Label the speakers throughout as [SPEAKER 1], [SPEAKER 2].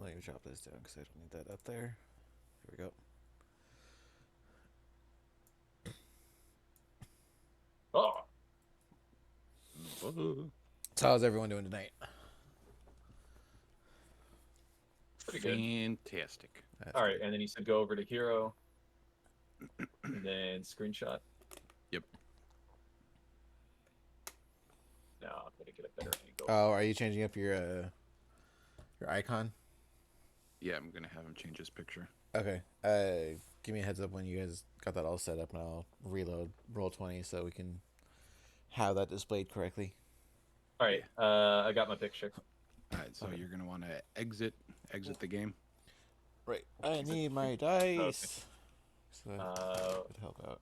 [SPEAKER 1] Let me drop this down because I don't need that up there. Here we go.
[SPEAKER 2] Oh,
[SPEAKER 1] So how's everyone doing tonight?
[SPEAKER 2] pretty good.
[SPEAKER 3] Fantastic.
[SPEAKER 1] That's
[SPEAKER 2] All right,
[SPEAKER 1] good.
[SPEAKER 2] and then you said go over to hero, and then screenshot.
[SPEAKER 3] Yep.
[SPEAKER 2] Now I'm gonna get a better angle.
[SPEAKER 1] Oh, are you changing up your icon?
[SPEAKER 3] Yeah, I'm gonna have him change his picture.
[SPEAKER 1] Okay. Give me a heads up when you guys got that all set up, and I'll reload Roll20 so we can have that displayed correctly.
[SPEAKER 2] All right, I got my picture.
[SPEAKER 3] All right, so
[SPEAKER 1] Okay.
[SPEAKER 3] you're gonna want to exit the game.
[SPEAKER 1] Right. I need my dice. So that would help out.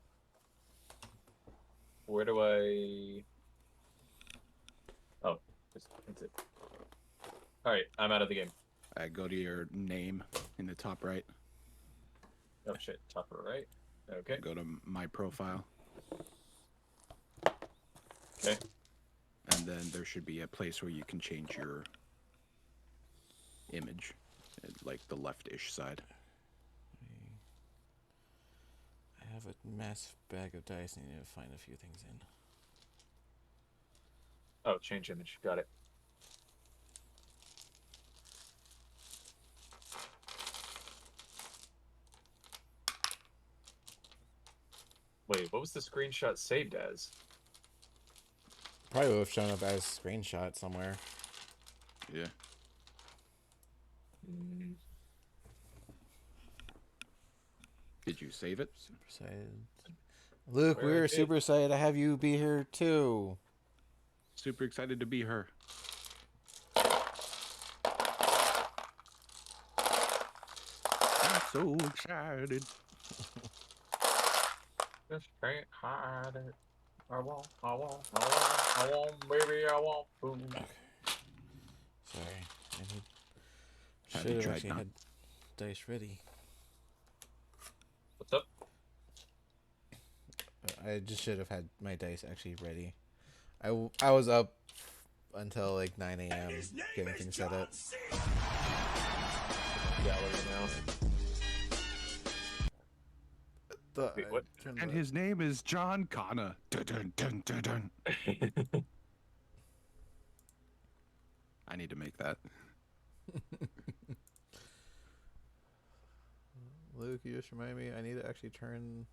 [SPEAKER 2] Where do I? Oh, that's it. All right, I'm out of the game.
[SPEAKER 3] Go to your name in the top right.
[SPEAKER 2] Oh shit, top right. Okay.
[SPEAKER 3] Go to my profile,
[SPEAKER 2] Okay.
[SPEAKER 3] and then there should be a place where you can change your image, like the left-ish side.
[SPEAKER 1] I have a massive bag of dice. I need to find a few things in.
[SPEAKER 2] Oh, change image. Got it. Wait, what was the screenshot saved as?
[SPEAKER 1] Probably would have shown up as screenshot somewhere.
[SPEAKER 3] Yeah.
[SPEAKER 2] Mm,
[SPEAKER 3] Did you save it?
[SPEAKER 1] Super excited. Luke,
[SPEAKER 2] Where I
[SPEAKER 1] we're
[SPEAKER 2] did.
[SPEAKER 1] super excited to have you be here too.
[SPEAKER 3] Super excited to be her. I'm so excited.
[SPEAKER 2] Just can't hide it. I want, baby, I want food.
[SPEAKER 1] Sorry, I need.
[SPEAKER 3] Have
[SPEAKER 1] Should
[SPEAKER 3] you
[SPEAKER 1] have
[SPEAKER 3] tried
[SPEAKER 1] actually
[SPEAKER 3] not-
[SPEAKER 1] had dice ready.
[SPEAKER 2] What's up?
[SPEAKER 1] I just should have had my dice actually ready. I was up until like 9 a.m. getting things set up.
[SPEAKER 2] Gallery now. Wait, what?
[SPEAKER 3] And his name is John Connor. Dun, dun, dun, dun, dun. I need to make that.
[SPEAKER 1] Luke, you just remind me I need to actually turn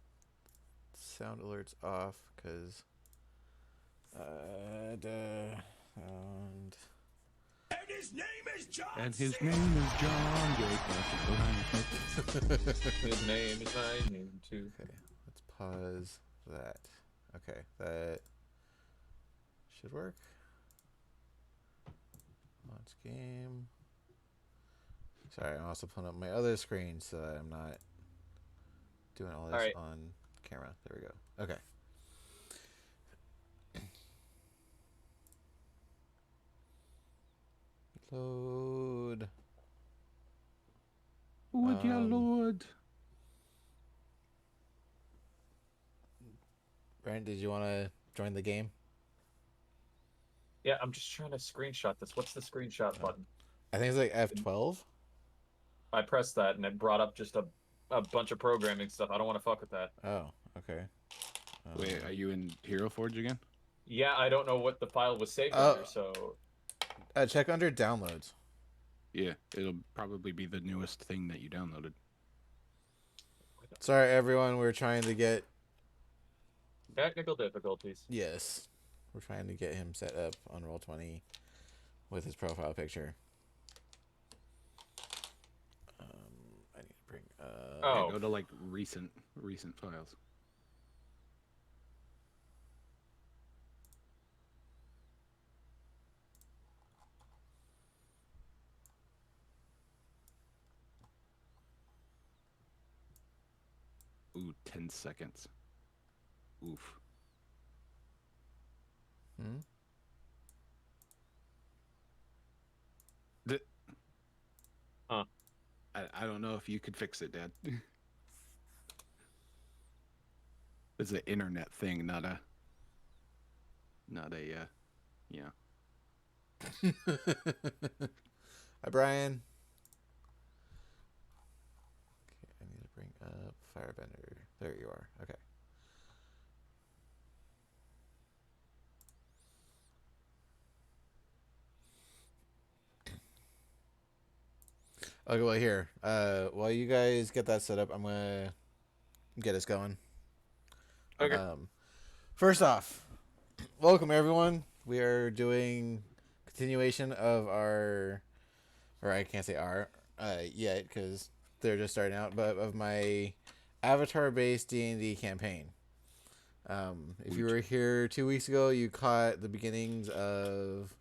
[SPEAKER 1] sound alerts off because and
[SPEAKER 4] his name is John.
[SPEAKER 3] And his name is John Jake.
[SPEAKER 2] His name is my name too.
[SPEAKER 1] okay, let's pause that. Okay, that should work. Launch game. Sorry, I'm also pulling up my other screen so that I'm not doing all this
[SPEAKER 2] Alright.
[SPEAKER 1] on camera. There we go. Okay. Load.
[SPEAKER 3] Would ya Lord?
[SPEAKER 1] Brian, did you want to join the game?
[SPEAKER 2] Yeah, I'm just trying to screenshot this. What's the screenshot button?
[SPEAKER 1] I think it's like F12.
[SPEAKER 2] I pressed that and it brought up just a bunch of programming stuff. I don't want to fuck with that.
[SPEAKER 1] Oh, okay.
[SPEAKER 3] Wait, are you in Hero Forge again?
[SPEAKER 2] Yeah, I don't know what the file was saved
[SPEAKER 1] Oh.
[SPEAKER 2] under, so
[SPEAKER 1] Check under downloads.
[SPEAKER 3] Yeah, it'll probably be the newest thing that you downloaded.
[SPEAKER 1] Sorry, everyone. We're trying to get.
[SPEAKER 2] technical difficulties.
[SPEAKER 1] Yes. We're trying to get him set up on Roll20 with his profile picture. I need to bring.
[SPEAKER 2] Oh.
[SPEAKER 3] Yeah, go to like recent files. Ooh, 10 seconds. Oof.
[SPEAKER 1] Hmm?
[SPEAKER 2] Huh.
[SPEAKER 3] I don't know if you could fix it, Dad. It's an internet thing, not a you know.
[SPEAKER 1] Hi, Brian. bring up Firebender. There you are. Okay. Okay, well here. While you guys get that set up, I'm gonna get us going.
[SPEAKER 2] Okay.
[SPEAKER 1] First off, welcome everyone. We are doing continuation of our, or I can't say our, yet because they're just starting out, but of my Avatar-based D&D campaign. If you were here 2 weeks ago, you caught the beginnings of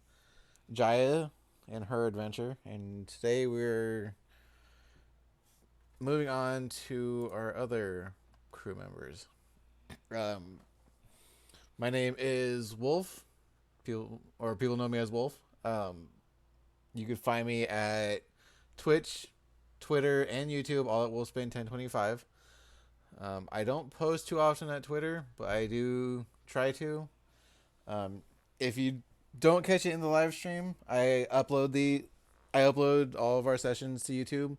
[SPEAKER 1] Jaya and her adventure, and today we're moving on to our other crew members. My name is Wolf. People know me as Wolf. You can find me at Twitch, Twitter, and YouTube, all at Wolfsbane1025. I don't post too often at Twitter, but I do try to. If you don't catch it in the live stream, I upload all of our sessions to YouTube,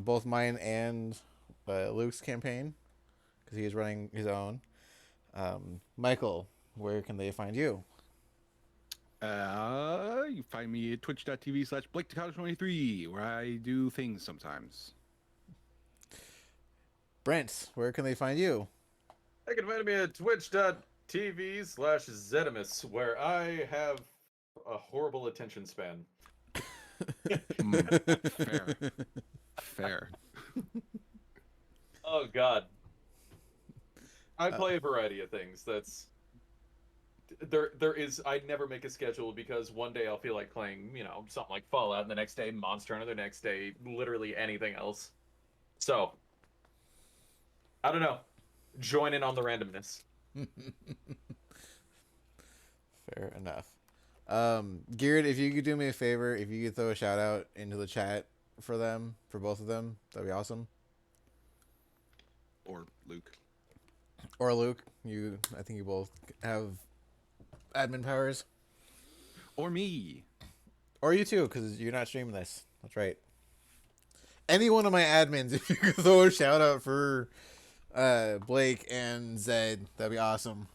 [SPEAKER 1] both mine and Luke's campaign, because he is running his own. Michael, where can they find you?
[SPEAKER 3] You find me at twitch.tv/BlakeTacado23, where I do things sometimes.
[SPEAKER 1] Brent, where can they find you?
[SPEAKER 2] They can find me at twitch.tv/Zedimus, where I have a horrible attention span.
[SPEAKER 3] Fair. Fair.
[SPEAKER 2] Oh God. I play a variety of things. There is. I never make a schedule because one day I'll feel like playing, something like Fallout, and the next day Monster Hunter, the next day literally anything else. So I don't know. Join in on the randomness.
[SPEAKER 1] Fair enough. Garrett, if you could do me a favor, if you could throw a shout out into the chat for both of them, that'd be awesome.
[SPEAKER 3] Or Luke.
[SPEAKER 1] Or Luke, I think you both have admin powers.
[SPEAKER 3] Or me.
[SPEAKER 1] Or you too, because you're not streaming this. That's right. Any one of my admins, if you could throw a shout out for Blake and Zed, that'd be awesome.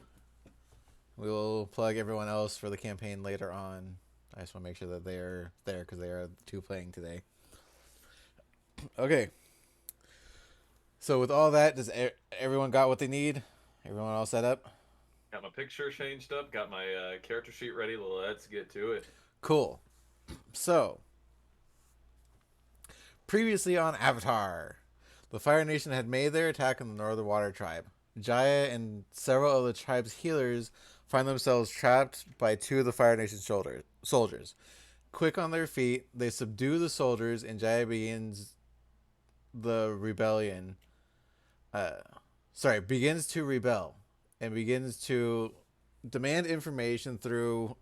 [SPEAKER 1] We will plug everyone else for the campaign later on. I just want to make sure that they're there because they are the two playing today. Okay. So with all that, does everyone got what they need? Everyone all set up?
[SPEAKER 2] Got my picture changed up. Got my character sheet ready. Let's get to it.
[SPEAKER 1] Cool. So, previously on Avatar, the Fire Nation had made their attack on the Northern Water Tribe. Jaya and several of the tribe's healers find themselves trapped by two of the Fire Nation soldiers. Quick on their feet, they subdue the soldiers, and Jaya begins to rebel and begins to demand information through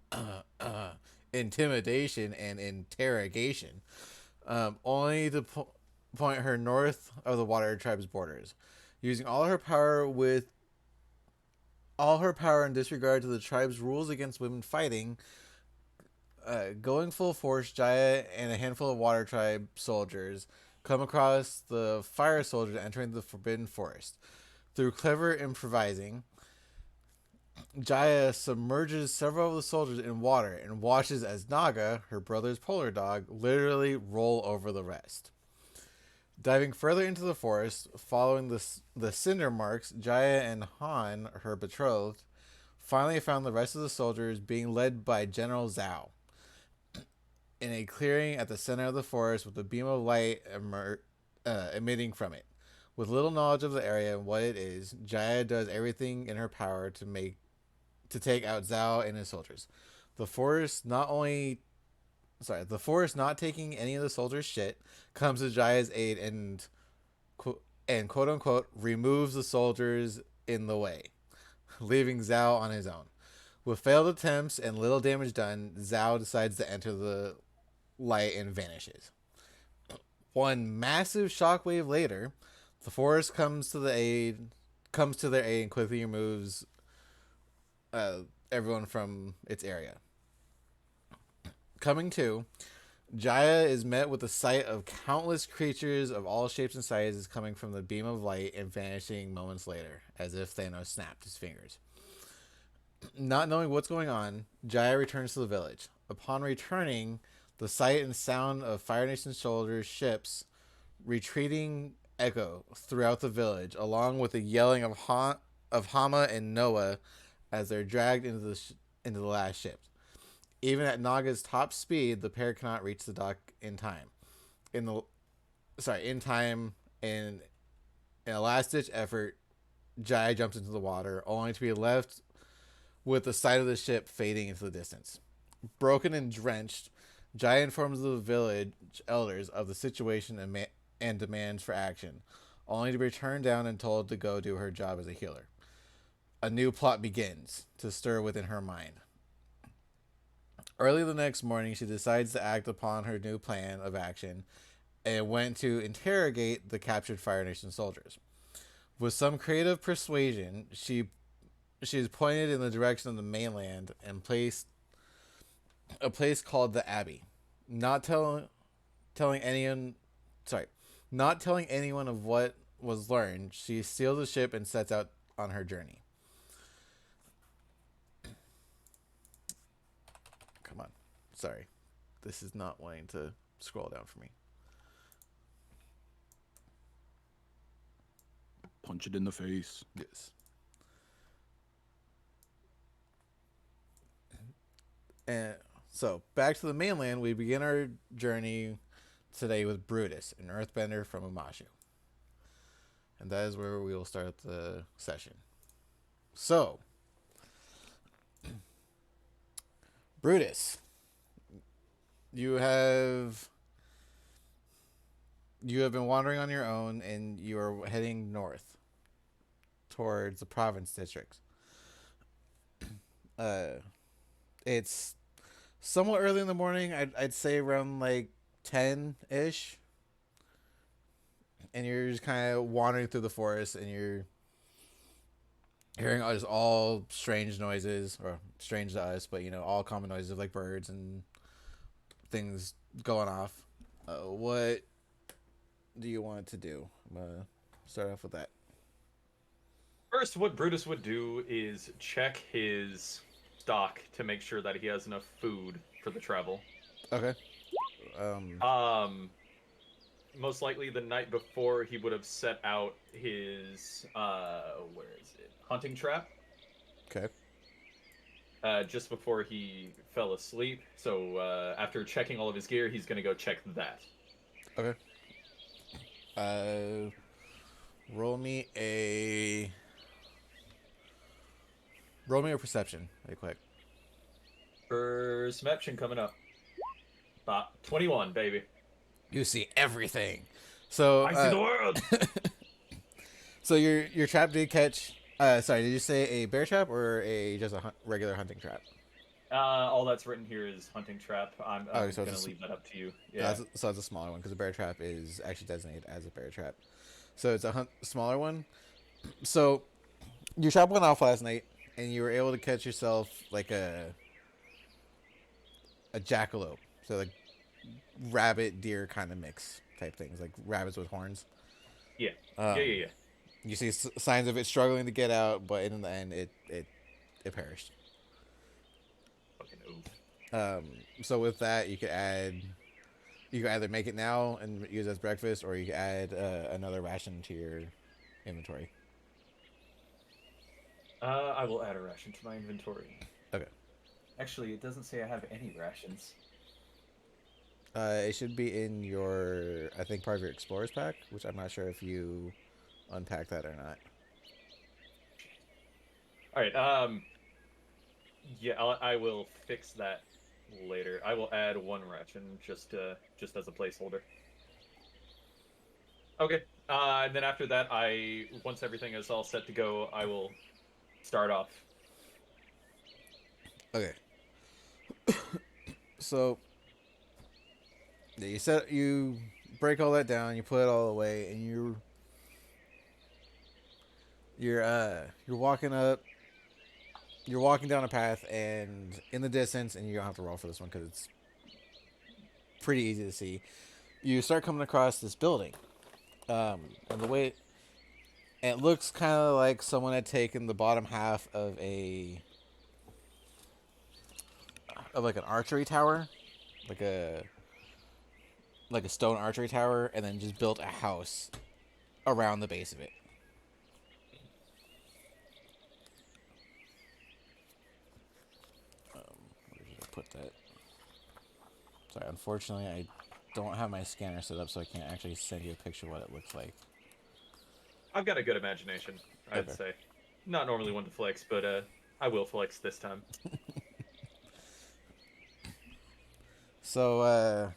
[SPEAKER 1] intimidation and interrogation, only to point her north of the Water Tribe's borders. Using all her power in disregard to the tribe's rules against women fighting, going full force, Jaya and a handful of Water Tribe soldiers come across the fire soldiers entering the Forbidden Forest. Through clever improvising, Jaya submerges several of the soldiers in water and watches as Naga, her brother's polar dog, literally roll over the rest. Diving further into the forest, following the cinder marks, Jaya and Han, her betrothed, finally found the rest of the soldiers being led by General Zhao in a clearing at the center of the forest with a beam of light emitting from it. With little knowledge of the area and what it is, Jaya does everything in her power to take out Zhao and his soldiers. The forest not taking any of the soldiers' shit, comes to Jaya's aid and quote unquote removes the soldiers in the way, leaving Zhao on his own. With failed attempts and little damage done, Zhao decides to enter the light and vanishes. One massive shockwave later, the forest comes to their aid and quickly removes everyone from its area. Coming to, Jaya is met with the sight of countless creatures of all shapes and sizes coming from the beam of light and vanishing moments later, as if Thanos snapped his fingers. Not knowing what's going on, Jaya returns to the village. Upon returning, the sight and sound of Fire Nation soldiers' ships retreating echo throughout the village, along with the yelling of Hama and Noah as they're dragged into the last ship. Even at Naga's top speed, the pair cannot reach the dock in time. In a last-ditch effort, Jai jumps into the water, only to be left with the sight of the ship fading into the distance. Broken and drenched, Jai informs the village elders of the situation and demands for action, only to be turned down and told to go do her job as a healer. A new plot begins to stir within her mind. Early the next morning, she decides to act upon her new plan of action and went to interrogate the captured Fire Nation soldiers. With some creative persuasion, she is pointed in the direction of the mainland and placed a place called the Abbey. Not telling anyone of what was learned, she steals the ship and sets out on her journey. Come on. Sorry. This is not wanting to scroll down for me.
[SPEAKER 3] Punch it in the face.
[SPEAKER 1] Yes. And so, back to the mainland, we begin our journey today with Brutus, an earthbender from Umashu. And that is where we will start the session. So, Brutus, you have been wandering on your own, and you are heading north towards the province districts. It's somewhat early in the morning. I'd say around like 10-ish, and you're just kind of wandering through the forest, and you're hearing just all strange noises, or strange to us, but all common noises of like birds and things going off. What do you want to do? I'm gonna start off with that.
[SPEAKER 2] First, what Brutus would do is check his stock to make sure that he has enough food for the travel.
[SPEAKER 1] Okay.
[SPEAKER 2] Most likely the night before he would have set out his where is it? Hunting trap.
[SPEAKER 1] Okay.
[SPEAKER 2] Just before he fell asleep. So after checking all of his gear, he's gonna go check that.
[SPEAKER 1] Okay. Roll me a perception, really quick.
[SPEAKER 2] Perception coming up. 21, baby.
[SPEAKER 1] You see everything. So
[SPEAKER 2] I see the world.
[SPEAKER 1] So your trap did catch. Sorry, did you say a bear trap or just a regular hunting trap?
[SPEAKER 2] All that's written here is hunting trap. I'm
[SPEAKER 1] so
[SPEAKER 2] gonna
[SPEAKER 1] it's
[SPEAKER 2] leave that up to you. Yeah.
[SPEAKER 1] So it's a smaller one because a bear trap is actually designated as a bear trap. So it's a smaller one. So your trap went off last night, and you were able to catch yourself like a jackalope. So like rabbit deer kind of mix type things, like rabbits with horns.
[SPEAKER 2] Yeah.
[SPEAKER 1] Yeah.
[SPEAKER 2] Yeah.
[SPEAKER 1] You see signs of it struggling to get out, but in the end, it perished.
[SPEAKER 2] Fucking oof.
[SPEAKER 1] So with that, you could either make it now and use it as breakfast, or you could add another ration to your inventory.
[SPEAKER 2] I will add a ration to my inventory.
[SPEAKER 1] Okay.
[SPEAKER 2] Actually, it doesn't say I have any rations.
[SPEAKER 1] It should be in your, I think, part of your explorer's pack, which I'm not sure if you unpack that or not.
[SPEAKER 2] All right. Yeah, I will fix that later. I will add one ration just as a placeholder. Okay. And then after that, once everything is all set to go, I will start off.
[SPEAKER 1] Okay. So you break all that down, you put it all away, and you're walking up. You're walking down a path, and in the distance, and you don't have to roll for this one because pretty easy to see. You start coming across this building, and the way it looks kind of like someone had taken the bottom half of like an archery tower, like a stone archery tower, and then just built a house around the base of it. Where did I put that? Sorry, unfortunately, I don't have my scanner set up, so I can't actually send you a picture of what it looks like.
[SPEAKER 2] I've got a good imagination, I'd
[SPEAKER 1] Okay.
[SPEAKER 2] say. Not normally one to flex, but I will flex this time.
[SPEAKER 1] So,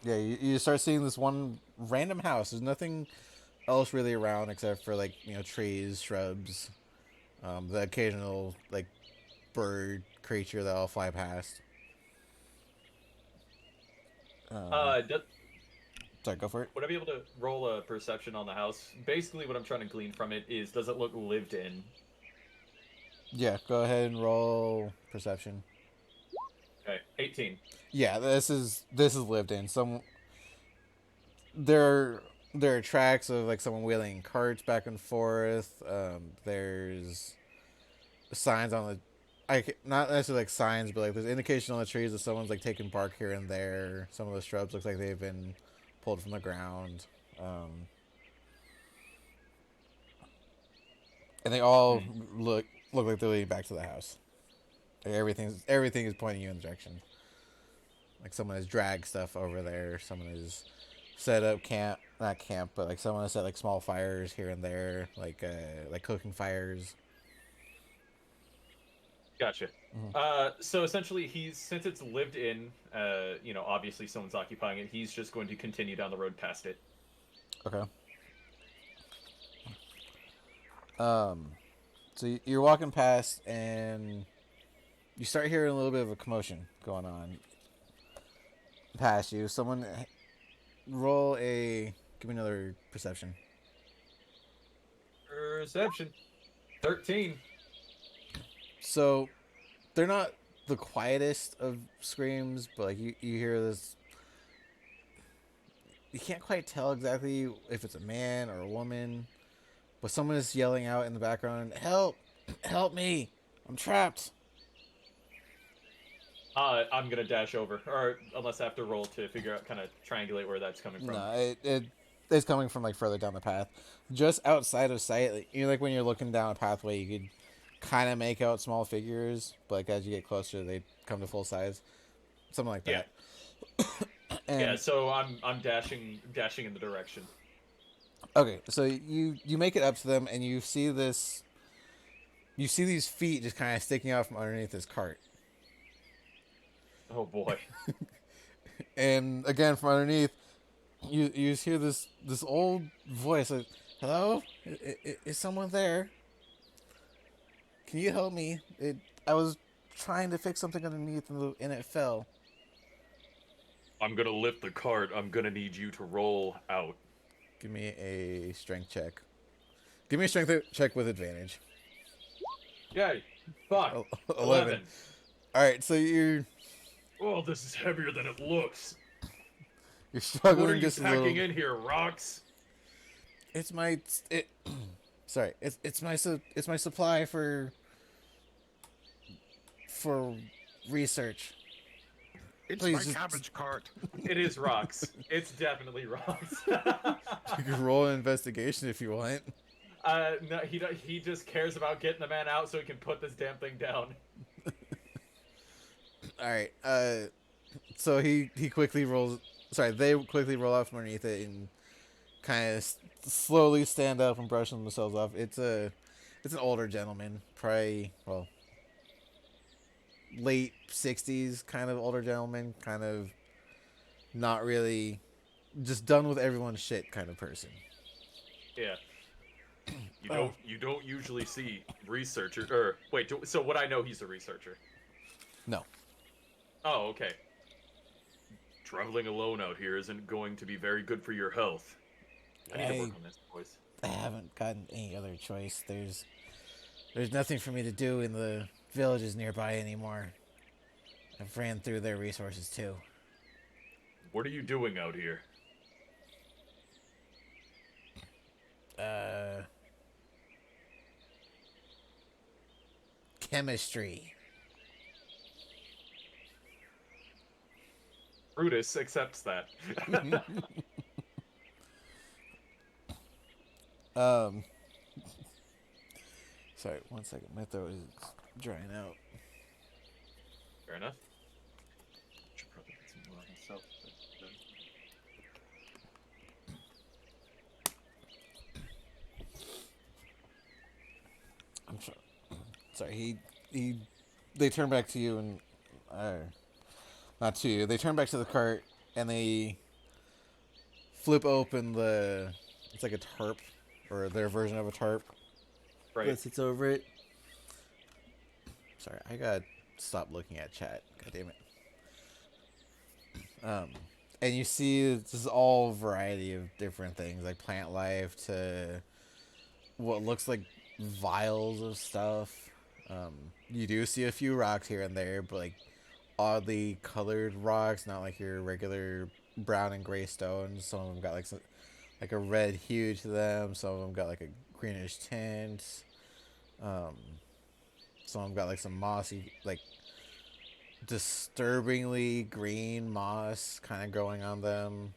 [SPEAKER 1] yeah, you start seeing this one random house. There's nothing else really around except for, like, trees, shrubs, the occasional, like, bird creature that'll fly past.
[SPEAKER 2] Do,
[SPEAKER 1] Sorry, go for it.
[SPEAKER 2] would I be able to roll a perception on the house? Basically, what I'm trying to glean from it is, does it look lived in?
[SPEAKER 1] Yeah, go ahead and roll perception.
[SPEAKER 2] Okay, 18.
[SPEAKER 1] Yeah, this is lived in. There are tracks of like someone wheeling carts back and forth. There's signs on not necessarily like signs, but like there's indication on the trees that someone's like taking bark here and there. Some of the shrubs look like they've been pulled from the ground. And they all look like they're leading back to the house. Like everything is pointing you in the direction. Like someone has dragged stuff over there. Someone has set up not camp, but like someone has set like small fires here and there, like cooking fires.
[SPEAKER 2] Gotcha. So essentially, since it's lived in, obviously someone's occupying it. He's just going to continue down the road past it.
[SPEAKER 1] Okay. So you're walking past and you start hearing a little bit of a commotion going on past you. Someone give me another perception.
[SPEAKER 2] Perception. 13.
[SPEAKER 1] So they're not the quietest of screams, but like you hear this. You can't quite tell exactly if it's a man or a woman, but someone is yelling out in the background, "Help! Help me! I'm trapped!"
[SPEAKER 2] I'm gonna dash over, or unless I have to roll to figure out, kind of triangulate where that's coming from.
[SPEAKER 1] No, it's coming from like further down the path, just outside of sight. Like when you're looking down a pathway, you could kind of make out small figures, but like as you get closer, they come to full size, something like that. And,
[SPEAKER 2] Yeah, so I'm dashing in the direction.
[SPEAKER 1] okay, so you make it up to them, and you see this. You see these feet just kind of sticking out from underneath this cart,
[SPEAKER 2] Oh boy.
[SPEAKER 1] and again from underneath, you just hear this old voice like, "Hello, is someone there? Can you help me? I was trying to fix something underneath and it fell."
[SPEAKER 2] I'm gonna lift the cart. I'm gonna need you to roll out.
[SPEAKER 1] Give me a strength check. Give me a strength check with advantage.
[SPEAKER 2] Yay. Fuck.
[SPEAKER 1] 11. All right, so you're
[SPEAKER 2] Oh, this is heavier than it looks.
[SPEAKER 1] struggling
[SPEAKER 2] What are you
[SPEAKER 1] just a
[SPEAKER 2] packing
[SPEAKER 1] little.
[SPEAKER 2] in here, rocks?
[SPEAKER 1] It's my sorry. It's my supply for research.
[SPEAKER 3] It's
[SPEAKER 1] Please
[SPEAKER 3] my
[SPEAKER 1] just-
[SPEAKER 3] cabbage cart.
[SPEAKER 2] It is rocks. It's definitely rocks.
[SPEAKER 1] You can roll an investigation if you want.
[SPEAKER 2] No, he just cares about getting the man out so he can put this damn thing down.
[SPEAKER 1] All right. So he quickly rolls. Sorry, they quickly roll out from underneath it and kind of slowly stand up and brush themselves off. It's an older gentleman, probably late 60s, kind of older gentleman, kind of not really, just done with everyone's shit kind of person.
[SPEAKER 2] Yeah. You don't usually see researcher or wait. So what I know, he's a researcher.
[SPEAKER 1] No.
[SPEAKER 2] Oh, okay. Traveling alone out here isn't going to be very good for your health. I need to work on this, boys.
[SPEAKER 1] I haven't gotten any other choice. There's nothing for me to do in the villages nearby anymore. I've ran through their resources too.
[SPEAKER 2] What are you doing out here?
[SPEAKER 1] Chemistry.
[SPEAKER 2] Brutus accepts that.
[SPEAKER 1] Um. Sorry, one second. My throat is drying out.
[SPEAKER 2] Fair enough. Should probably get some more myself.
[SPEAKER 1] I'm sorry. They turn back to you and, not to you. They turn back to the cart and they flip open it's like a tarp, or their version of a tarp.
[SPEAKER 2] Right.
[SPEAKER 1] That sits over it. Sorry, I gotta stop looking at chat. God damn it. And you see this is all variety of different things, like plant life to what looks like vials of stuff. You do see a few rocks here and there, but like oddly colored rocks, not like your regular brown and gray stones. Some of them got like a red hue to them. Some of them got like a greenish tint. Some of them got like some mossy, like disturbingly green moss kind of growing on them.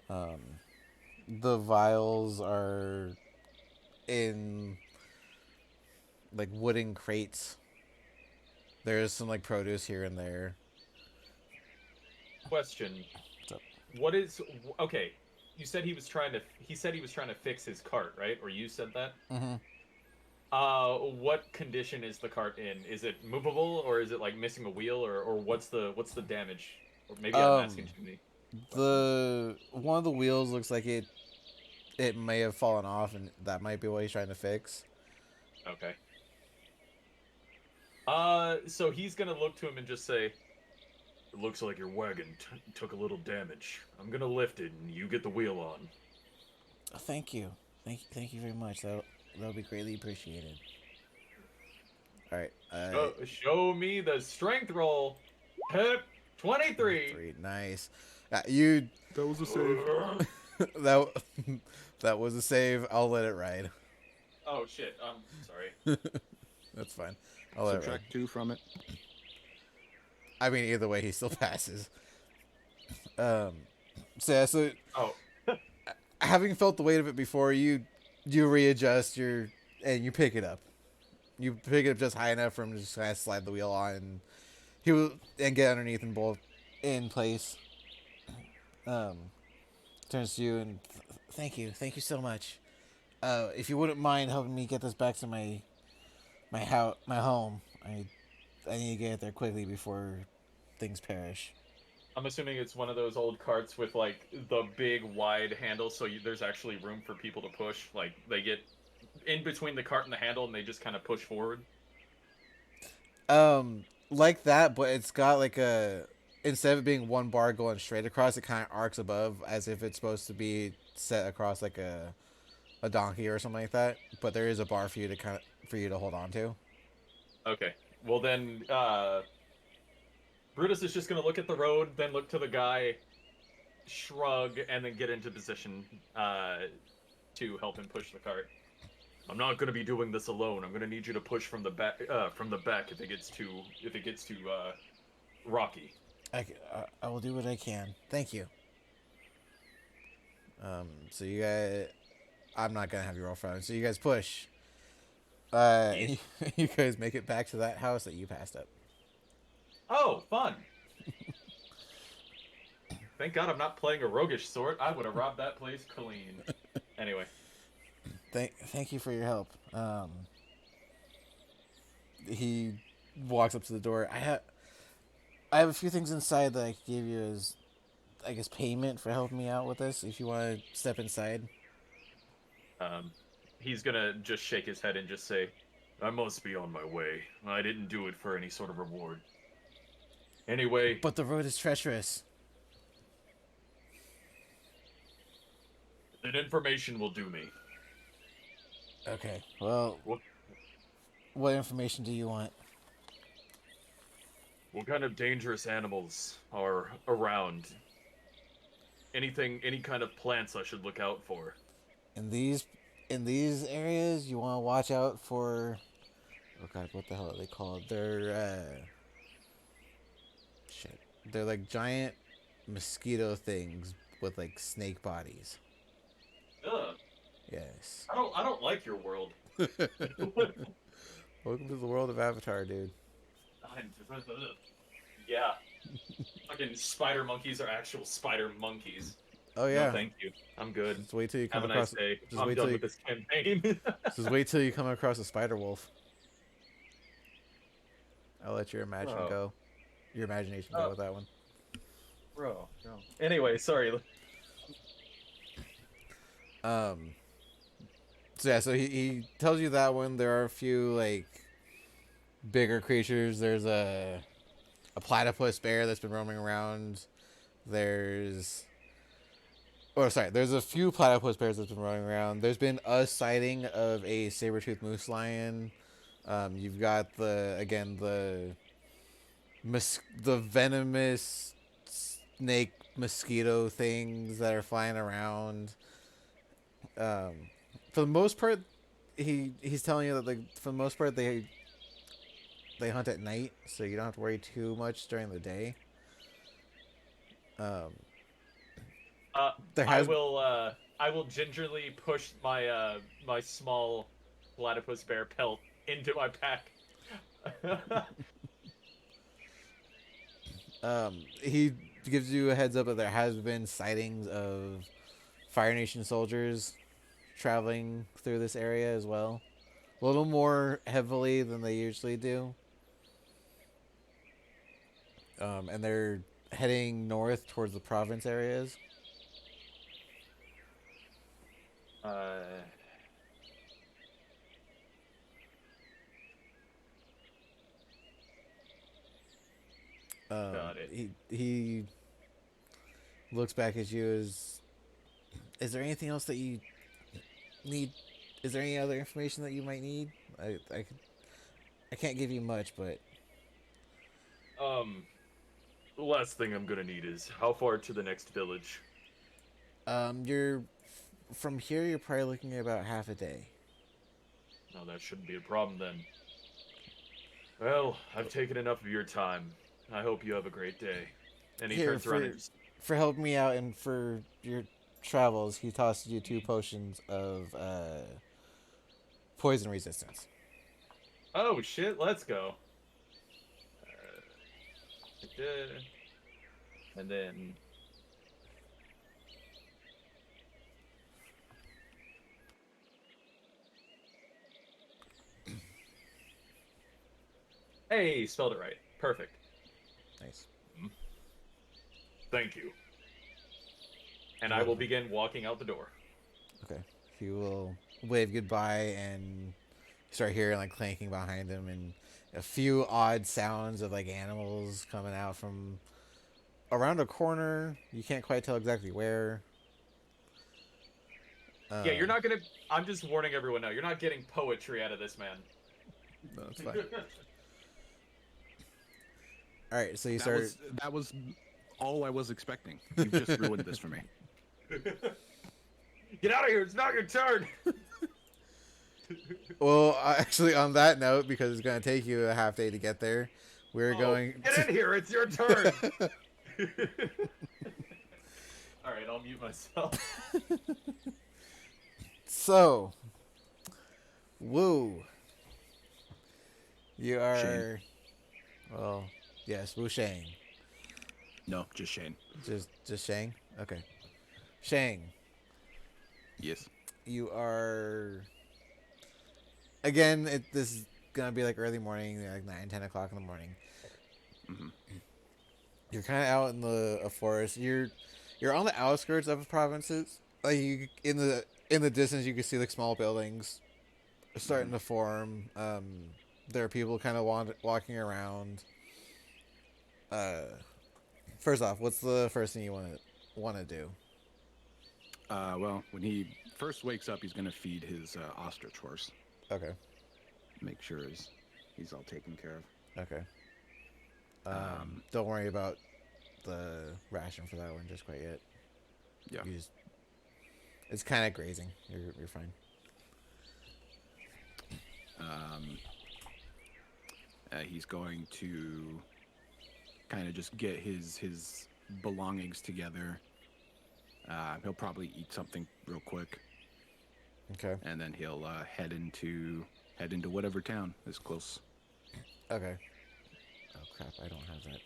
[SPEAKER 1] The vials are in like wooden crates. There's some like produce here and there.
[SPEAKER 2] Question.
[SPEAKER 1] What's up?
[SPEAKER 2] What is okay? You said he said he was trying to fix his cart, right? Or you said that?
[SPEAKER 1] Mm-hmm.
[SPEAKER 2] What condition is the cart in? Is it movable, or is it like missing a wheel, or what's the damage? Or maybe I'm asking too many.
[SPEAKER 1] One of the wheels looks like it may have fallen off, and that might be what he's trying to fix.
[SPEAKER 2] Okay. So he's gonna look to him and just say, "It looks like your wagon took a little damage. I'm gonna lift it, and you get the wheel on."
[SPEAKER 1] Thank you, thank you very much. That'll be greatly appreciated. All right.
[SPEAKER 2] Show me the strength roll. Hit 23.
[SPEAKER 1] Nice. You
[SPEAKER 3] That was a save.
[SPEAKER 1] that was a save. I'll let it ride.
[SPEAKER 2] Oh shit. I'm sorry.
[SPEAKER 1] That's fine. I'll let it ride.
[SPEAKER 3] Subtract 2 from it.
[SPEAKER 1] I mean, either way, he still passes. So yeah, so
[SPEAKER 2] Oh.
[SPEAKER 1] having felt the weight of it before, you readjust and you pick it up. You pick it up just high enough for him to just kind of slide the wheel on, and get underneath and both in place. Turns to you and thank you so much. If you wouldn't mind helping me get this back to my home, I need to get it there quickly before things perish.
[SPEAKER 2] I'm assuming it's one of those old carts with like the big wide handle, so there's actually room for people to push. Like they get in between the cart and the handle, and they just kind of push forward.
[SPEAKER 1] Like that, but it's got like instead of it being one bar going straight across, it kind of arcs above as if it's supposed to be set across like a donkey or something like that. But there is a bar for you to hold on to.
[SPEAKER 2] Okay. Well then, Brutus is just gonna look at the road, then look to the guy, shrug, and then get into position to help him push the cart. I'm not gonna be doing this alone. I'm gonna need you to push from the back if it gets too rocky.
[SPEAKER 1] I will do what I can. Thank you. So you guys, I'm not gonna have you roll for it. So you guys push. You guys make it back to that house that you passed up.
[SPEAKER 2] Oh, fun! Thank God I'm not playing a roguish sort. I would have robbed that place clean. Anyway.
[SPEAKER 1] Thank you for your help. He walks up to the door. I have a few things inside that I could give you as, I guess, payment for helping me out with this. If you want to step inside.
[SPEAKER 2] He's gonna just shake his head and just say, "I must be on my way. I didn't do it for any sort of reward. Anyway."
[SPEAKER 1] But the road is treacherous.
[SPEAKER 2] That information will do me.
[SPEAKER 1] Okay. Well, what information do you want?
[SPEAKER 2] What kind of dangerous animals are around? any kind of plants I should look out for?
[SPEAKER 1] In these areas, you want to watch out for. Oh God, what the hell are they called? They're shit. They're like giant mosquito things with like snake bodies.
[SPEAKER 2] Ugh,
[SPEAKER 1] Yes.
[SPEAKER 2] I don't like your world.
[SPEAKER 1] Welcome to the world of Avatar, dude.
[SPEAKER 2] Yeah. Fucking spider monkeys are actual spider monkeys.
[SPEAKER 1] Oh
[SPEAKER 2] No,
[SPEAKER 1] yeah.
[SPEAKER 2] thank you. I'm good.
[SPEAKER 1] Just wait till you come
[SPEAKER 2] Have a
[SPEAKER 1] across.
[SPEAKER 2] nice day.
[SPEAKER 1] Just
[SPEAKER 2] I'm
[SPEAKER 1] wait
[SPEAKER 2] done
[SPEAKER 1] till
[SPEAKER 2] with
[SPEAKER 1] you.
[SPEAKER 2] this campaign.
[SPEAKER 1] Just wait till you come across a spider wolf. I'll let your imagine
[SPEAKER 2] Bro.
[SPEAKER 1] go. Your imagination go
[SPEAKER 2] Oh.
[SPEAKER 1] with that one.
[SPEAKER 2] Bro. Anyway, sorry.
[SPEAKER 1] So yeah, so he tells you that one. There are a few like bigger creatures. There's a platypus bear that's been roaming around. There's there's a few platypus bears that's been roaming around. There's been a sighting of a saber-toothed moose lion. You've got the venomous snake mosquito things that are flying around. For the most part, he's telling you that for the most part they hunt at night, so you don't have to worry too much during the day. There has
[SPEAKER 2] I will gingerly push my my small platypus bear pelt into my pack.
[SPEAKER 1] he gives you a heads up that there has been sightings of Fire Nation soldiers traveling through this area as well. A little more heavily than they usually do. And they're heading north towards the province areas.
[SPEAKER 2] Got it.
[SPEAKER 1] He looks back at you as, is there anything else that you need? Is there any other information that you might need? I can't give you much, but
[SPEAKER 2] The last thing I'm gonna need is how far to the next village?
[SPEAKER 1] you're from here. You're probably looking at about half a day.
[SPEAKER 2] No, that shouldn't be a problem then. Well, I've taken enough of your time. I hope you have a great day. And he
[SPEAKER 1] Here,
[SPEAKER 2] turns around and
[SPEAKER 1] for helping me out and for your travels, he tosses you 2 potions of poison resistance.
[SPEAKER 2] oh shit, let's go. And then hey, spelled it right. Perfect.
[SPEAKER 1] Nice.
[SPEAKER 2] Thank you. And I will begin walking out the door.
[SPEAKER 1] Okay. He will wave goodbye and start hearing like clanking behind him and a few odd sounds of like animals coming out from around a corner. You can't quite tell exactly where.
[SPEAKER 2] Yeah, you're not gonna. I'm just warning everyone now. You're not getting poetry out of this man.
[SPEAKER 1] No, it's fine. All right, so you start.
[SPEAKER 3] That was all I was expecting. You've just ruined this for me.
[SPEAKER 2] Get out of here! It's not your turn.
[SPEAKER 1] Well, actually, on that note, because it's going to take you a half day to get there, we're going.
[SPEAKER 2] Get in here! It's your turn. All right, I'll mute myself.
[SPEAKER 1] So, Wu, you are.
[SPEAKER 3] Shane.
[SPEAKER 1] Well, yes, Wu Shang.
[SPEAKER 3] No, just Shane.
[SPEAKER 1] Just Shang. Okay, Shang.
[SPEAKER 3] Yes.
[SPEAKER 1] You are. Again, this is gonna be like early morning, like 9, 10 o'clock in the morning.
[SPEAKER 3] Mm-hmm.
[SPEAKER 1] You're kind of out in the forest. You're on the outskirts of the provinces. Like you in the distance, you can see like small buildings starting to form. There are people kind of walking around. First off, what's the first thing you want to do?
[SPEAKER 3] Well, when he first wakes up, he's gonna feed his ostrich horse.
[SPEAKER 1] Okay.
[SPEAKER 3] Make sure he's all taken care of.
[SPEAKER 1] Okay. Don't worry about the ration for that one just quite yet.
[SPEAKER 3] Yeah.
[SPEAKER 1] It's kind of grazing. You're fine.
[SPEAKER 3] He's going to kind of just get his belongings together. He'll probably eat something real quick,
[SPEAKER 1] Okay.
[SPEAKER 3] and then he'll head into whatever town is close.
[SPEAKER 1] Okay. Oh crap! I don't have that.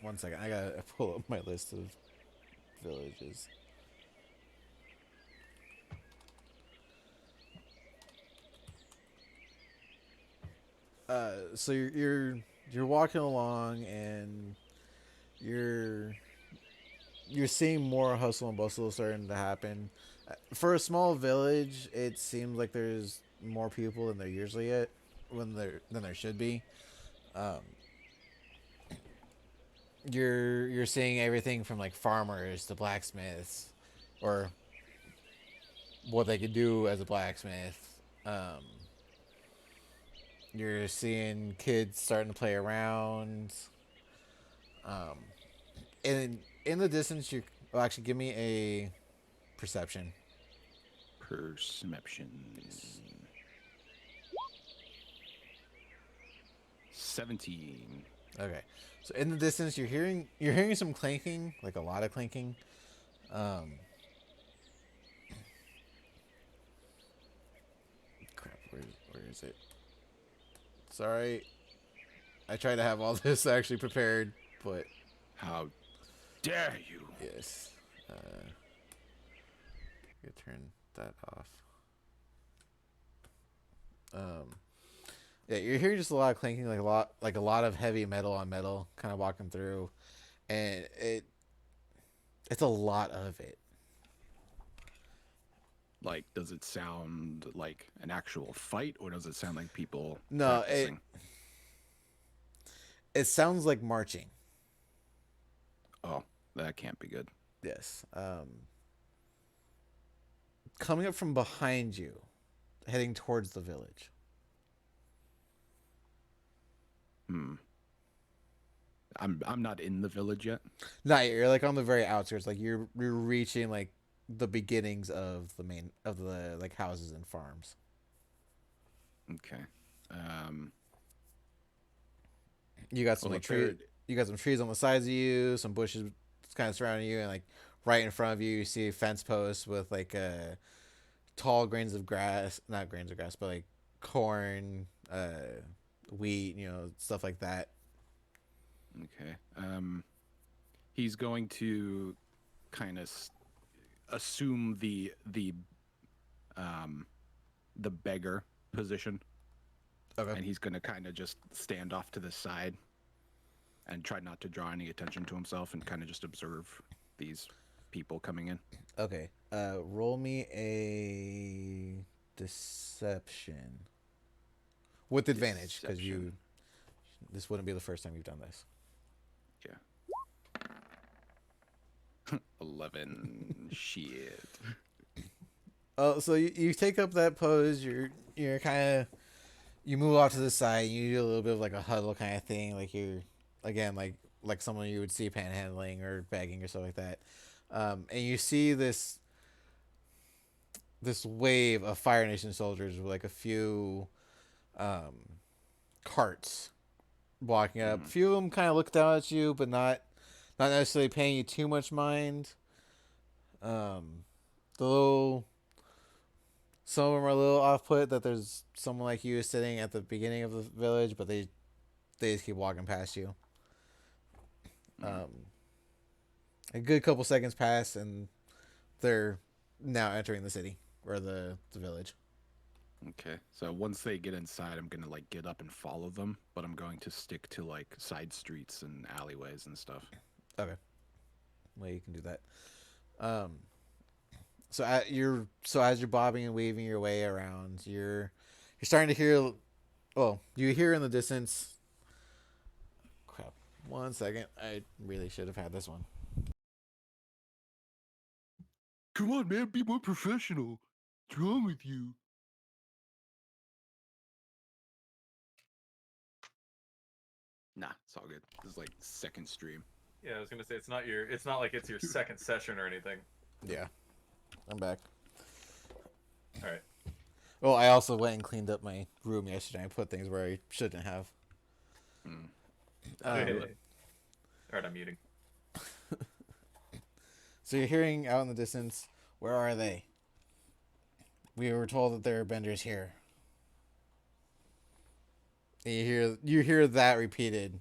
[SPEAKER 1] 1 second. I gotta pull up my list of villages. So you're walking along and you're seeing more hustle and bustle starting to happen. For a small village, it seems like there's more people than there usually it than there should be. Um, you're seeing everything from like farmers to blacksmiths, or what they could do as a blacksmith. Um, you're seeing kids starting to play around. Um, and in the distance, you well, actually give me a perception.
[SPEAKER 3] Perception. 17.
[SPEAKER 1] Okay, so in the distance, you're hearing some clanking, like a lot of clanking. Um, crap, where is it? Sorry, I tried to have all this actually prepared, but
[SPEAKER 3] How dare you?
[SPEAKER 1] yes, you turn that off. Yeah, you're hearing just a lot of clanking, like a lot of heavy metal on metal, kind of walking through, and it's a lot of it.
[SPEAKER 3] Like, does it sound like an actual fight, or does it sound like people
[SPEAKER 1] No,
[SPEAKER 3] practicing?
[SPEAKER 1] it sounds like marching.
[SPEAKER 3] Oh, that can't be good.
[SPEAKER 1] Yes. Coming up from behind you, heading towards the village.
[SPEAKER 3] I'm not in the village yet.
[SPEAKER 1] No, you're like on the very outskirts. Like you're reaching like the beginnings of the like houses and farms.
[SPEAKER 3] Okay. Um,
[SPEAKER 1] You got some
[SPEAKER 3] well,
[SPEAKER 1] like tree. You got some trees on the sides of you, some bushes kind of surrounding you, and like right in front of you, you see a fence post with like tall grains of grass, not grains of grass, but like corn, wheat, stuff like that.
[SPEAKER 3] okay. He's going to kind of assume the beggar position,
[SPEAKER 1] Okay.
[SPEAKER 3] and he's going to kind of just stand off to the side and try not to draw any attention to himself, and kind of just observe these people coming in.
[SPEAKER 1] Okay. Roll me a deception with advantage because
[SPEAKER 3] Deception.
[SPEAKER 1] this wouldn't be the first time you've done this.
[SPEAKER 3] Yeah. 11. Shit.
[SPEAKER 1] Oh, so you take up that pose. You're kind of you move off to the side. You do a little bit of like a huddle kind of thing, like you're again like someone you would see panhandling or begging or stuff like that. And you see this wave of Fire Nation soldiers with like a few um, carts walking up. A few of them kind of look down at you, but not necessarily paying you too much mind. The little some of them are a little off put that there's someone like you sitting at the beginning of the village, but they just keep walking past you. A good couple seconds pass, and they're now entering the city or the village.
[SPEAKER 3] Okay. So once they get inside, I'm gonna like get up and follow them, but I'm going to stick to like side streets and alleyways and stuff.
[SPEAKER 1] Okay, well you can do that. So as you're bobbing and weaving your way around, you're starting to hear. Well, you hear in the distance. Crap! 1 second. I really should have had this one.
[SPEAKER 3] Come on, man, be more professional. What's wrong with you? Nah, it's all good. This is like second stream.
[SPEAKER 2] Yeah, I was gonna say it's not like it's your second session or anything.
[SPEAKER 1] Yeah, I'm back.
[SPEAKER 2] All right.
[SPEAKER 1] Well, I also went and cleaned up my room yesterday. I put things where I shouldn't have.
[SPEAKER 3] Mm.
[SPEAKER 2] All
[SPEAKER 1] Um,
[SPEAKER 2] right, I'm muting.
[SPEAKER 1] So you're hearing out in the distance, where are they? We were told that there are benders here. And you hear that repeated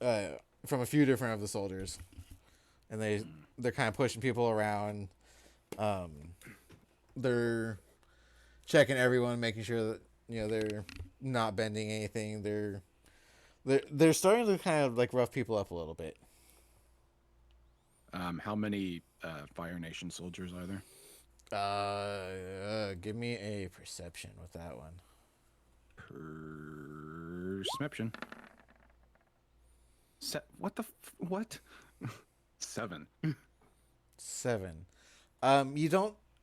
[SPEAKER 1] from a few different of the soldiers. And they're kind of pushing people around. Um, they're checking everyone, making sure that they're not bending anything. They're starting to kind of like rough people up a little bit.
[SPEAKER 3] How many Fire Nation soldiers are there?
[SPEAKER 1] Give me a perception with that one.
[SPEAKER 3] Perception. What the what? 7.
[SPEAKER 1] 7.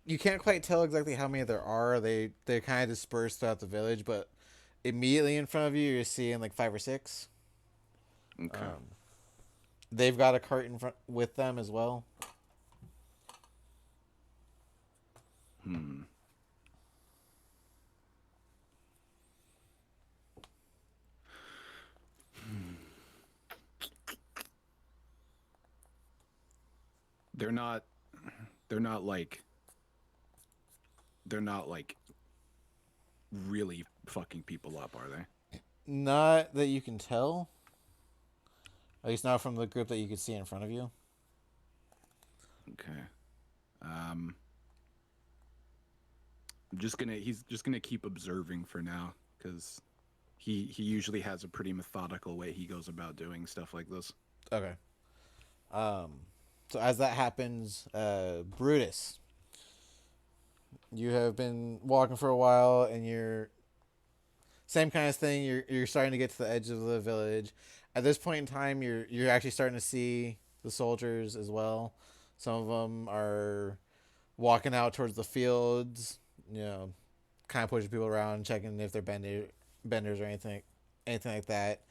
[SPEAKER 1] You can't quite tell exactly how many there are. They're kind of dispersed throughout the village, but immediately in front of you, you're seeing like 5 or 6.
[SPEAKER 3] Okay.
[SPEAKER 1] They've got a cart in front with them as well.
[SPEAKER 3] Hmm. They're not. They're not like. They're not like. Really fucking people up, are they?
[SPEAKER 1] Not that you can tell. At least not from the group that you could see in front of you.
[SPEAKER 3] Okay. He's just gonna keep observing for now, because he usually has a pretty methodical way he goes about doing stuff like this.
[SPEAKER 1] Okay. So as that happens, Brutus, you have been walking for a while, and you're same kind of thing. You're starting to get to the edge of the village. At this point in time, you're actually starting to see the soldiers as well. Some of them are walking out towards the fields, kind of pushing people around, checking if they're benders or anything like that.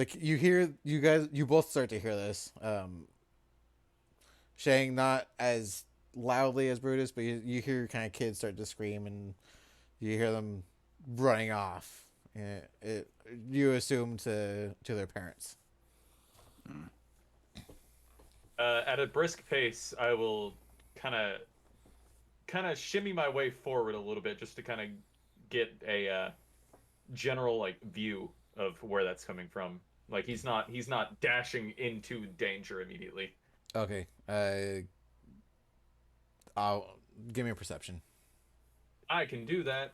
[SPEAKER 1] You both start to hear this. Shang not as loudly as Brutus, but you hear kind of kids start to scream, and you hear them running off. You assume to their parents.
[SPEAKER 2] At a brisk pace, I will kind of shimmy my way forward a little bit just to kind of get a general like view of where that's coming from. Like he's not dashing into danger immediately.
[SPEAKER 1] Okay. I'll give me a perception.
[SPEAKER 2] I can do that.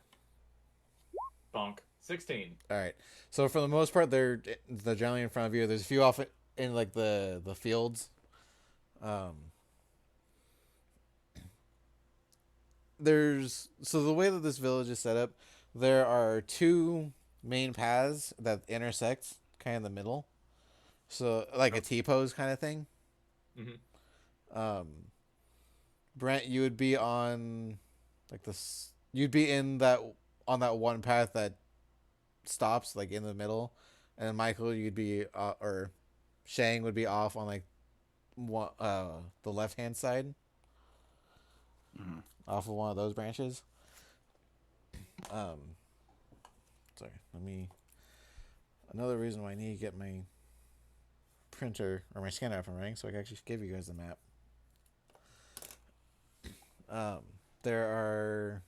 [SPEAKER 2] Bonk. 16.
[SPEAKER 1] All right. So for the most part, they're generally in front of you. There's a few off in like the fields. So the way that this village is set up, there are 2 main paths that intersect kind of in the middle. So like a T-pose kind of thing.
[SPEAKER 2] Mm-hmm.
[SPEAKER 1] Brent, you would be on like this. You'd be in that on that one path that stops like in the middle, and Michael, you'd be or Shang would be off on like one the left hand side, off of one of those branches. Sorry, Another reason why I need to get my printer or my scanner up and running so I can actually give you guys the map. There are.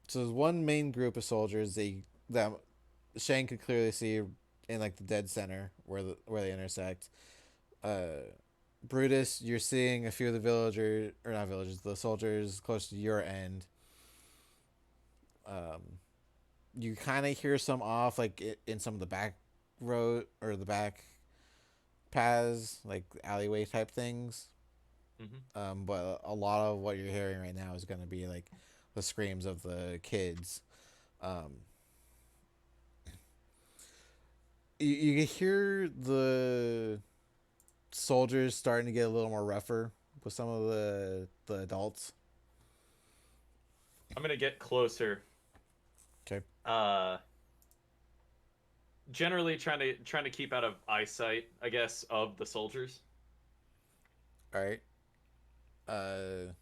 [SPEAKER 1] So there's one main group of soldiers that Shane could clearly see in like the dead center where they intersect. Brutus, you're seeing a few of the soldiers close to your end. You kind of hear some off like in some of the back road or the back paths, like alleyway type things.
[SPEAKER 2] Mm-hmm.
[SPEAKER 1] But a lot of what you're hearing right now is going to be like the screams of the kids. You can hear the soldiers starting to get a little more rougher with some of the adults.
[SPEAKER 2] I'm gonna get closer.
[SPEAKER 1] Okay.
[SPEAKER 2] generally trying to keep out of eyesight, I guess, of the soldiers.
[SPEAKER 1] All right. Uh,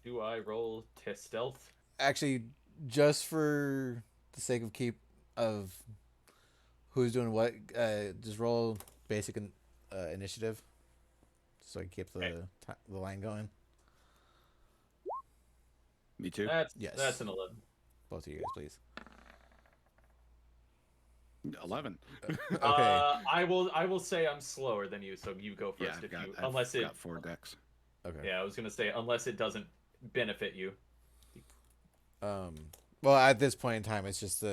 [SPEAKER 2] Do I roll to stealth?
[SPEAKER 1] actually, just for the sake of keep of who's doing what, just roll basic initiative, so I keep
[SPEAKER 2] Okay.
[SPEAKER 1] the line going.
[SPEAKER 3] Me too.
[SPEAKER 1] Yes.
[SPEAKER 2] That's an 11.
[SPEAKER 1] Both of you guys, please.
[SPEAKER 3] 11.
[SPEAKER 1] Okay.
[SPEAKER 2] I will say I'm slower than you, so you go
[SPEAKER 3] Yeah,
[SPEAKER 2] first
[SPEAKER 3] I've
[SPEAKER 2] unless it
[SPEAKER 3] got 4 decks.
[SPEAKER 1] Okay.
[SPEAKER 2] yeah, I was gonna say unless it doesn't benefit you.
[SPEAKER 1] Um. Well, at this point in time, it's just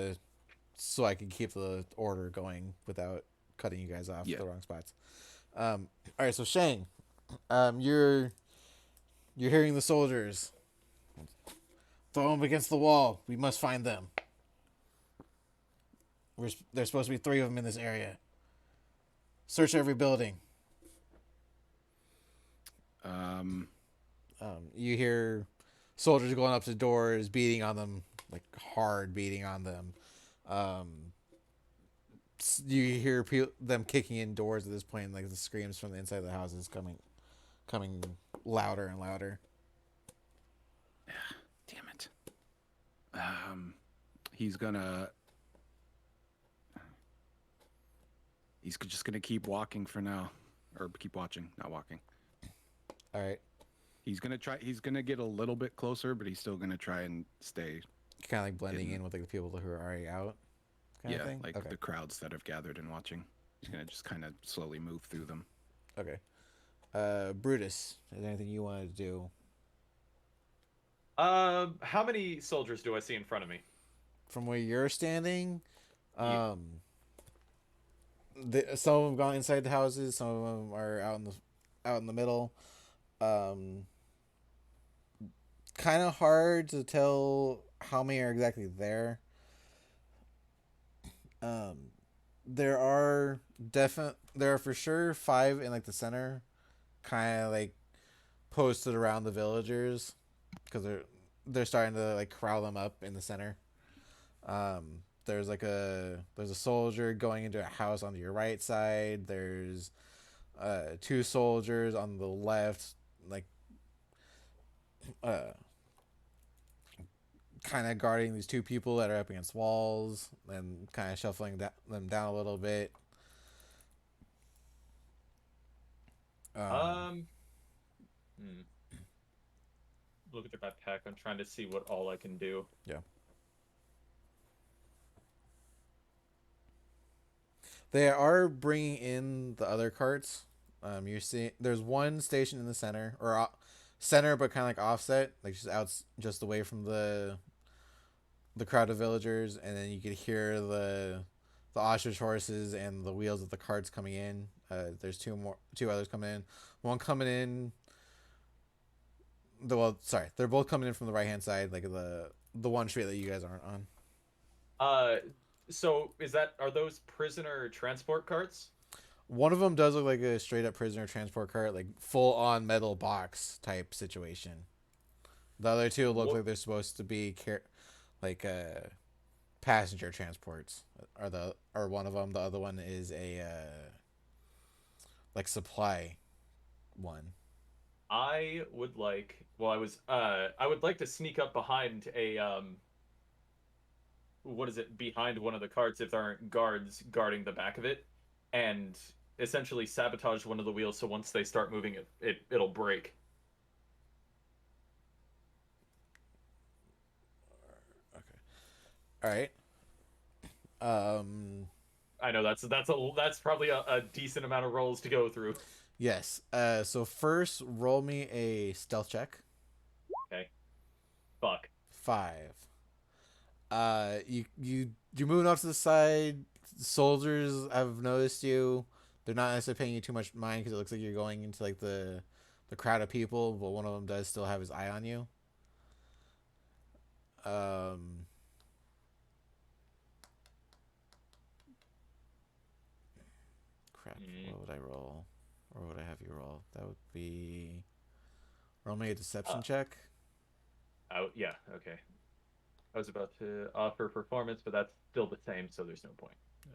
[SPEAKER 1] so I can keep the order going without cutting you guys off
[SPEAKER 3] Yeah.
[SPEAKER 1] the wrong spots. All right. So Shang, you're hearing the soldiers. Throw them against the wall. We must find them. There's supposed to be 3 of them in this area. Search every building. You hear soldiers going up to doors, beating on them, like hard beating on them. You hear them kicking in doors at this point, like the screams from the inside of the houses coming louder and louder.
[SPEAKER 3] Damn it. He's gonna. He's just gonna keep walking for now, or keep watching, not walking.
[SPEAKER 1] All right,
[SPEAKER 3] He's gonna try. He's gonna get a little bit closer, but he's still gonna try and stay.
[SPEAKER 1] kind of like blending
[SPEAKER 3] Hidden.
[SPEAKER 1] in with like the people who are already out. Kind
[SPEAKER 3] Yeah,
[SPEAKER 1] of thing.
[SPEAKER 3] like
[SPEAKER 1] Okay.
[SPEAKER 3] the crowds that have gathered and watching. He's gonna just kind of slowly move through them.
[SPEAKER 1] Okay. Brutus, is there anything you wanted to do?
[SPEAKER 2] How many soldiers do I see in front of me?
[SPEAKER 1] From where you're standing,
[SPEAKER 2] Yeah.
[SPEAKER 1] some of them gone inside the houses. Some of them are out in the middle. Kind of hard to tell how many are exactly there. There are for sure 5 in like the center, kind of like posted around the villagers, because they're starting to like crowd them up in the center. There's a soldier going into a house on your right side. There's 2 soldiers on the left, like kind of guarding these 2 people that are up against walls and kind of shuffling them down a little bit.
[SPEAKER 2] Hmm. Look at my pack. I'm trying to see what all I can do.
[SPEAKER 1] Yeah. They are bringing in the other carts. You're seeing there's one station in the center, or center, but kind of like offset, like just away from the crowd of villagers, and then you could hear the ostrich horses and the wheels of the carts coming in. There's two others coming in. One coming in. They're both coming in from the right hand side, like the one street that you guys aren't on.
[SPEAKER 2] So are those prisoner transport carts?
[SPEAKER 1] One of them does look like a straight up prisoner transport cart, like full on metal box type situation. The other 2 look like they're supposed to be passenger transports. Or one of them. The other one is a like supply one.
[SPEAKER 2] I would like. Well, I would like to sneak up behind what is it? Behind one of the carts, if there aren't guards guarding the back of it, and essentially sabotage one of the wheels. So once they start moving, it'll break.
[SPEAKER 1] Okay. All right.
[SPEAKER 2] I know that's probably a decent amount of rolls to go through.
[SPEAKER 1] Yes. So first, roll me a stealth check.
[SPEAKER 2] Okay. Fuck.
[SPEAKER 1] 5. You're moving off to the side. Soldiers have noticed you. They're not necessarily paying you too much mind because it looks like you're going into like the crowd of people, but one of them does still have his eye on you. Crap. What would I roll? Or would I have you roll? That would be roll me a deception check.
[SPEAKER 2] Oh yeah. Okay. I was about to offer performance, but that's still the same, so there's no point.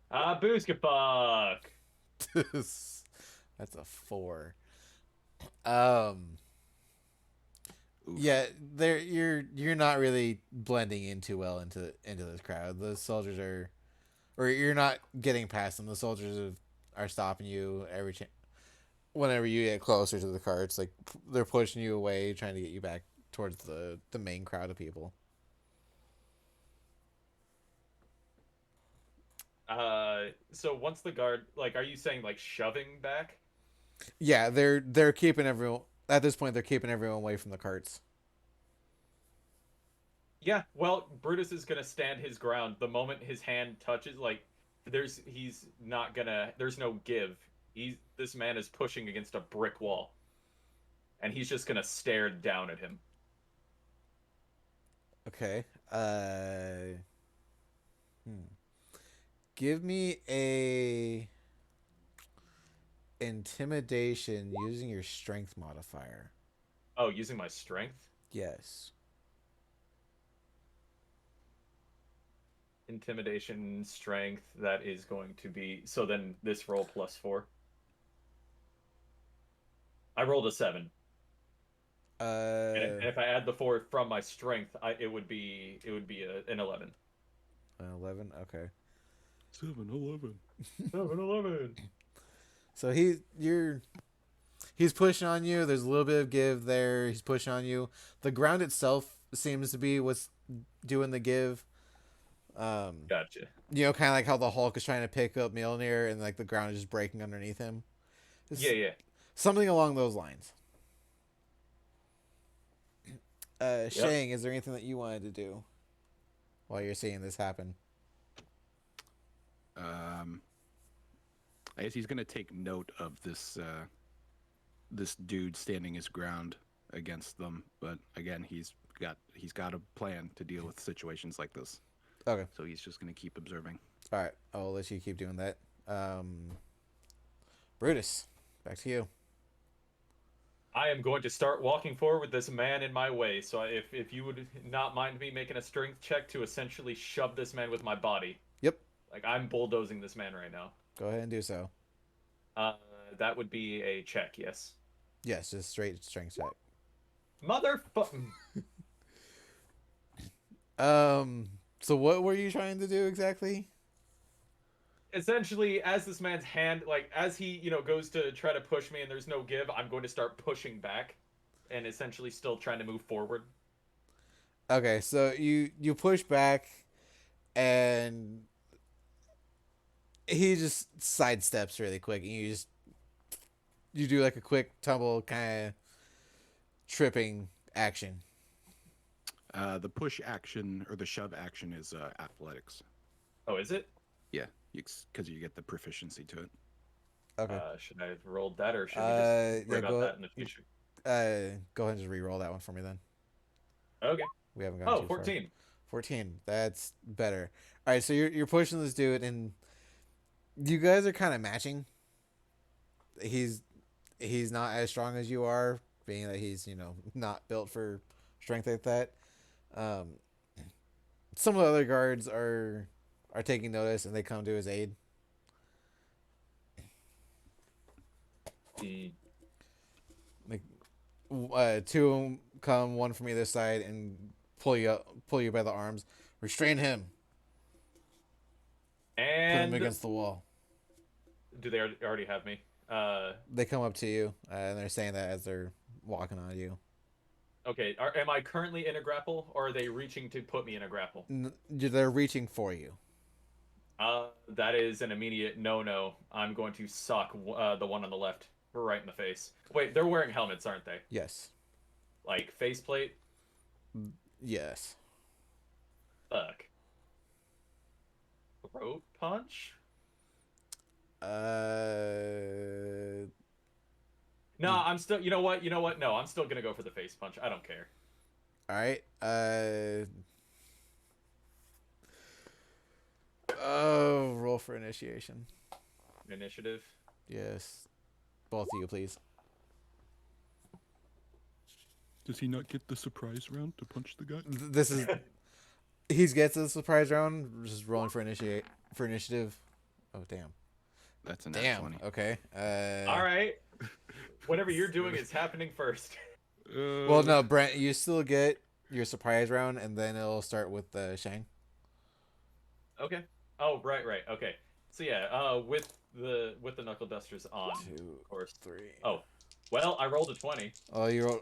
[SPEAKER 2] Booska fuck.
[SPEAKER 1] That's a 4. Um,
[SPEAKER 3] Oof.
[SPEAKER 1] yeah, you're not really blending in too well into this crowd. The soldiers are, or you're not getting past them. The soldiers are stopping you whenever you get closer to the carts. Like they're pushing you away, trying to get you back towards the main crowd of people.
[SPEAKER 2] So once the guard, like, are you saying like shoving back?
[SPEAKER 1] Yeah, they're keeping everyone at this point. They're keeping everyone away from the carts.
[SPEAKER 2] Yeah, well, Brutus is gonna stand his ground the moment his hand touches. Like, he's not gonna. There's no give. This man is pushing against a brick wall, and he's just gonna stare down at him.
[SPEAKER 1] Okay. Give me a intimidation using your strength modifier.
[SPEAKER 2] Oh, using my strength,
[SPEAKER 1] Yes.
[SPEAKER 2] intimidation, strength. That is going to be so. Then this roll +4. I rolled a 7, and if I add the 4 from my strength, it would be an 11.
[SPEAKER 1] An 11. Okay.
[SPEAKER 3] 7-Eleven.
[SPEAKER 2] 7-11.
[SPEAKER 1] So he's pushing on you. There's a little bit of give there. He's pushing on you. The ground itself seems to be what's doing the give.
[SPEAKER 2] Gotcha.
[SPEAKER 1] You know, kind of like how the Hulk is trying to pick up Mjolnir, and like the ground is just breaking underneath him.
[SPEAKER 2] Yeah.
[SPEAKER 1] Something along those lines. Shang, is there anything that you wanted to do while you're seeing this happen?
[SPEAKER 3] I guess he's gonna take note of this this dude standing his ground against them, but again, he's got a plan to deal with situations like this.
[SPEAKER 1] Okay.
[SPEAKER 3] So he's just gonna keep observing.
[SPEAKER 1] All right. I'll let you keep doing that. Brutus, back to you.
[SPEAKER 2] I am going to start walking forward with this man in my way. So if you would not mind me making a strength check to essentially shove this man with my body.
[SPEAKER 1] Yep.
[SPEAKER 2] Like, I'm bulldozing this man right now.
[SPEAKER 1] Go ahead and do so.
[SPEAKER 2] That would be a check, yes.
[SPEAKER 1] Yes, just straight strength check.
[SPEAKER 2] Motherfucker.
[SPEAKER 1] So what were you trying to do exactly?
[SPEAKER 2] Essentially, as this man's hand, like, as he, goes to try to push me and there's no give, I'm going to start pushing back and essentially still trying to move forward.
[SPEAKER 1] Okay, so you push back, and he just sidesteps really quick, and you do like a quick tumble kind of tripping action.
[SPEAKER 3] The push action or the shove action is athletics.
[SPEAKER 2] Oh, is it?
[SPEAKER 3] Yeah, because you get the proficiency to it.
[SPEAKER 1] Okay.
[SPEAKER 2] Should I have rolled that, or should we just worry about that in the future?
[SPEAKER 1] Go ahead and just re-roll that one for me then.
[SPEAKER 2] Okay.
[SPEAKER 1] We haven't gone too
[SPEAKER 2] 14.
[SPEAKER 1] far. 14. That's better. All right, so you're pushing this dude, and you guys are kind of matching. He's not as strong as you are, being that he's not built for strength like that. Some of the other guards are taking notice, and they come to his aid. Like, two of them come, one from either side, and pull you by the arms. Restrain him. Put him
[SPEAKER 2] And
[SPEAKER 1] against the wall.
[SPEAKER 2] do they already have me?
[SPEAKER 1] They come up to you, and they're saying that as they're walking on you.
[SPEAKER 2] Okay. Am I currently in a grapple, or are they reaching to put me in a grapple?
[SPEAKER 1] They're reaching for you.
[SPEAKER 2] That is an immediate no-no. I'm going to sock the one on the left right in the face. Wait, they're wearing helmets, aren't they?
[SPEAKER 1] Yes.
[SPEAKER 2] Like faceplate?
[SPEAKER 1] Yes.
[SPEAKER 2] Fuck. Throat punch? No, I'm still. You know what? No, I'm still gonna go for the face punch. I don't care.
[SPEAKER 1] All right. Roll for initiation.
[SPEAKER 2] Initiative.
[SPEAKER 1] Yes. Both of you, please.
[SPEAKER 3] Does he not get the surprise round to punch the guy?
[SPEAKER 1] This is. he gets the surprise round. Just rolling for initiative. Oh damn.
[SPEAKER 3] That's a nat
[SPEAKER 1] Damn.
[SPEAKER 3] 20.
[SPEAKER 1] Okay.
[SPEAKER 2] All right. Whatever you're doing is happening first.
[SPEAKER 1] Well, no, Brent, you still get your surprise round, and then it'll start with Shang.
[SPEAKER 2] Okay. Oh, right. Okay. So yeah, with the knuckle dusters on,
[SPEAKER 1] 2,
[SPEAKER 2] of course.
[SPEAKER 1] 3.
[SPEAKER 2] Oh, well, I rolled a 20.
[SPEAKER 1] Oh, you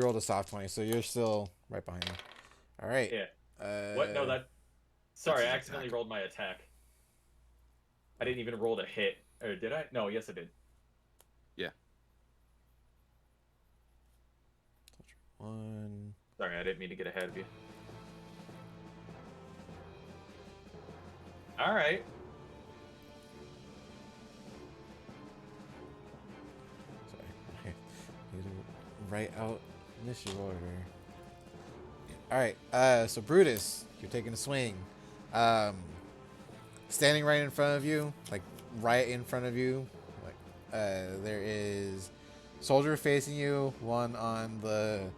[SPEAKER 1] rolled a soft 20, so you're still right behind me. All right.
[SPEAKER 2] Yeah. What? No, that. Sorry,
[SPEAKER 3] his
[SPEAKER 2] I accidentally
[SPEAKER 3] attack.
[SPEAKER 2] rolled my attack. I didn't even roll a hit. Or did I? No, yes, I did.
[SPEAKER 3] Yeah.
[SPEAKER 1] 1.
[SPEAKER 2] Sorry, I didn't mean to get ahead of you. All right.
[SPEAKER 1] Sorry. Okay. Need to write out initiative order. All right. So Brutus, you're taking a swing. Standing right in front of you, like right in front of you, like there is soldier facing you, one on the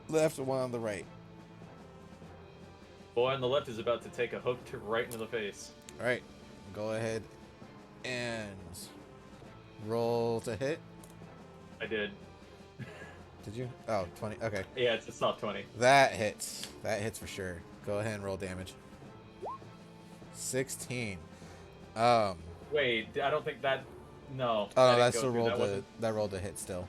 [SPEAKER 1] left and one on the right.
[SPEAKER 2] Boy on the left is about to take a hook to right into the face.
[SPEAKER 1] All right, go ahead and roll to hit.
[SPEAKER 2] I did.
[SPEAKER 1] Did you? Oh, 20. Okay,
[SPEAKER 2] Yeah, it's a soft 20.
[SPEAKER 1] that hits. That hits for sure. Go ahead and roll damage. 16.
[SPEAKER 2] Wait, I don't think that. No.
[SPEAKER 1] Oh,
[SPEAKER 2] that
[SPEAKER 1] no,
[SPEAKER 2] didn't
[SPEAKER 1] that's
[SPEAKER 2] go
[SPEAKER 1] the
[SPEAKER 2] through.
[SPEAKER 1] roll.
[SPEAKER 2] That
[SPEAKER 1] That rolled to hit still.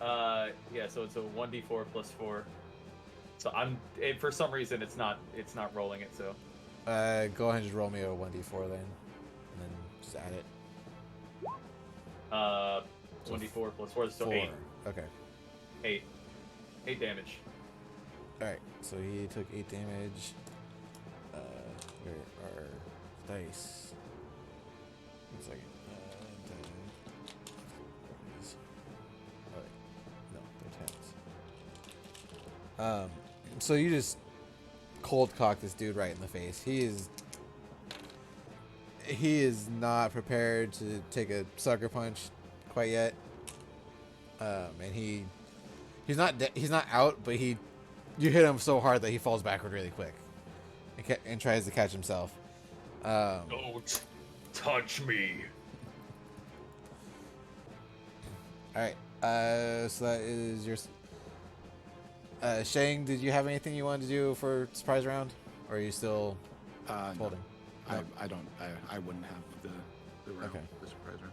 [SPEAKER 2] Yeah, so it's a 1d4 plus 4. So for some reason it's not rolling it, so
[SPEAKER 1] Go ahead and just roll me a 1d4 then, and then just add it.
[SPEAKER 2] 1d4 plus 4, so
[SPEAKER 1] 4.
[SPEAKER 2] 8.
[SPEAKER 1] Okay.
[SPEAKER 2] 8 damage.
[SPEAKER 1] All right. So he took 8 damage. Where are dice? 1 second. Oh, wait. No, they're tens. So you just cold cock this dude right in the face. He is not prepared to take a sucker punch quite yet. And he's not out, but you hit him so hard that he falls backward really quick, and tries to catch himself.
[SPEAKER 2] Don't touch me.
[SPEAKER 1] All right. So that is your. Shang, did you have anything you wanted to do for surprise round, or are you still
[SPEAKER 3] No,
[SPEAKER 1] holding? No?
[SPEAKER 3] I don't. I wouldn't have the round.
[SPEAKER 1] Okay.
[SPEAKER 3] The surprise round.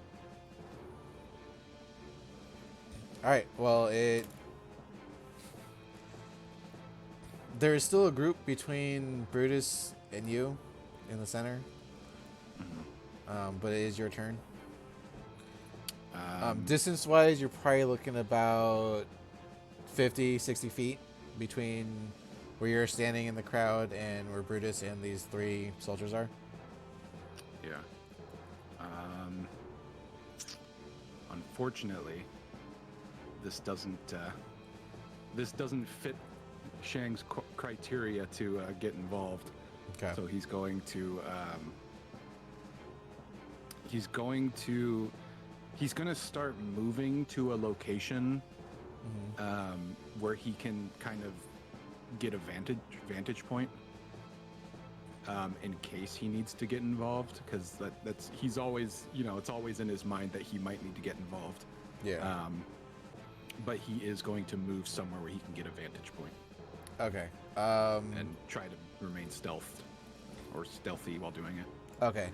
[SPEAKER 1] All right. Well, there is still a group between Brutus and you in the center. But it is your turn. Distance-wise, you're probably looking about 50, 60 feet between where you're standing in the crowd and where Brutus and these 3 soldiers are.
[SPEAKER 3] Yeah. Unfortunately, this doesn't fit Shang's criteria to get involved.
[SPEAKER 1] Okay.
[SPEAKER 3] So he's going to start moving to a location where he can kind of get a vantage point in case he needs to get involved, because he's always, it's always in his mind that he might need to get involved.
[SPEAKER 1] Yeah.
[SPEAKER 3] But he is going to move somewhere where he can get a vantage point
[SPEAKER 1] Okay.
[SPEAKER 3] and try to remain stealthy while doing it.
[SPEAKER 1] Okay.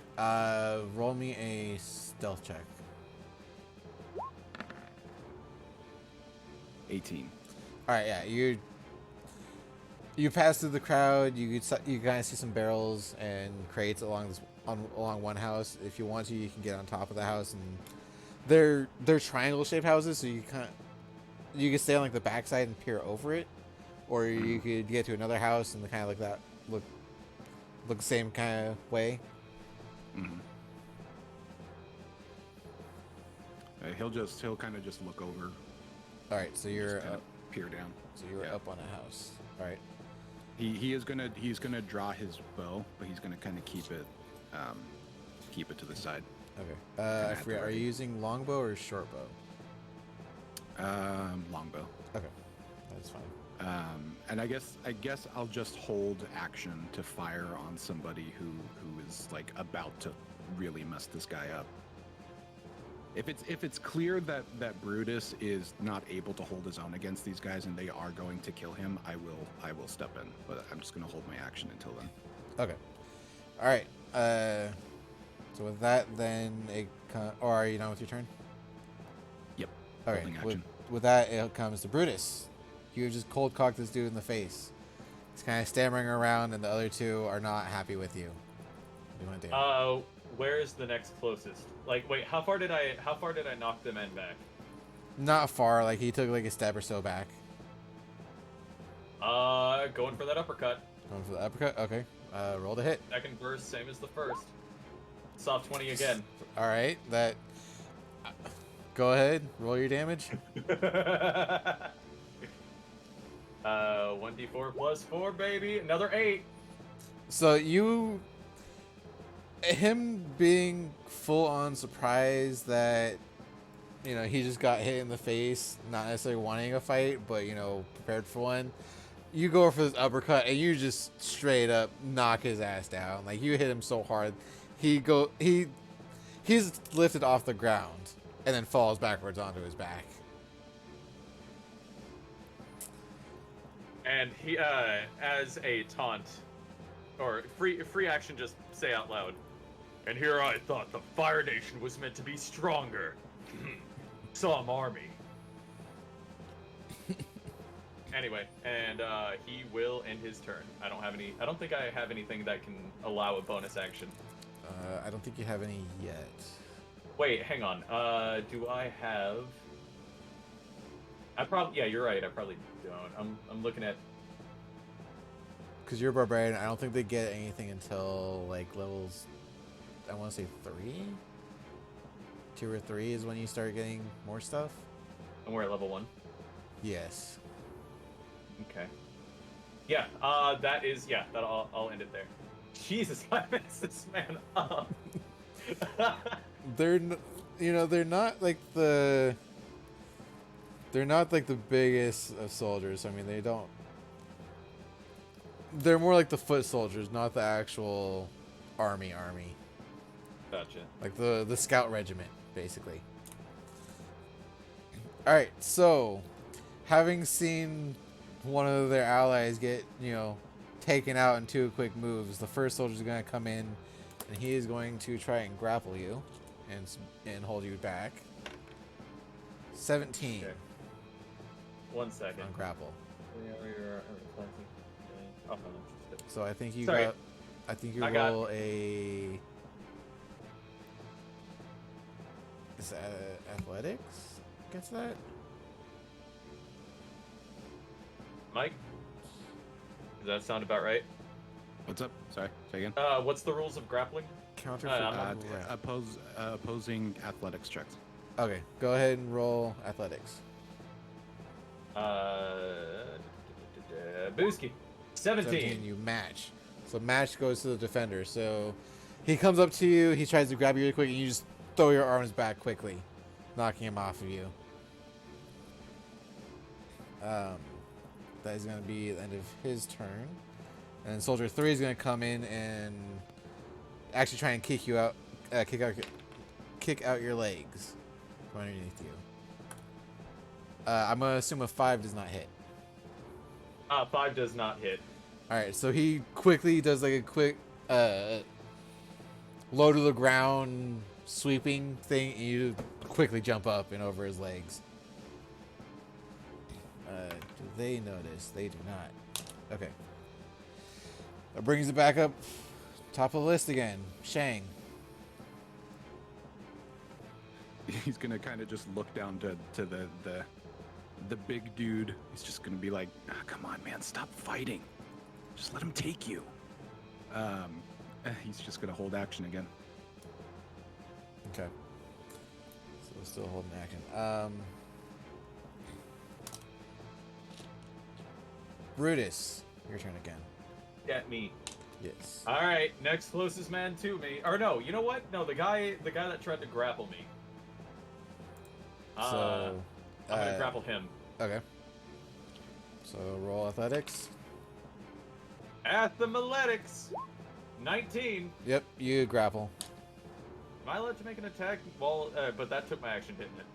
[SPEAKER 1] Roll me a stealth check.
[SPEAKER 3] 18.
[SPEAKER 1] All right. Yeah. You pass through the crowd. You kind of see some barrels and crates along one house. If you want to, you can get on top of the house, and they're triangle-shaped houses, so you can stay on like the backside and peer over it, or you could get to another house and kind of like that look the same kind of way.
[SPEAKER 3] Mm-hmm. He'll kind of just look over.
[SPEAKER 1] All right. So you're
[SPEAKER 3] just kinda
[SPEAKER 1] up.
[SPEAKER 3] peer down.
[SPEAKER 1] So you're
[SPEAKER 3] Yeah.
[SPEAKER 1] up on a house. All right.
[SPEAKER 3] He's gonna draw his bow, but he's gonna kind of keep it to the side.
[SPEAKER 1] Okay. I
[SPEAKER 3] at the
[SPEAKER 1] forget. Are
[SPEAKER 3] ready.
[SPEAKER 1] you using longbow or short bow?
[SPEAKER 3] Longbow.
[SPEAKER 1] Okay. That's fine.
[SPEAKER 3] And I guess I'll just hold action to fire on somebody who is like about to really mess this guy up. If it's clear that Brutus is not able to hold his own against these guys and they are going to kill him, I will step in. But I'm just gonna hold my action until then.
[SPEAKER 1] Okay. All right. So with that, then or are you done with your turn?
[SPEAKER 3] Yep.
[SPEAKER 1] All right.
[SPEAKER 3] Holding
[SPEAKER 1] With,
[SPEAKER 3] action.
[SPEAKER 1] with that, it comes to Brutus. You just cold cocked this dude in the face. He's kind of stammering around, and the other two are not happy with you. What do you want to do?
[SPEAKER 2] Where is the next closest? Like, wait, how far did I knock the men back?
[SPEAKER 1] Not far. Like he took like a step or so back.
[SPEAKER 2] Going for that uppercut.
[SPEAKER 1] Going for the uppercut. Okay. Roll to hit.
[SPEAKER 2] Second burst, same as the first. Soft 20 again.
[SPEAKER 1] All right. That. Go ahead. Roll your damage.
[SPEAKER 2] 1d4 plus 4, baby. Another 8.
[SPEAKER 1] So him being full on surprised that, he just got hit in the face, not necessarily wanting a fight, but, prepared for one. You go for this uppercut and you just straight up knock his ass down. Like you hit him so hard, he's lifted off the ground and then falls backwards onto his back.
[SPEAKER 2] And he, as a taunt, or free action, just say out loud. And here I thought the Fire Nation was meant to be stronger. Some army. Anyway, and he will end his turn. I don't think I have anything that can allow a bonus action.
[SPEAKER 1] I don't think you have any yet.
[SPEAKER 2] Wait, hang on. Do I have? Yeah, you're right. I probably don't. I'm looking at.
[SPEAKER 1] Because you're a barbarian, I don't think they get anything until like levels. I want to say 3. 2 or 3 is when you start getting more stuff.
[SPEAKER 2] And we're at level 1.
[SPEAKER 1] Yes.
[SPEAKER 2] Okay. Yeah. I'll end it there. Jesus, I messed this man up.
[SPEAKER 1] They're not like the biggest of soldiers. I mean, they're more like the foot soldiers, not the actual army.
[SPEAKER 2] Gotcha.
[SPEAKER 1] Like the scout regiment, basically. All right, so having seen one of their allies get, taken out in 2 quick moves, the first soldier is going to come in, and he is going to try and grapple you and hold you back. 17
[SPEAKER 2] Okay. 1 second.
[SPEAKER 1] on grapple.
[SPEAKER 2] Oh, no, just
[SPEAKER 1] So I think you
[SPEAKER 2] Sorry. I got-
[SPEAKER 1] roll a. Is that athletics? Gets that?
[SPEAKER 2] Mike? Does that sound about right?
[SPEAKER 3] What's up? Sorry. Say again.
[SPEAKER 2] What's the rules of grappling?
[SPEAKER 1] Counter
[SPEAKER 2] I'm
[SPEAKER 1] for
[SPEAKER 2] not-
[SPEAKER 3] Opposing athletics checks.
[SPEAKER 1] Okay, go ahead and roll athletics.
[SPEAKER 2] Booski. 17.
[SPEAKER 1] You match. So match goes to the defender. So he comes up to you, he tries to grab you really quick, and you just throw your arms back quickly, knocking him off of you. That is going to be the end of his turn. And then Soldier 3 is going to come in and actually try and kick you out, kick out your legs from underneath you. I'm going to assume a 5 does not hit.
[SPEAKER 2] 5 does not hit.
[SPEAKER 1] All right, so he quickly does like a quick low to the ground sweeping thing, and you quickly jump up and over his legs. Do they notice? They do not. Okay. That brings it back up top of the list again. Shang.
[SPEAKER 3] He's gonna kind of just look down to the big dude. He's just gonna be like, "Ah, come on, man, stop fighting. Just let him take you." He's just gonna hold action again.
[SPEAKER 1] Okay. So we're still holding action. Brutus, your turn again.
[SPEAKER 2] Get me.
[SPEAKER 1] Yes.
[SPEAKER 2] All right, next closest man to me. Or no, you know what? No, the guy that tried to grapple me.
[SPEAKER 1] So,
[SPEAKER 2] I'm gonna grapple him.
[SPEAKER 1] okay. So roll athletics.
[SPEAKER 2] Athletics. 19.
[SPEAKER 1] Yep, you grapple.
[SPEAKER 2] Am I allowed to make an attack? Well, but that took my action, didn't it?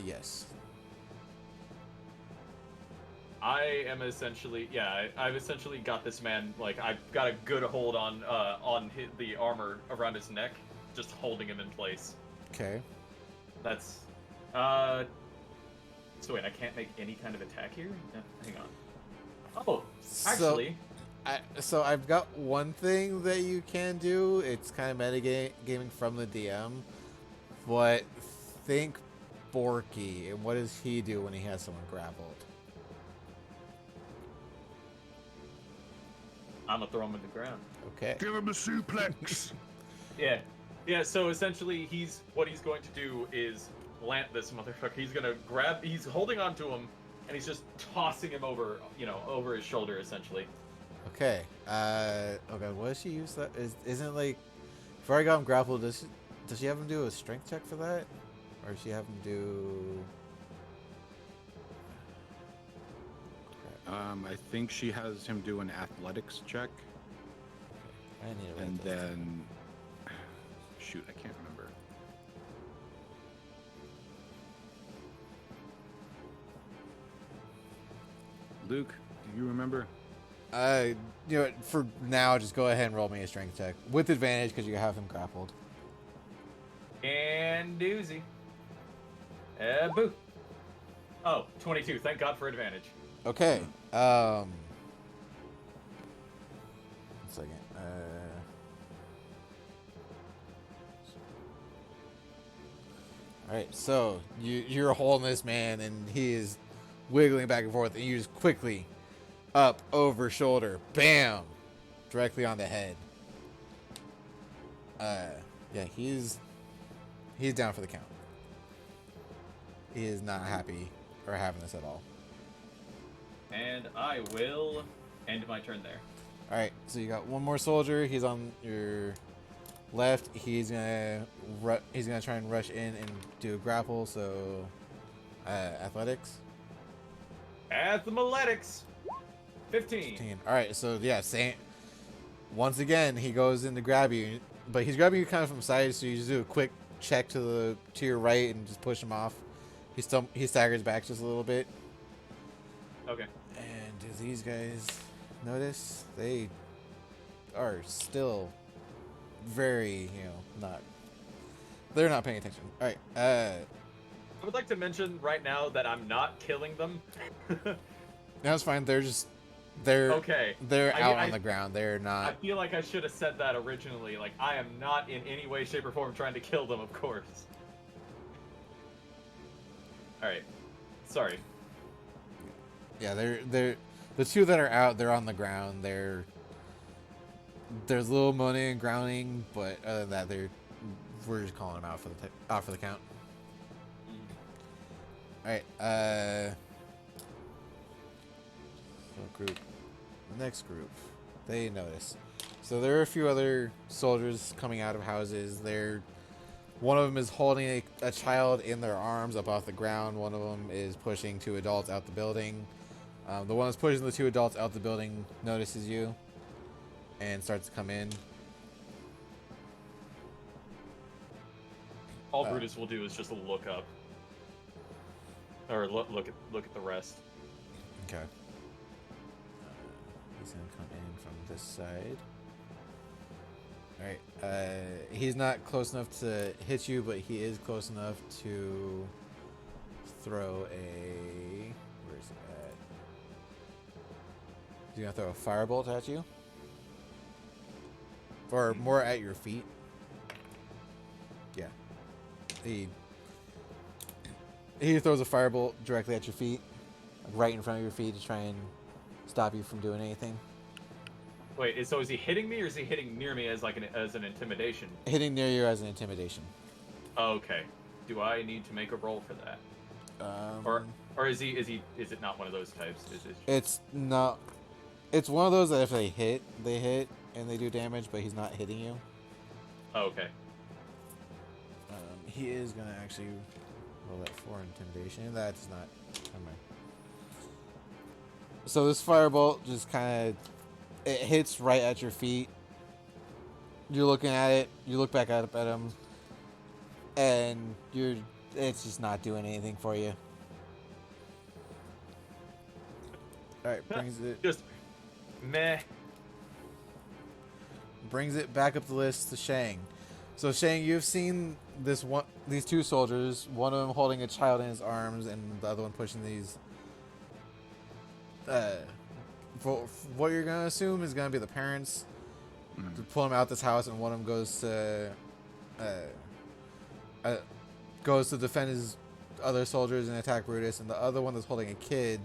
[SPEAKER 1] Yes.
[SPEAKER 2] I am essentially, yeah, I've essentially got this man, like, I've got a good hold on the armor around his neck, just holding him in place.
[SPEAKER 1] Okay.
[SPEAKER 2] That's, so wait, I can't make any kind of attack here? Hang on. Oh, actually,
[SPEAKER 1] So I've got one thing that you can do. It's kind of metagaming from the DM, but think Borky, and what does he do when he has someone grappled?
[SPEAKER 2] I'm gonna throw him in the ground.
[SPEAKER 1] Okay.
[SPEAKER 4] Give him a suplex.
[SPEAKER 2] Yeah. Yeah, so essentially what he's going to do is plant this motherfucker. He's gonna he's holding on to him, and he's just tossing him over, over his shoulder, essentially.
[SPEAKER 1] Okay. Oh god, what does she use that? Isn't it like before I got him grappled, does she have him do a strength check for that? Or does she have him do
[SPEAKER 3] I think she has him do an athletics check,
[SPEAKER 1] I need to write
[SPEAKER 3] and
[SPEAKER 1] this down.
[SPEAKER 3] then shoot, I can't remember. Luke, do you remember?
[SPEAKER 1] For now, just go ahead and roll me a strength check with advantage because you have him grappled.
[SPEAKER 2] And doozy. Boo. Oh, 22. Thank God for advantage.
[SPEAKER 1] Okay. One second. All right. So you're holding this man, and he is wiggling back and forth, and you just quickly up over shoulder, bam, directly on the head. Yeah, he's down for the count. He is not happy or having this at all.
[SPEAKER 2] And I will end my turn there.
[SPEAKER 1] All right, so you got one more soldier. He's on your left. He's gonna try and rush in and do a grapple. So, athletics.
[SPEAKER 2] Athletics. 15.
[SPEAKER 1] 15. All right, so yeah, same. Once again, he goes in to grab you, but he's grabbing you kind of from side. So you just do a quick check to your right and just push him off. He staggers back just a little bit.
[SPEAKER 2] Okay.
[SPEAKER 1] And do these guys notice? They are still very, they're not paying attention. All right.
[SPEAKER 2] I would like to mention right now that I'm not killing them.
[SPEAKER 1] That's fine. They're
[SPEAKER 2] Okay.
[SPEAKER 1] They're out
[SPEAKER 2] I
[SPEAKER 1] on the ground. They're
[SPEAKER 2] I
[SPEAKER 1] not.
[SPEAKER 2] feel like I should have said that originally. Like, I am not in any way, shape, or form trying to kill them, of course. Alright. Sorry.
[SPEAKER 1] Yeah, they're the two that are out. They're on the ground. There's a little moaning and grounding, but other than that, we're just calling them out for the count. All right. So group. The next group. They notice. So there are a few other soldiers coming out of houses. One of them is holding a child in their arms up off the ground. One of them is pushing two adults out the building. The one that's pushing the two adults out the building notices you and starts to come in.
[SPEAKER 2] All Brutus will do is just look up. Or look at the rest.
[SPEAKER 1] Okay. He's gonna come in from this side. All right. He's not close enough to hit you, but he is close enough to throw a. Where's it at? He's gonna throw a firebolt at you, or more at your feet. Yeah. He throws a firebolt directly at your feet, like right in front of your feet, to try and stop you from doing anything.
[SPEAKER 2] Wait, so is he hitting me or is he hitting near me as an intimidation?
[SPEAKER 1] Hitting near you as an intimidation.
[SPEAKER 2] Okay. Do I need to make a roll for that? Or is it not one of those types?
[SPEAKER 1] It's not. It's one of those that if they hit and they do damage, but he's not hitting you.
[SPEAKER 2] Oh, okay.
[SPEAKER 1] He is gonna actually roll that for intimidation. That's not. Never mind. So this firebolt just kind of it hits right at your feet. You're looking at it. You look back up at him, and it's just not doing anything for you. All right,
[SPEAKER 2] Just meh.
[SPEAKER 1] brings it back up the list to Shang. So Shang, you've seen these two soldiers, one of them holding a child in his arms, and the other one pushing these. What you're gonna assume is gonna be the parents to pull him out this house, and one of them goes to defend his other soldiers and attack Brutus, and the other one that's holding a kid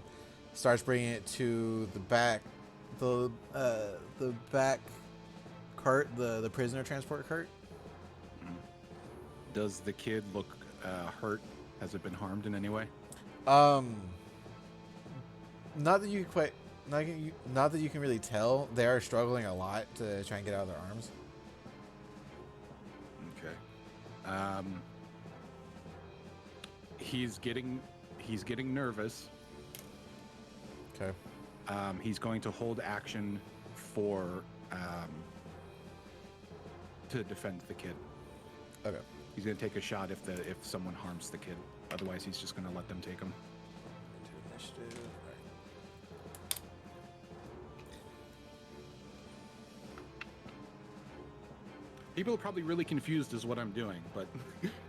[SPEAKER 1] starts bringing it to the back cart, the prisoner transport cart.
[SPEAKER 3] Does the kid look hurt? Has it been harmed in any way?
[SPEAKER 1] Not that you can really tell. They are struggling a lot to try and get out of their arms.
[SPEAKER 3] Okay. He's getting nervous.
[SPEAKER 1] Okay.
[SPEAKER 3] He's going to hold action for to defend the kid.
[SPEAKER 1] Okay.
[SPEAKER 3] He's going to take a shot if someone harms the kid. Otherwise, he's just going to let them take him. People are probably really confused as what I'm doing, but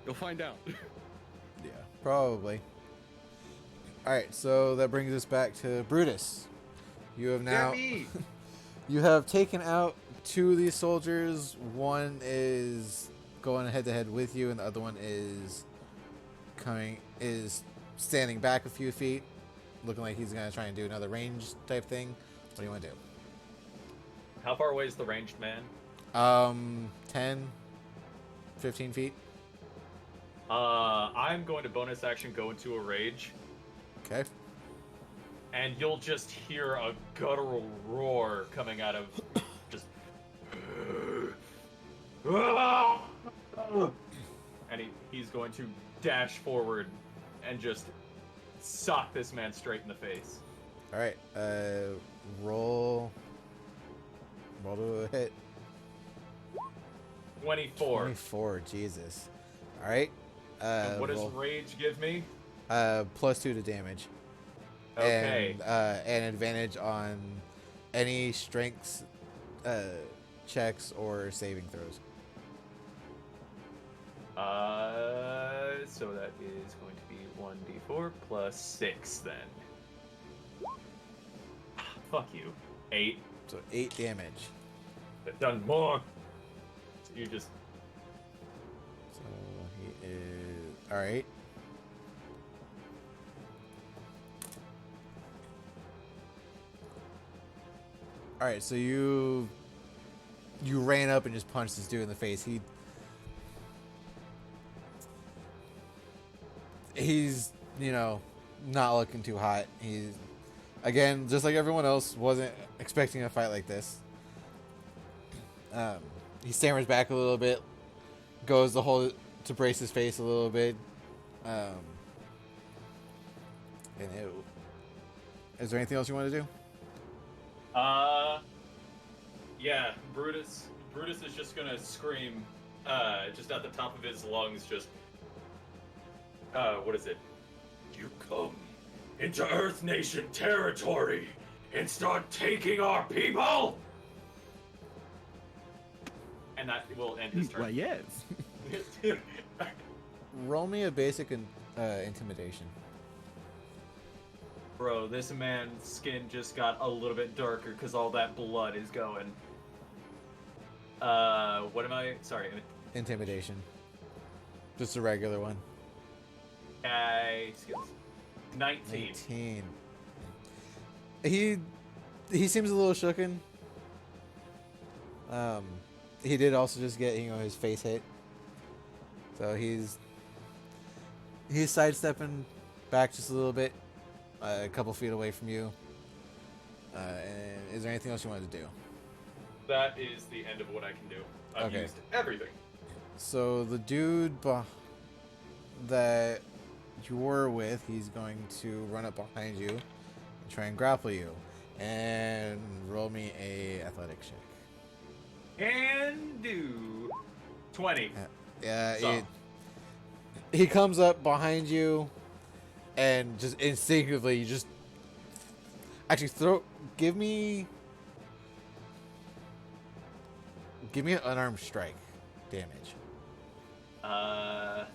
[SPEAKER 3] you'll find out.
[SPEAKER 1] Yeah, probably. All right, so that brings us back to Brutus. You have now you have taken out two of these soldiers. One is going head to head with you, and the other one is standing back a few feet, looking like he's gonna try and do another range type thing. What do you want to do?
[SPEAKER 2] How far away is the ranged man?
[SPEAKER 1] 10, 15 feet.
[SPEAKER 2] I'm going to bonus action go into a rage,
[SPEAKER 1] Okay.
[SPEAKER 2] and you'll just hear a guttural roar coming out of just. And he's going to dash forward and just sock this man straight in the face.
[SPEAKER 1] All right. Roll to hit.
[SPEAKER 2] 24.
[SPEAKER 1] 24. Jesus. All right.
[SPEAKER 2] And what does
[SPEAKER 1] roll.
[SPEAKER 2] rage give me?
[SPEAKER 1] +2 to damage.
[SPEAKER 2] Okay.
[SPEAKER 1] And advantage on any strengths checks or saving throws.
[SPEAKER 2] So that is going to be 1d4 plus 6 then. Fuck you. 8.
[SPEAKER 1] So 8 damage.
[SPEAKER 2] I've done more. So you just.
[SPEAKER 1] So he is all right. All right. So you ran up and just punched this dude in the face. He's not looking too hot. He's again, just like everyone else, wasn't expecting a fight like this. He stammers back a little bit, goes to brace his face a little bit. Is there anything else you want to do?
[SPEAKER 2] Yeah, Brutus is just gonna scream, just at the top of his lungs, just, what is it? You come into Earth Nation territory and start taking our people? And that will end his turn.
[SPEAKER 3] Well, yes.
[SPEAKER 1] Roll me a basic intimidation.
[SPEAKER 2] Bro, this man's skin just got a little bit darker because all that blood is going. What am I? Sorry.
[SPEAKER 1] Intimidation. Just a regular one.
[SPEAKER 2] Skills. 19.
[SPEAKER 1] 19. He seems a little shooken. He did also just get his face hit, so he's sidestepping back just a little bit, a couple feet away from you. And is there anything else you wanted to do?
[SPEAKER 2] That is the end of what I can do. I've
[SPEAKER 1] Okay.
[SPEAKER 2] used everything.
[SPEAKER 1] So the dude that you were with, he's going to run up behind you and try and grapple you. And roll me a athletics check.
[SPEAKER 2] Can do 20.
[SPEAKER 1] Yeah,
[SPEAKER 2] So.
[SPEAKER 1] he comes up behind you, and just instinctively, you just actually give me an unarmed strike damage.
[SPEAKER 2] What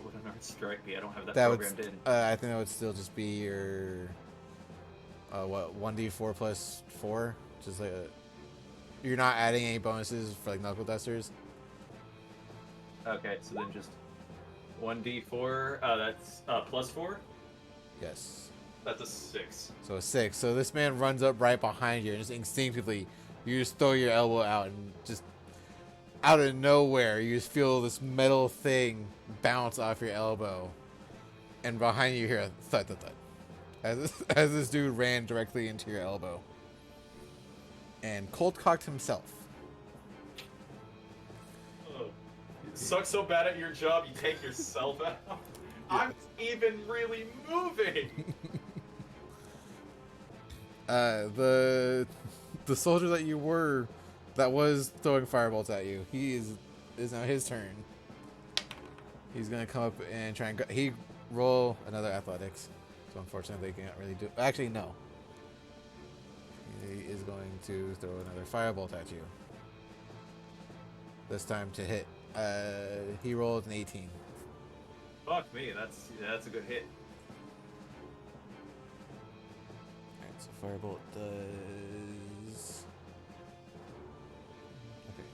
[SPEAKER 2] would an unarmed strike be? I don't have that
[SPEAKER 1] That would,
[SPEAKER 2] programmed in.
[SPEAKER 1] I think that would still just be your, 1d4 plus 4, just like you're not adding any bonuses for like knuckle dusters.
[SPEAKER 2] Okay, so then just 1d4. That's plus 4.
[SPEAKER 1] Yes.
[SPEAKER 2] That's a 6.
[SPEAKER 1] So a 6. So this man runs up right behind you, and just instinctively, you just throw your elbow out, and just out of nowhere, you just feel this metal thing bounce off your elbow, and behind you hear a thud, thud, thud, as this dude ran directly into your elbow, and cold cocked himself.
[SPEAKER 2] Oh. You suck so bad at your job, you take yourself out. I'm even really moving.
[SPEAKER 1] The soldier that was throwing firebolts at you, is now his turn. He's gonna come up and try and he roll another athletics. So unfortunately, they can't really do. Actually, no. He is going to throw another firebolt at you. This time to hit. He rolled an 18.
[SPEAKER 2] Fuck me, that's a good hit.
[SPEAKER 1] Alright, so firebolt does. Okay.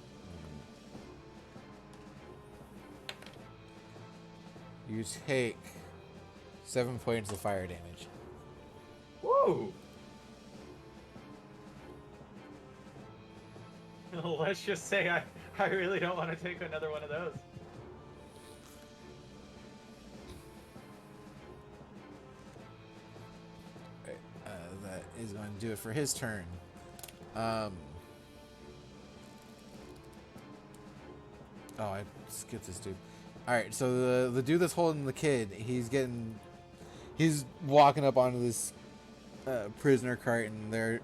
[SPEAKER 1] You take 7 points of fire damage.
[SPEAKER 2] Woo! Let's just say I really don't want to take another one of those.
[SPEAKER 1] Right, that is going to do it for his turn. Oh, I skipped this dude. Alright, so the dude that's holding the kid, he's walking up onto this prisoner cart, and they're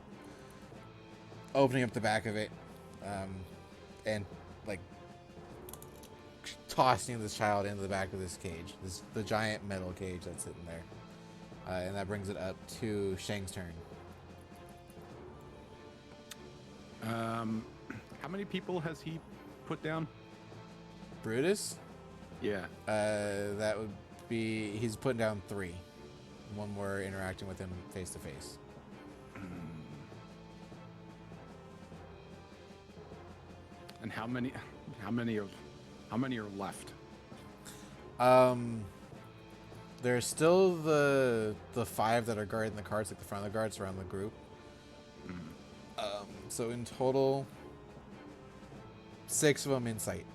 [SPEAKER 1] opening up the back of it, and like tossing this child into the back of this cage, the giant metal cage that's sitting there, and that brings it up to Shang's turn.
[SPEAKER 3] How many people has he put down?
[SPEAKER 1] Brutus,
[SPEAKER 3] Yeah.
[SPEAKER 1] that would be, he's putting down 3. One more interacting with him face to face.
[SPEAKER 3] And how many are left?
[SPEAKER 1] There's still the 5 that are guarding the carts, like the front of the guards around the group. So in total, 6 of them in sight.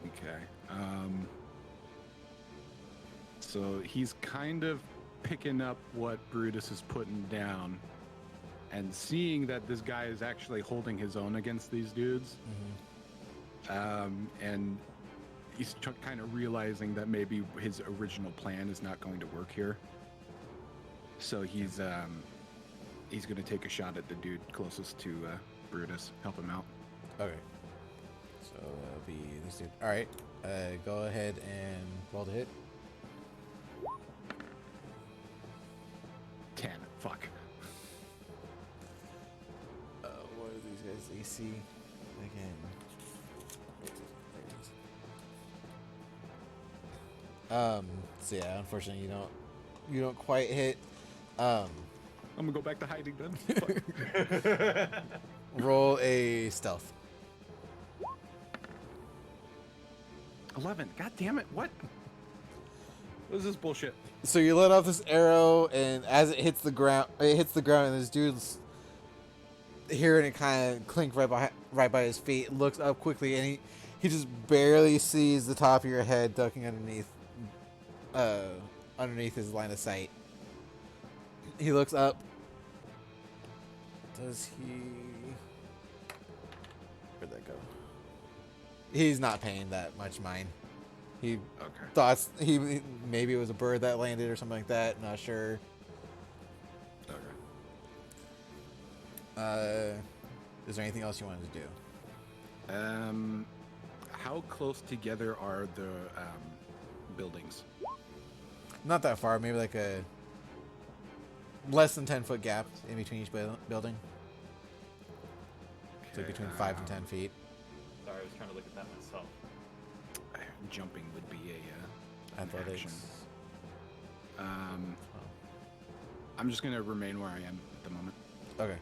[SPEAKER 3] Okay. So he's kind of picking up what Brutus is putting down, and seeing that this guy is actually holding his own against these dudes. And he's kind of realizing that maybe his original plan is not going to work here. So he's going to take a shot at the dude closest to Brutus, help him out.
[SPEAKER 1] Okay. So that'll be this dude. All right. Go ahead and roll to hit.
[SPEAKER 3] 10. Fuck.
[SPEAKER 1] What are these guys? AC again. So yeah, unfortunately you don't quite hit.
[SPEAKER 3] I'm gonna go back to hiding then. Fuck.
[SPEAKER 1] Roll a stealth.
[SPEAKER 3] 11. God damn it! What? What is this bullshit?
[SPEAKER 1] So you let off this arrow, and as it hits the ground, and this dude's hearing it kind of clink right by his feet. Looks up quickly, and he just barely sees the top of your head ducking underneath his line of sight. He looks up. Does he? Where'd that go? He's not paying that much mind. He
[SPEAKER 3] Okay.
[SPEAKER 1] thought maybe it was a bird that landed or something like that. Not sure. Is there anything else you wanted to do?
[SPEAKER 3] How close together are the buildings?
[SPEAKER 1] Not that far. Maybe like a less than 10-foot gap in between each building. So
[SPEAKER 3] Okay,
[SPEAKER 1] between 5 and 10 feet.
[SPEAKER 2] Sorry, I was trying to look at that myself.
[SPEAKER 3] Jumping would be an
[SPEAKER 1] Athletics.
[SPEAKER 3] action. I'm just gonna remain where I am at the moment.
[SPEAKER 1] Okay.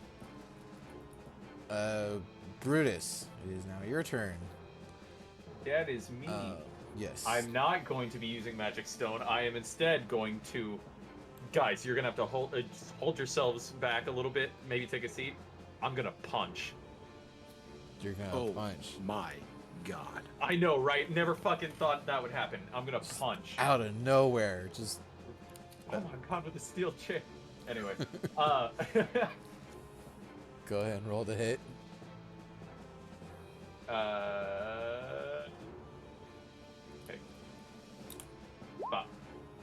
[SPEAKER 1] Brutus, it is now your turn.
[SPEAKER 2] That is me.
[SPEAKER 1] Yes.
[SPEAKER 2] I'm not going to be using Magic Stone. I am instead going to... Guys, you're going to have to hold yourselves back a little bit. Maybe take a seat. I'm going to punch.
[SPEAKER 1] You're gonna
[SPEAKER 3] Oh
[SPEAKER 1] punch
[SPEAKER 3] my god!
[SPEAKER 2] I know, right? Never fucking thought that would happen. I'm going to punch.
[SPEAKER 1] out of nowhere. Just
[SPEAKER 2] Oh my god, with a steel chair. Anyway.
[SPEAKER 1] go ahead and roll the hit.
[SPEAKER 2] Okay.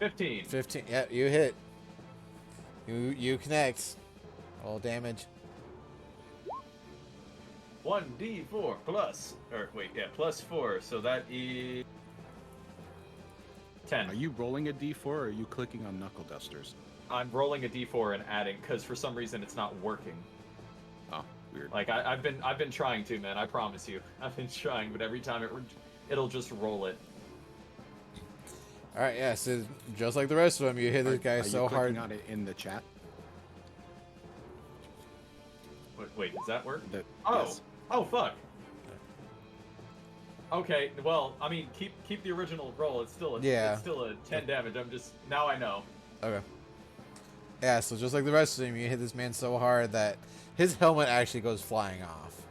[SPEAKER 2] 15.
[SPEAKER 1] 15. Yeah, you hit. You connect. All damage.
[SPEAKER 2] 1d4 plus, or wait, yeah, plus 4. So that is 10.
[SPEAKER 3] Are you rolling a d4 or are you clicking on knuckle dusters?
[SPEAKER 2] I'm rolling a d4 and adding because for some reason it's not working.
[SPEAKER 3] Oh, weird.
[SPEAKER 2] Like I've been trying to, man. I promise you, I've been trying, but every time it'll just roll it.
[SPEAKER 1] All right, yeah. So just like the rest of them, you hit this guy
[SPEAKER 3] Are
[SPEAKER 1] so
[SPEAKER 3] you
[SPEAKER 1] hard.
[SPEAKER 3] clicking on it in the chat?
[SPEAKER 2] Wait, does that work?
[SPEAKER 3] That,
[SPEAKER 2] Oh,
[SPEAKER 3] yes.
[SPEAKER 2] oh fuck. Okay, well, I mean, keep the original roll. It's still a
[SPEAKER 1] Yeah.
[SPEAKER 2] It's still a 10 damage. I'm just now I know.
[SPEAKER 1] Okay. Yeah, so just like the rest of them, you hit this man so hard that his helmet actually goes flying off,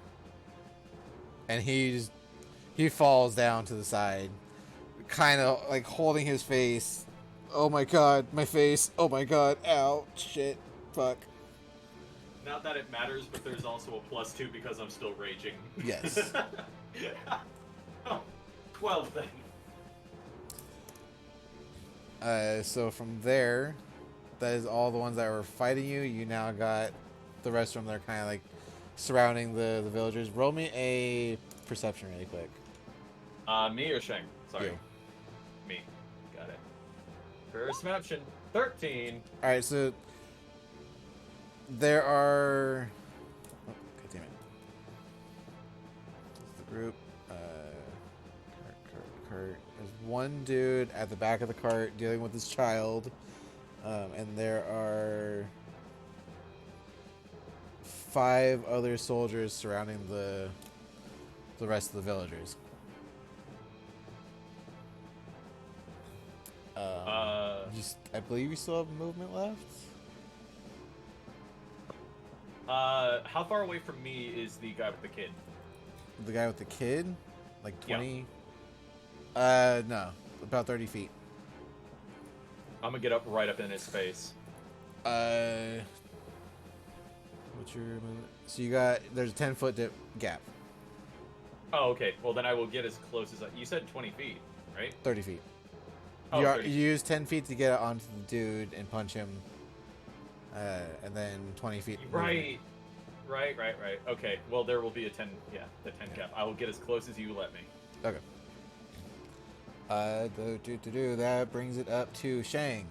[SPEAKER 1] and he falls down to the side, kind of like holding his face. Oh my god, my face! Oh my god! Ow! Shit! Fuck!
[SPEAKER 2] Not that it matters, but there's also a +2 because I'm still raging.
[SPEAKER 1] Yes.
[SPEAKER 2] Oh, 12 then.
[SPEAKER 1] So from there, that is all the ones that were fighting you. You now got the rest of them that are kind of like surrounding the villagers. Roll me a perception really quick.
[SPEAKER 2] Me or Sheng? Sorry.
[SPEAKER 1] You.
[SPEAKER 2] Me. Got it. Perception 13.
[SPEAKER 1] All right, so there are. Oh, God damn it! This is the group. Cart. There's one dude at the back of the cart dealing with his child, and there are 5 other soldiers surrounding the rest of the villagers. I believe you still have movement left.
[SPEAKER 2] How far away from me is the guy with the kid?
[SPEAKER 1] The guy with the kid, like
[SPEAKER 2] Yeah.
[SPEAKER 1] 20. No, about 30 feet.
[SPEAKER 2] I'm gonna get up right up in his face.
[SPEAKER 1] What's your movement? So there's a 10-foot gap,
[SPEAKER 2] Oh, okay. Well, then I will get as close as you said 20 feet, right?
[SPEAKER 1] 30 feet.
[SPEAKER 2] Oh,
[SPEAKER 1] you
[SPEAKER 2] 30
[SPEAKER 1] you use 10 feet to get onto the dude and punch him, and then 20 feet.
[SPEAKER 2] Right. Okay. Well, there will be a 10. Yeah, the 10 cap. I will get as close as you let me.
[SPEAKER 1] Okay. That brings it up to Shang.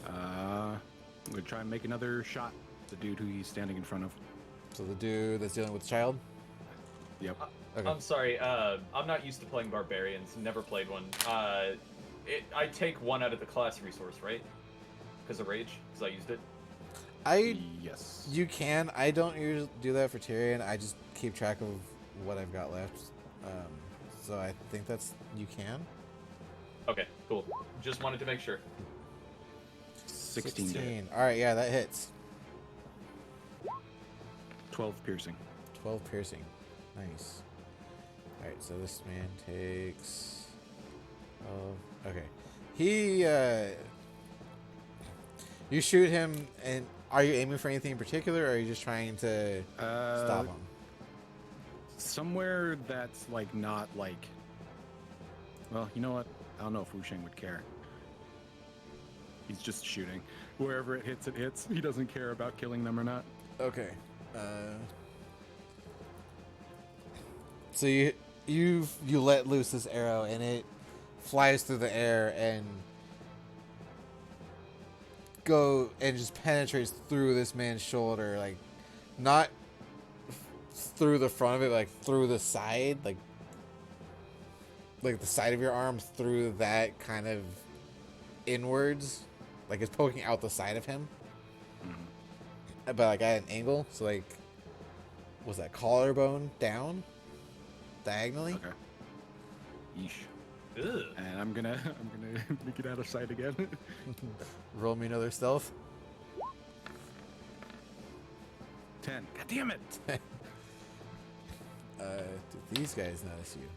[SPEAKER 3] I'm gonna try and make another shot. The dude who he's standing in front of.
[SPEAKER 1] So the dude that's dealing with the child.
[SPEAKER 3] Yep.
[SPEAKER 1] Okay.
[SPEAKER 2] I'm sorry. I'm not used to playing barbarians. Never played one. I take 1 out of the class resource, right? Because of rage, because I used it.
[SPEAKER 3] Yes.
[SPEAKER 1] You can. I don't usually do that for Tyrion. I just keep track of what I've got left. So I think you can.
[SPEAKER 2] Okay, cool. Just wanted to make sure.
[SPEAKER 3] 16 to hit.
[SPEAKER 1] All right, yeah, that hits.
[SPEAKER 3] 12 piercing.
[SPEAKER 1] 12 piercing. Nice. All right, so this man takes. Oh, okay. You shoot him, and are you aiming for anything in particular, or are you just trying to stop him?
[SPEAKER 3] Somewhere that's like not like. Well, you know what? I don't know if Wu Sheng would care. He's just shooting. Wherever it hits, it hits. He doesn't care about killing them or not.
[SPEAKER 1] Okay. So you let loose this arrow and it flies through the air and just penetrates through this man's shoulder, like not through the front of it, like through the side, like the side of your arm, through that kind of inwards, like it's poking out the side of him, but like at an angle. So like, was that collarbone down, diagonally?
[SPEAKER 3] Okay. Yeesh.
[SPEAKER 2] Ugh.
[SPEAKER 3] And I'm gonna make it out of sight again.
[SPEAKER 1] Roll me another stealth.
[SPEAKER 3] 10. God damn it!
[SPEAKER 1] Do these guys notice you?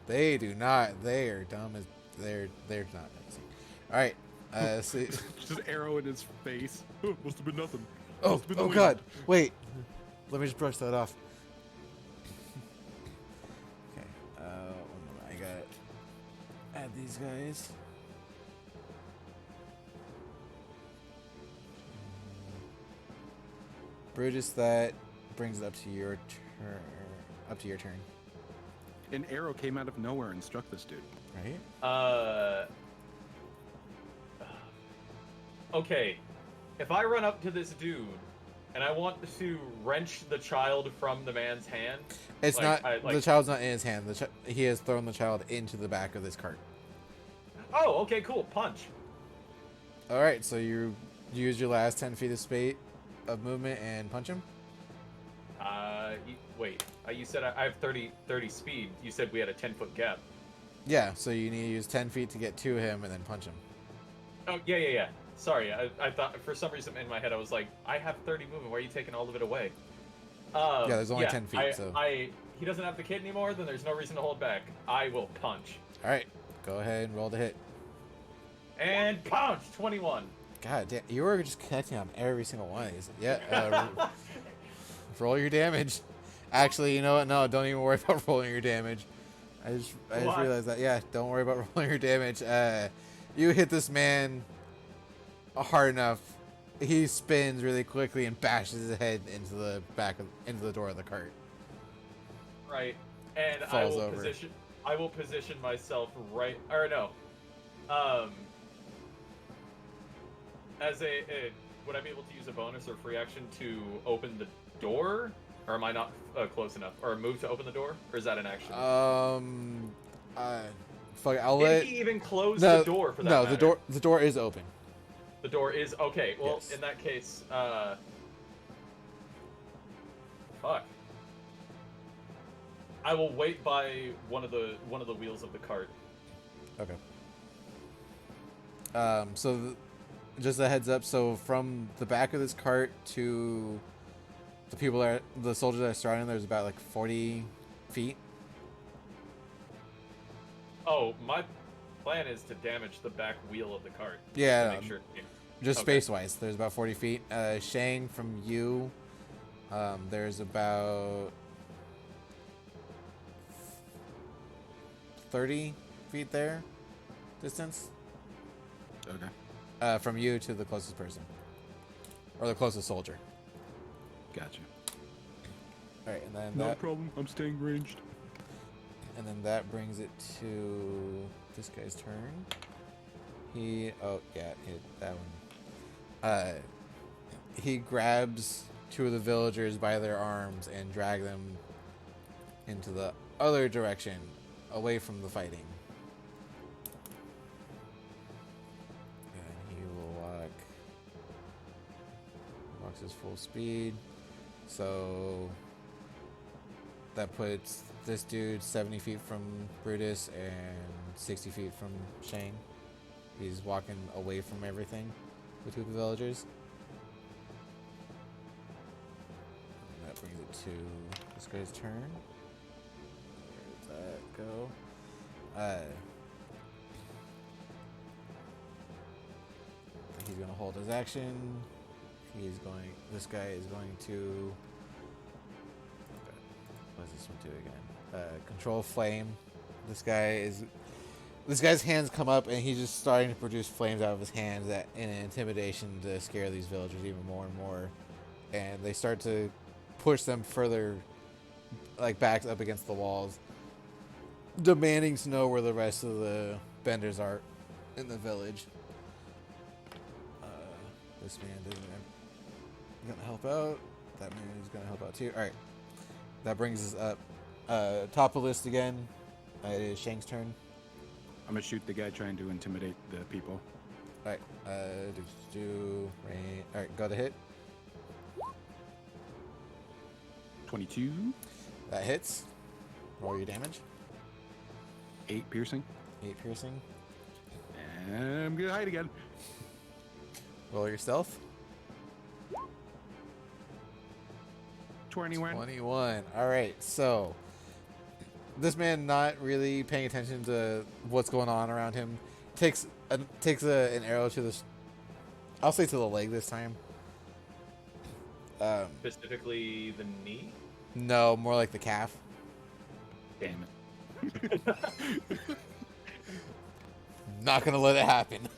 [SPEAKER 1] They do not. They are dumb as they're not noticing. All right. So,
[SPEAKER 3] Just arrow in his face. Oh, must have been nothing.
[SPEAKER 1] oh
[SPEAKER 3] Must have been the wind.
[SPEAKER 1] God! Wait. Let me just brush that off. Okay. One moment. I got add these guys. Brutus, that brings it up to your turn. Up to your turn,
[SPEAKER 3] An arrow came out of nowhere and struck this dude.
[SPEAKER 1] right?
[SPEAKER 2] Okay. If I run up to this dude and I want to wrench the child from the man's hand,
[SPEAKER 1] It's
[SPEAKER 2] like,
[SPEAKER 1] not.
[SPEAKER 2] I-
[SPEAKER 1] The child's not in his hand. He has thrown the child into the back of this cart.
[SPEAKER 2] oh, okay, cool, punch.
[SPEAKER 1] All right. So you use your last 10 feet of movement and punch him.
[SPEAKER 2] Wait. You said I have 30 speed. You said we had a 10-foot gap.
[SPEAKER 1] Yeah. So you need to use 10 feet to get to him and then punch him.
[SPEAKER 2] Oh, yeah. Sorry, I thought for some reason in my head I was like, I have 30 movement. Why are you taking all of it away?
[SPEAKER 1] Yeah, there's only 10 feet, so-
[SPEAKER 2] He doesn't have the kid anymore. Then there's no reason to hold back. I will punch
[SPEAKER 1] All right. Go ahead and roll to hit.
[SPEAKER 2] and punch 21.
[SPEAKER 1] God damn, you were just connecting on every single one of these. Yeah. Roll your damage. Actually, you know what? No, don't even worry about rolling your damage. I just
[SPEAKER 2] Why?
[SPEAKER 1] realized that. Yeah, don't worry about rolling your damage. You hit this man hard enough. He spins really quickly and bashes his head into the door of the cart.
[SPEAKER 2] Right, and
[SPEAKER 1] Falls over.
[SPEAKER 2] I will position myself right. Or no. As would I be able to use a bonus or free action to open the door? Or am I not close enough? Or move to open the door? Or is that an action?
[SPEAKER 1] Fuck, I'll
[SPEAKER 2] Did
[SPEAKER 1] let.
[SPEAKER 2] he even close
[SPEAKER 1] No,
[SPEAKER 2] the door for that
[SPEAKER 1] no,
[SPEAKER 2] matter?
[SPEAKER 1] the door is open.
[SPEAKER 2] The door is okay. Well,
[SPEAKER 1] Yes.
[SPEAKER 2] in that case, fuck. I will wait by one of the wheels of the cart.
[SPEAKER 1] Okay. Just a heads up. So from the back of this cart to the soldiers that are surrounding, there's about like 40 feet.
[SPEAKER 2] Oh, my plan is to damage the back wheel of the cart.
[SPEAKER 1] Yeah,
[SPEAKER 2] To make sure.
[SPEAKER 1] just
[SPEAKER 2] Okay.
[SPEAKER 1] space-wise, there's about 40 feet. Shane, from you, there's about 30 feet there, distance.
[SPEAKER 3] Okay.
[SPEAKER 1] From you to the closest person, or the closest soldier.
[SPEAKER 3] Gotcha.
[SPEAKER 1] All right, and then
[SPEAKER 3] No
[SPEAKER 1] that,
[SPEAKER 3] problem. I'm staying ranged.
[SPEAKER 1] and then that brings it to this guy's turn. Oh yeah, hit that one. He grabs two of the villagers by their arms and drag them into the other direction, away from the fighting. And he will walks his full speed. So that puts this dude 70 feet from Brutus and 60 feet from Shane. He's walking away from everything with two of the villagers. And that brings it to this guy's turn. Where does that go? He's gonna hold his action. This guy is going to. What does this one do again? Control flame. This guy is This guy's hands come up, and he's just starting to produce flames out of his hands in an intimidation to scare these villagers even more and more. And they start to push them further, like back up against the walls, demanding to know where the rest of the benders are in the village. This man isn't gonna help out. That man is gonna help out too. All right, that brings us up top of the list again. It is Shang's turn.
[SPEAKER 3] I'm gonna shoot the guy trying to intimidate the people.
[SPEAKER 1] All right, rain. All right, got a hit.
[SPEAKER 3] 22,
[SPEAKER 1] That hits. Roll your damage.
[SPEAKER 3] 8 piercing,
[SPEAKER 1] 8 piercing.
[SPEAKER 3] and I'm gonna hide again.
[SPEAKER 1] Roll your stealth.
[SPEAKER 3] 21.
[SPEAKER 1] 21. All right, so this man not really paying attention to what's going on around him takes an arrow to the, I'll say to the leg this time.
[SPEAKER 2] Specifically the knee.
[SPEAKER 1] No, more like the calf.
[SPEAKER 3] Damn it.
[SPEAKER 1] Not gonna let it happen.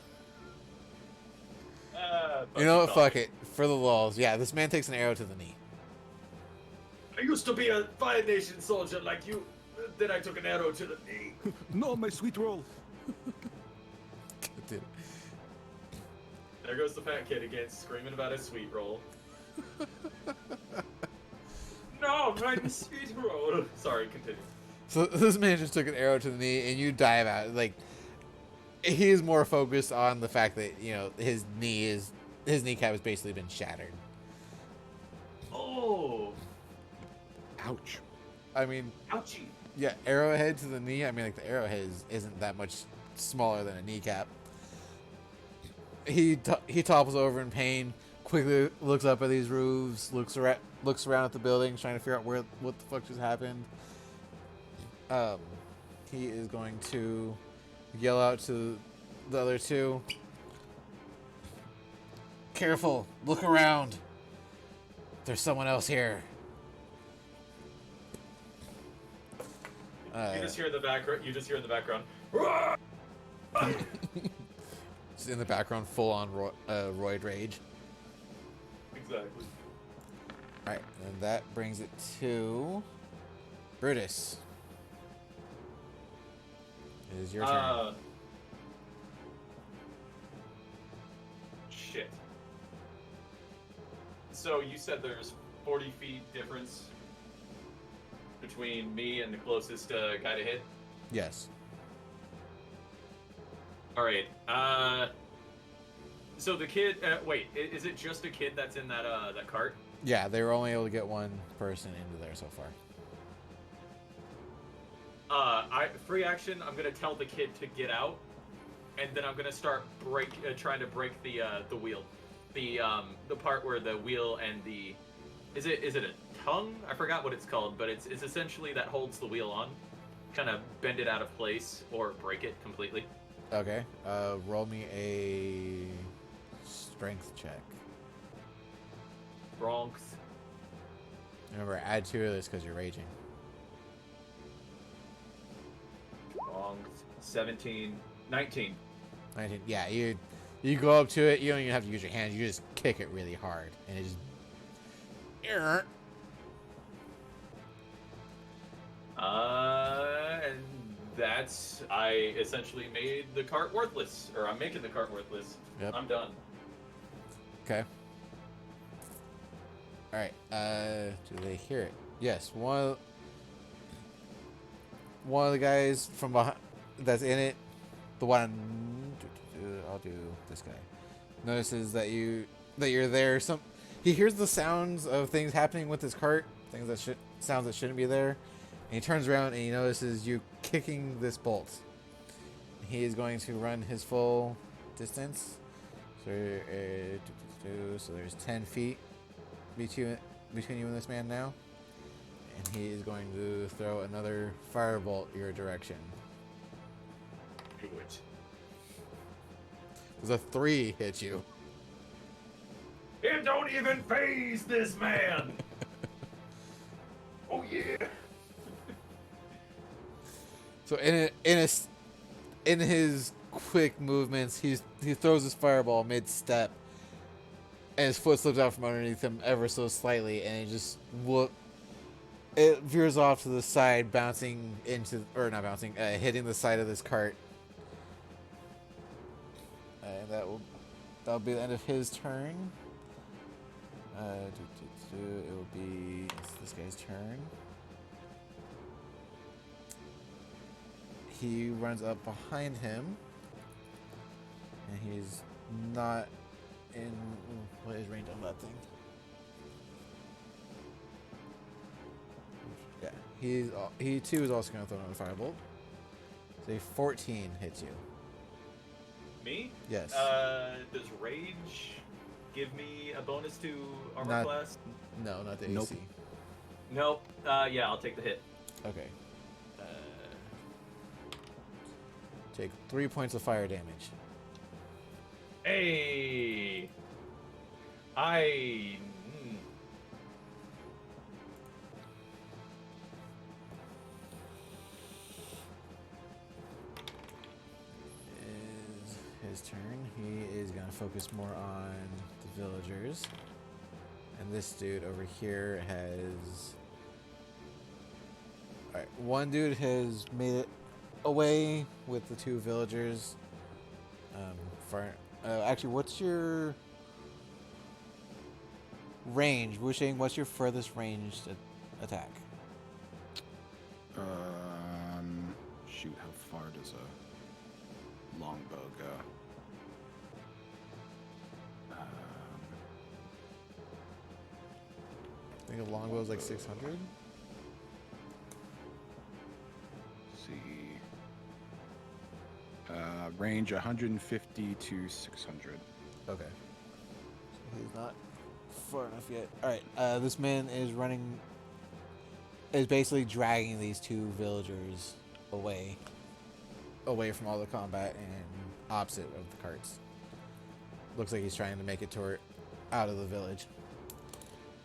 [SPEAKER 1] You know what? Fuck it. For the lulz. Yeah, this man takes an arrow to the knee.
[SPEAKER 2] I used to be a Fire Nation soldier like you. Then I took an arrow to the knee.
[SPEAKER 3] No, my sweet roll.
[SPEAKER 1] Dude.
[SPEAKER 2] There goes the fat kid again, screaming about his sweet roll. No, my sweet roll. Sorry, continue.
[SPEAKER 1] So this man just took an arrow to the knee, and you dive out. Like, he's more focused on the fact that, you know, his kneecap has basically been shattered.
[SPEAKER 2] Oh,
[SPEAKER 3] Ouch.
[SPEAKER 1] I mean,
[SPEAKER 2] ouchie.
[SPEAKER 1] yeah, arrowhead to the knee. I mean, like, the arrowhead isn't that much smaller than a kneecap. He topples over in pain. Quickly looks up at these roofs. Looks around at the buildings, trying to figure out what the fuck just happened. He is going to yell out to the other two. Careful! Look around. There's someone else here.
[SPEAKER 2] You just hear in the background.
[SPEAKER 1] Just in the background, full on roid rage.
[SPEAKER 2] Exactly.
[SPEAKER 1] All right, and that brings it to Brutus. It is your turn.
[SPEAKER 2] Shit. So you said there's 40 feet difference between me and the closest guy to hit?
[SPEAKER 1] Yes.
[SPEAKER 2] Alright, so the kid, wait, is it just a kid that's in that cart?
[SPEAKER 1] Yeah, they were only able to get one person into there so far.
[SPEAKER 2] Free action, I'm gonna tell the kid to get out, and then I'm gonna start trying to break the wheel. The part where the wheel and the, is it a tongue? I forgot what it's called, but it's essentially that holds the wheel on. Kind of bend it out of place, or break it completely.
[SPEAKER 1] Okay, roll me a strength check.
[SPEAKER 2] Bronx.
[SPEAKER 1] Remember, add 2 of this because you're raging.
[SPEAKER 2] Bronx. 17. 19.
[SPEAKER 1] 19. Yeah, you go up to it. You don't even have to use your hands. You just kick it really hard, and it just.
[SPEAKER 2] And that's, I essentially made the cart worthless, or I'm making the cart worthless.
[SPEAKER 1] Yep.
[SPEAKER 2] I'm done.
[SPEAKER 1] Okay. All right. Do they hear it? Yes. One of the guys from behind that's in it, the one. I'll do this guy. Notices that you're there. He hears the sounds of things happening with his cart. Sounds that shouldn't be there. And he turns around and he notices you kicking this bolt. He is going to run his full distance. So there's 10 feet between you and this man now. And he is going to throw another firebolt your direction.
[SPEAKER 2] Do it.
[SPEAKER 1] Does a 3 hit you?
[SPEAKER 2] It don't even phase this man! Oh yeah!
[SPEAKER 1] So in in his quick movements, he throws his fireball mid-step, and his foot slips out from underneath him ever so slightly, and it veers off to the side, bouncing into, or not bouncing, hitting the side of this cart. And that'll be the end of his turn. It will be this guy's turn. He runs up behind him, and he's not in. What is range on that thing? Yeah, he too is also going to throw another firebolt. So a 14 hits you.
[SPEAKER 2] Me?
[SPEAKER 1] Yes.
[SPEAKER 2] Does rage give me a bonus to armor
[SPEAKER 1] Not-
[SPEAKER 2] class?
[SPEAKER 1] No, not the
[SPEAKER 3] Nope.
[SPEAKER 1] AC.
[SPEAKER 2] Nope. Yeah, I'll take the hit.
[SPEAKER 1] Okay.
[SPEAKER 2] Uh,
[SPEAKER 1] Take 3 points of fire damage.
[SPEAKER 2] hey.
[SPEAKER 1] Is his turn. He is going to focus more on the villagers. And this dude over here has. Alright, one dude has made it away with the 2 villagers. Actually, what's your range? What's your furthest ranged attack?
[SPEAKER 3] Shoot, how far does a longbow go?
[SPEAKER 1] I think a longbow is like 600.
[SPEAKER 3] See. Range 150 to 600.
[SPEAKER 1] Okay. So he's not far enough yet. Alright, this man is basically dragging these 2 villagers away from all the combat and opposite of the carts. Looks like he's trying to make it out of the village.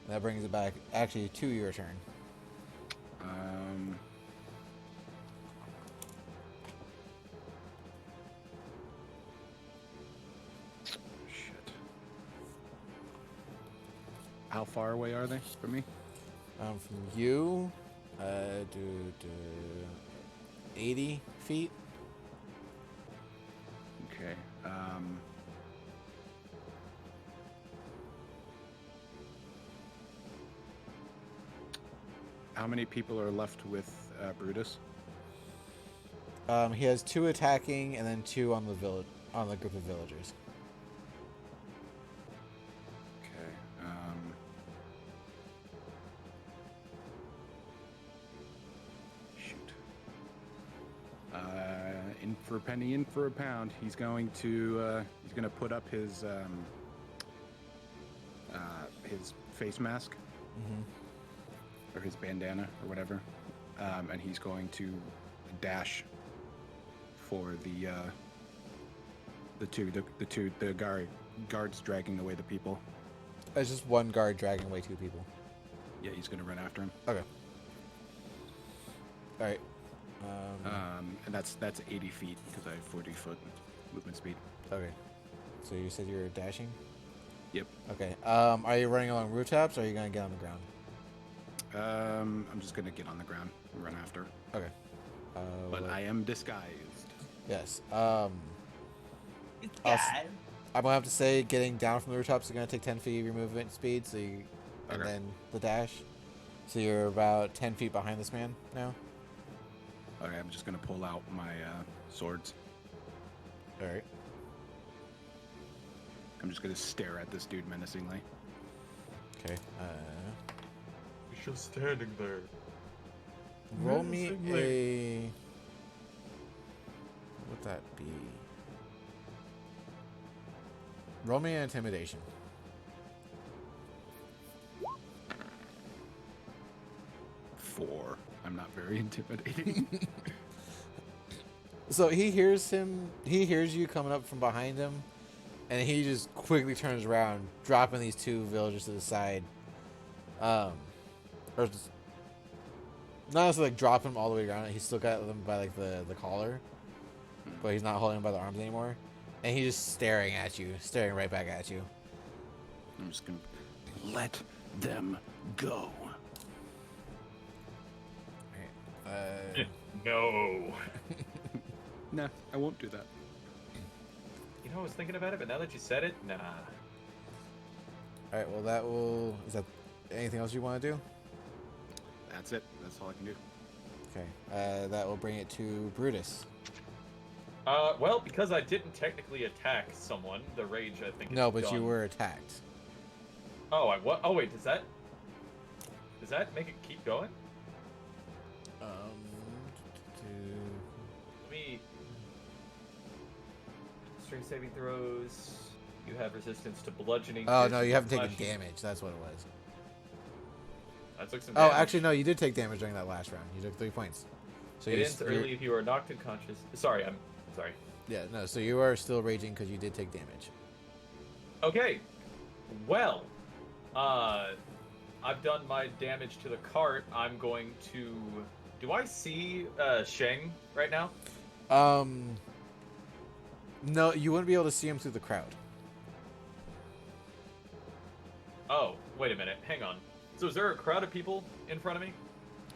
[SPEAKER 1] That brings it back actually to your turn.
[SPEAKER 3] Shit. How far away are they from me?
[SPEAKER 1] From you, 80 feet.
[SPEAKER 3] Okay. How many people are left with Brutus?
[SPEAKER 1] He has 2 attacking and then 2 on the group of villagers.
[SPEAKER 3] Okay. Shoot. In for a penny, in for a pound. He's going to put up his face mask or his bandana or whatever, and he's going to dash for the guards dragging away the people.
[SPEAKER 1] It's just one guard dragging away 2 people.
[SPEAKER 3] Yeah, he's going to run after him.
[SPEAKER 1] Okay. All right.
[SPEAKER 3] And that's 80 feet because I have 40-foot movement speed.
[SPEAKER 1] Okay. So you said you're dashing?
[SPEAKER 3] Yep.
[SPEAKER 1] Okay. Are you running along rooftops or are you going to get on the ground?
[SPEAKER 3] I'm just gonna get on the ground and run after.
[SPEAKER 1] Okay.
[SPEAKER 3] But I am disguised.
[SPEAKER 1] Yes. I'm going to have to say getting down from the rooftops is going to take 10 feet of your movement speed, and
[SPEAKER 3] Okay.
[SPEAKER 1] then the dash. So you're about 10 feet behind this man now?
[SPEAKER 3] Okay, I'm just gonna pull out my swords.
[SPEAKER 1] All right.
[SPEAKER 3] I'm just gonna stare at this dude menacingly.
[SPEAKER 1] Okay.
[SPEAKER 2] He's just standing there.
[SPEAKER 1] Roll me
[SPEAKER 2] Menacingly.
[SPEAKER 1] a... What would that be? Roll me an intimidation.
[SPEAKER 3] 4. I'm not very intimidating.
[SPEAKER 1] So he hears you coming up from behind him, and he just quickly turns around, dropping these 2 villagers to the side. Or just, not necessarily like dropping them all the way around. He still got them by like the collar, but he's not holding him by the arms anymore, and he's just staring at you, staring right back at you.
[SPEAKER 3] I'm just gonna let them go.
[SPEAKER 2] No.
[SPEAKER 3] Nah, I won't do that.
[SPEAKER 2] You know, I was thinking about it, but now that you said it, nah.
[SPEAKER 1] All right. Well, that will. Is that anything else you want to do?
[SPEAKER 3] That's it. That's all I can do.
[SPEAKER 1] Okay. That will bring it to Brutus.
[SPEAKER 2] Well, because I didn't technically attack someone, the rage, I think.
[SPEAKER 1] No,
[SPEAKER 2] is
[SPEAKER 1] but you
[SPEAKER 2] gone.
[SPEAKER 1] were attacked.
[SPEAKER 2] Oh, I what? Oh, wait. Does that make it keep going? Let me. Strength saving throws. You have resistance to bludgeoning.
[SPEAKER 1] Oh no,
[SPEAKER 2] piercing,
[SPEAKER 1] you haven't taken
[SPEAKER 2] slashing.
[SPEAKER 1] damage. That's what it was.
[SPEAKER 2] I took some
[SPEAKER 1] Oh,
[SPEAKER 2] damage.
[SPEAKER 1] actually, no, you did take damage during that last round. You took 3 points. So
[SPEAKER 2] It
[SPEAKER 1] you
[SPEAKER 2] ends early if you are knocked unconscious. Sorry, I'm sorry.
[SPEAKER 1] Yeah, no. So you are still raging because you did take damage.
[SPEAKER 2] Okay. Well, I've done my damage to the cart. I'm going to. Do I see Sheng right now?
[SPEAKER 1] No, you wouldn't be able to see him through the crowd.
[SPEAKER 2] Oh, wait a minute. Hang on. So is there a crowd of people in front of me?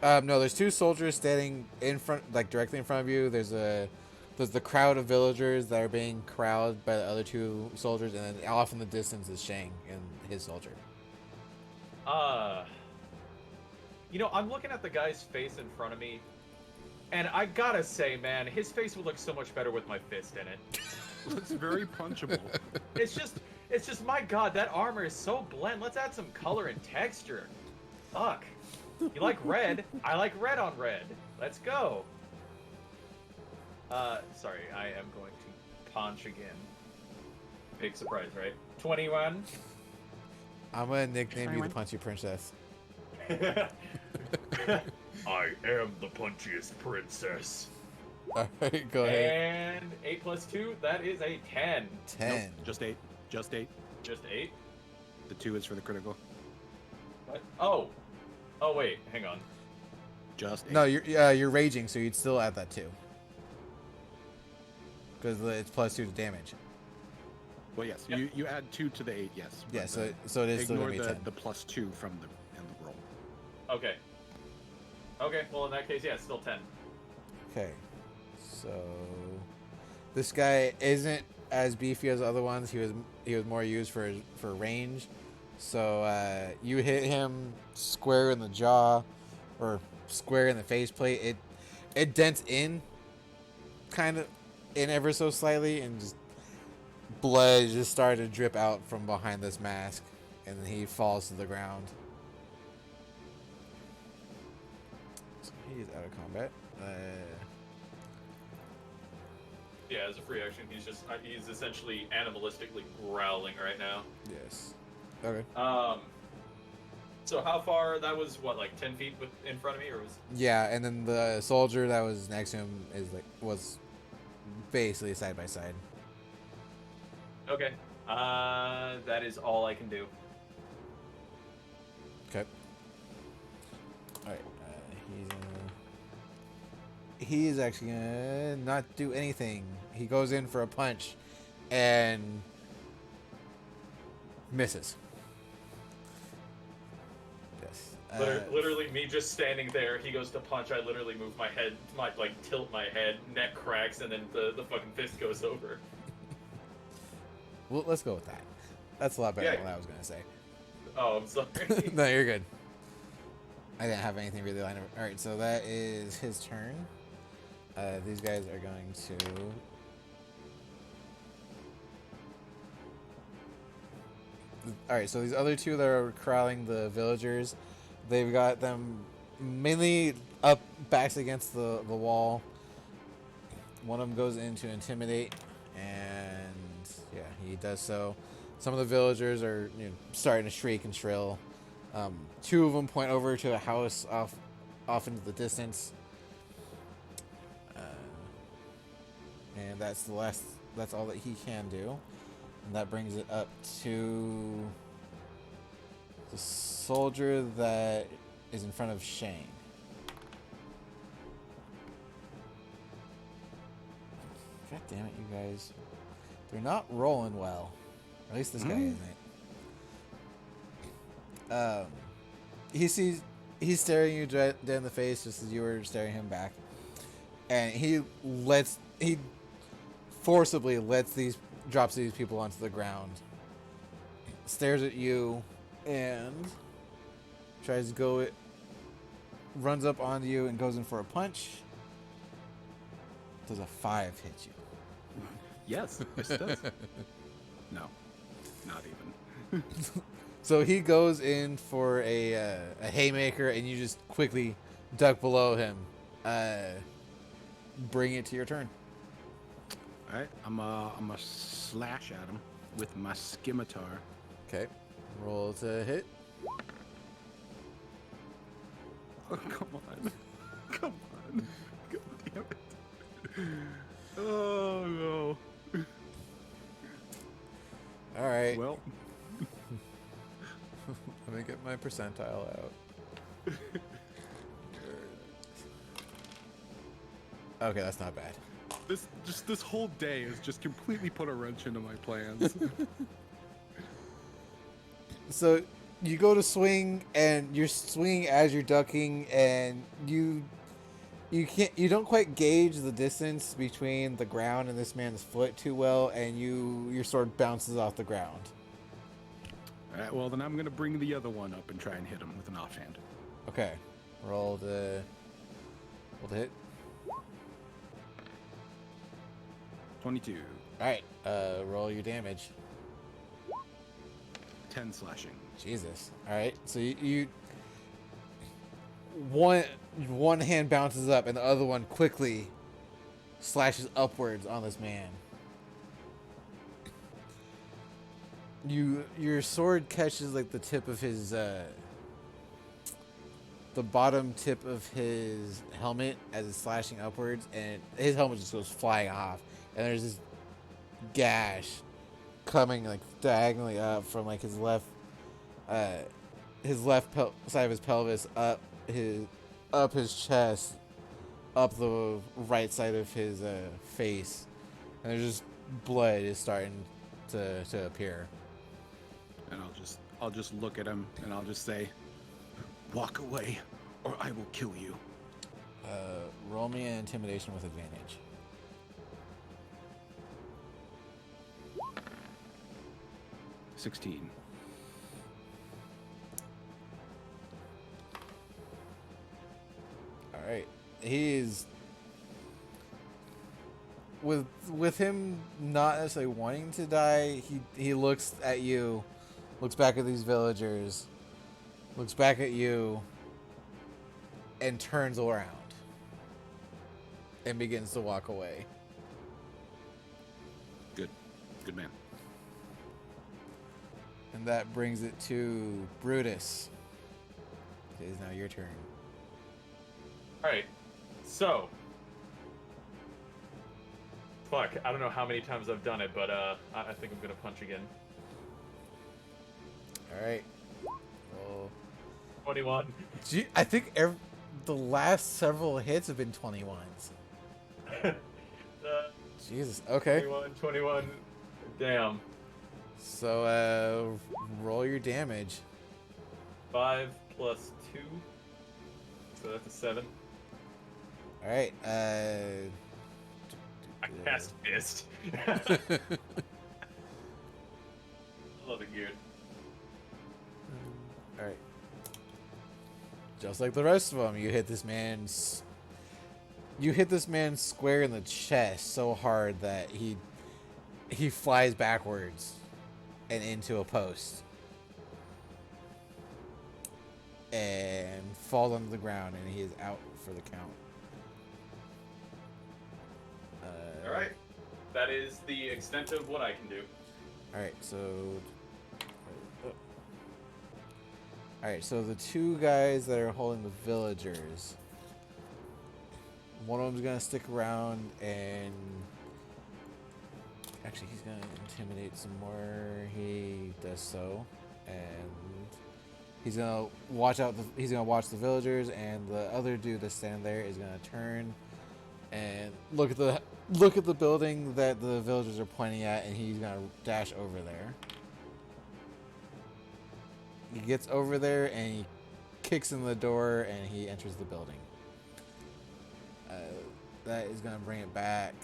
[SPEAKER 1] No, there's 2 soldiers standing in front, like directly in front of you. There's the crowd of villagers that are being corralled by the other 2 soldiers, and then off in the distance is Shang and his soldier.
[SPEAKER 2] You know, I'm looking at the guy's face in front of me, and I gotta say, man, his face would look so much better with my fist in it.
[SPEAKER 3] It's very punchable.
[SPEAKER 2] It's just, my God, that armor is so bland. Let's add some color and texture. Fuck. You like red? I like red on red. Let's go. Sorry, I am going to punch again. Big surprise, right? 21.
[SPEAKER 1] I'm gonna nickname you the Punchy Princess.
[SPEAKER 2] I am the punchiest princess.
[SPEAKER 1] All right, go ahead.
[SPEAKER 2] And 8 plus 2, that is a 10.
[SPEAKER 1] 10.
[SPEAKER 3] Nope, just 8. Just 8.
[SPEAKER 2] Just 8?
[SPEAKER 3] The 2 is for the critical.
[SPEAKER 2] What? Oh. Oh, wait, hang on.
[SPEAKER 3] Just 8.
[SPEAKER 1] No, you're raging, so you'd still add that 2. Because it's plus 2 to damage.
[SPEAKER 3] Well, yes.
[SPEAKER 2] Yep.
[SPEAKER 3] You add 2 to the 8, yes.
[SPEAKER 1] Yeah,
[SPEAKER 3] but
[SPEAKER 1] so it is still
[SPEAKER 3] ignore
[SPEAKER 1] gonna be 10.
[SPEAKER 3] the plus 2 from the roll.
[SPEAKER 2] Okay. Okay, well, in that case, yeah, it's still 10.
[SPEAKER 1] Okay, so this guy isn't as beefy as the other ones. He was more used for range. So you hit him square in the jaw, or square in the faceplate. It dents in, kind of, in ever so slightly, and just blood just started to drip out from behind this mask, and then he falls to the ground. So he's out of combat.
[SPEAKER 2] Yeah, as a free action, he's essentially animalistically growling right now.
[SPEAKER 1] Yes. Okay.
[SPEAKER 2] So how far? That was what, like 10 feet in front of me, or was?
[SPEAKER 1] Yeah, and then the soldier that was next to him was basically side by side.
[SPEAKER 2] Okay. That is all I can do.
[SPEAKER 1] Okay. All right. He's actually gonna not do anything. He goes in for a punch, and misses. Yes.
[SPEAKER 2] Literally, me just standing there. He goes to punch. I literally move my head, tilt my head. Neck cracks, and then the fucking fist goes over.
[SPEAKER 1] Well, let's go with that. That's a lot better
[SPEAKER 2] Yeah.
[SPEAKER 1] than what I was gonna say.
[SPEAKER 2] Oh, I'm sorry.
[SPEAKER 1] No, you're good. I didn't have anything really lined up. All right, so that is his turn. These guys are going to. All right, so these other 2 that are corralling the villagers, they've got them mainly up backs against the wall. One of them goes in to intimidate, and yeah, he does so. Some of the villagers are starting to shriek and shrill. 2 of them point over to a house off into the distance. And that's all that he can do. And that brings it up to the soldier that is in front of Shane. Damn it, you guys. They're not rolling well. At least this guy isn't. He's staring you dead in the face just as you were staring him back. And he forcibly drops these people onto the ground. Stares at you and tries to go runs up onto you and goes in for a punch. Does a 5 hit you?
[SPEAKER 3] Yes, yes it does. No, not even.
[SPEAKER 1] So he goes in for a haymaker, and you just quickly duck below him. Bring it to your turn.
[SPEAKER 3] All right, I'm a slash at him with my scimitar.
[SPEAKER 1] Okay. Roll to hit.
[SPEAKER 3] Oh, come on. Come on. God damn it. Oh, no.
[SPEAKER 1] All right.
[SPEAKER 3] Well,
[SPEAKER 1] Let me get my percentile out. Okay, that's not bad.
[SPEAKER 3] this whole day has just completely put a wrench into my plans.
[SPEAKER 1] So you go to swing, and you're swinging as you're ducking, and you don't quite gauge the distance between the ground and this man's foot too well, and your sword bounces off the ground.
[SPEAKER 3] All right, well, then I'm going to bring the other one up and try and hit him with an offhand.
[SPEAKER 1] Okay, roll to hit.
[SPEAKER 3] 22.
[SPEAKER 1] All right, roll your damage.
[SPEAKER 3] 10 slashing.
[SPEAKER 1] Jesus. All right, so you one hand bounces up and the other one quickly slashes upwards on this man. Your sword catches like the tip of his the bottom tip of his helmet as it's slashing upwards, and his helmet just goes flying off, and there's this gash coming like diagonally up from like his left side of his pelvis up his chest, up the right side of his face, and there's just blood is starting to appear.
[SPEAKER 3] And I'll just look at him and I'll just say, "Walk away, or I will kill you."
[SPEAKER 1] Roll me an intimidation with advantage.
[SPEAKER 3] $16.
[SPEAKER 1] All right, he's with him not necessarily wanting to die. He looks at you, looks back at these villagers, looks back at you, and turns around and begins to walk away.
[SPEAKER 3] Good man.
[SPEAKER 1] And that brings it to Brutus. It is now your turn.
[SPEAKER 2] Alright, so. Fuck, I don't know how many times I've done it, but I think I'm gonna punch again.
[SPEAKER 1] All right. Well,
[SPEAKER 2] 21.
[SPEAKER 1] I think the last several hits have been 21s. Jesus. Okay.
[SPEAKER 2] 21. Damn.
[SPEAKER 1] So roll your damage.
[SPEAKER 2] 5 plus 2. So that's a 7.
[SPEAKER 1] All right.
[SPEAKER 2] I cast Fist. Love it, Geared.
[SPEAKER 1] All right. Just like the rest of them, you hit this man. You hit this man square in the chest so hard that he flies backwards and into a post and falls onto the ground, and he is out for the count.
[SPEAKER 2] Alright. That is the extent of what I can do.
[SPEAKER 1] Alright, so... Alright, so the two guys that are holding the villagers, one of them's gonna stick around and... Actually, he's gonna intimidate some more. He does so. And he's gonna watch the villagers, and the other dude that's standing there is gonna turn and look at the building that the villagers are pointing at, and he's gonna dash over there. He gets over there and he kicks in the door and he enters the building. That is gonna bring it back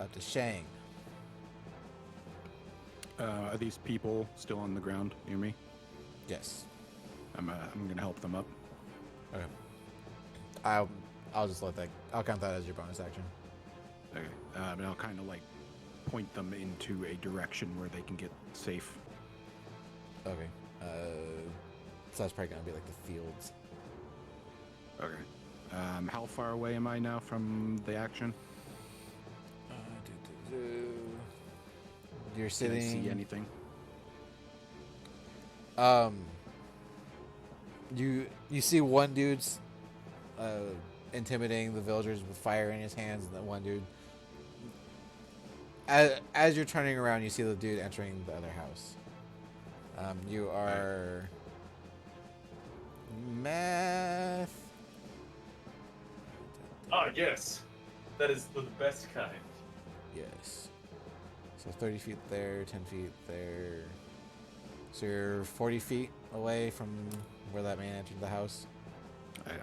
[SPEAKER 1] up to Shang.
[SPEAKER 3] Are these people still on the ground near me?
[SPEAKER 1] Yes.
[SPEAKER 3] I'm gonna help them up.
[SPEAKER 1] Okay. I'll just let that. I'll count that as your bonus action.
[SPEAKER 3] Okay. But I'll kind of like point them into a direction where they can get safe.
[SPEAKER 1] Okay. So that's probably gonna be like the fields.
[SPEAKER 3] Okay. How far away am I now from the action?
[SPEAKER 1] You're
[SPEAKER 3] Can I
[SPEAKER 1] sitting.
[SPEAKER 3] see anything?
[SPEAKER 1] You see one dude's intimidating the villagers with fire in his hands, and that one dude. As you're turning around, you see the dude entering the other house. You are math.
[SPEAKER 2] Ah, yes. That is the best kind.
[SPEAKER 1] Yes. So 30 feet there, 10 feet there. So you're 40 feet away from where that man entered the house.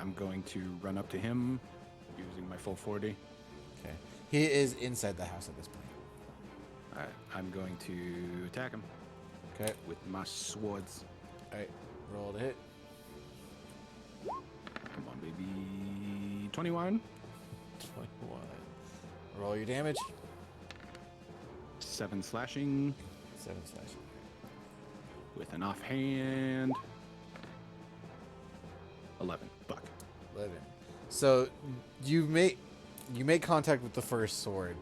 [SPEAKER 3] I'm going to run up to him using my full 40.
[SPEAKER 1] Okay. He is inside the house at this point.
[SPEAKER 3] Alright, I'm going to attack him
[SPEAKER 1] Okay.
[SPEAKER 3] with my swords.
[SPEAKER 1] Alright. Roll to hit.
[SPEAKER 3] Come on, baby. 21.
[SPEAKER 1] 21. Roll your damage.
[SPEAKER 3] 7 slashing
[SPEAKER 1] 7 slashing.
[SPEAKER 3] with an offhand. 11. Fuck.
[SPEAKER 1] 11. So you make contact with the first sword,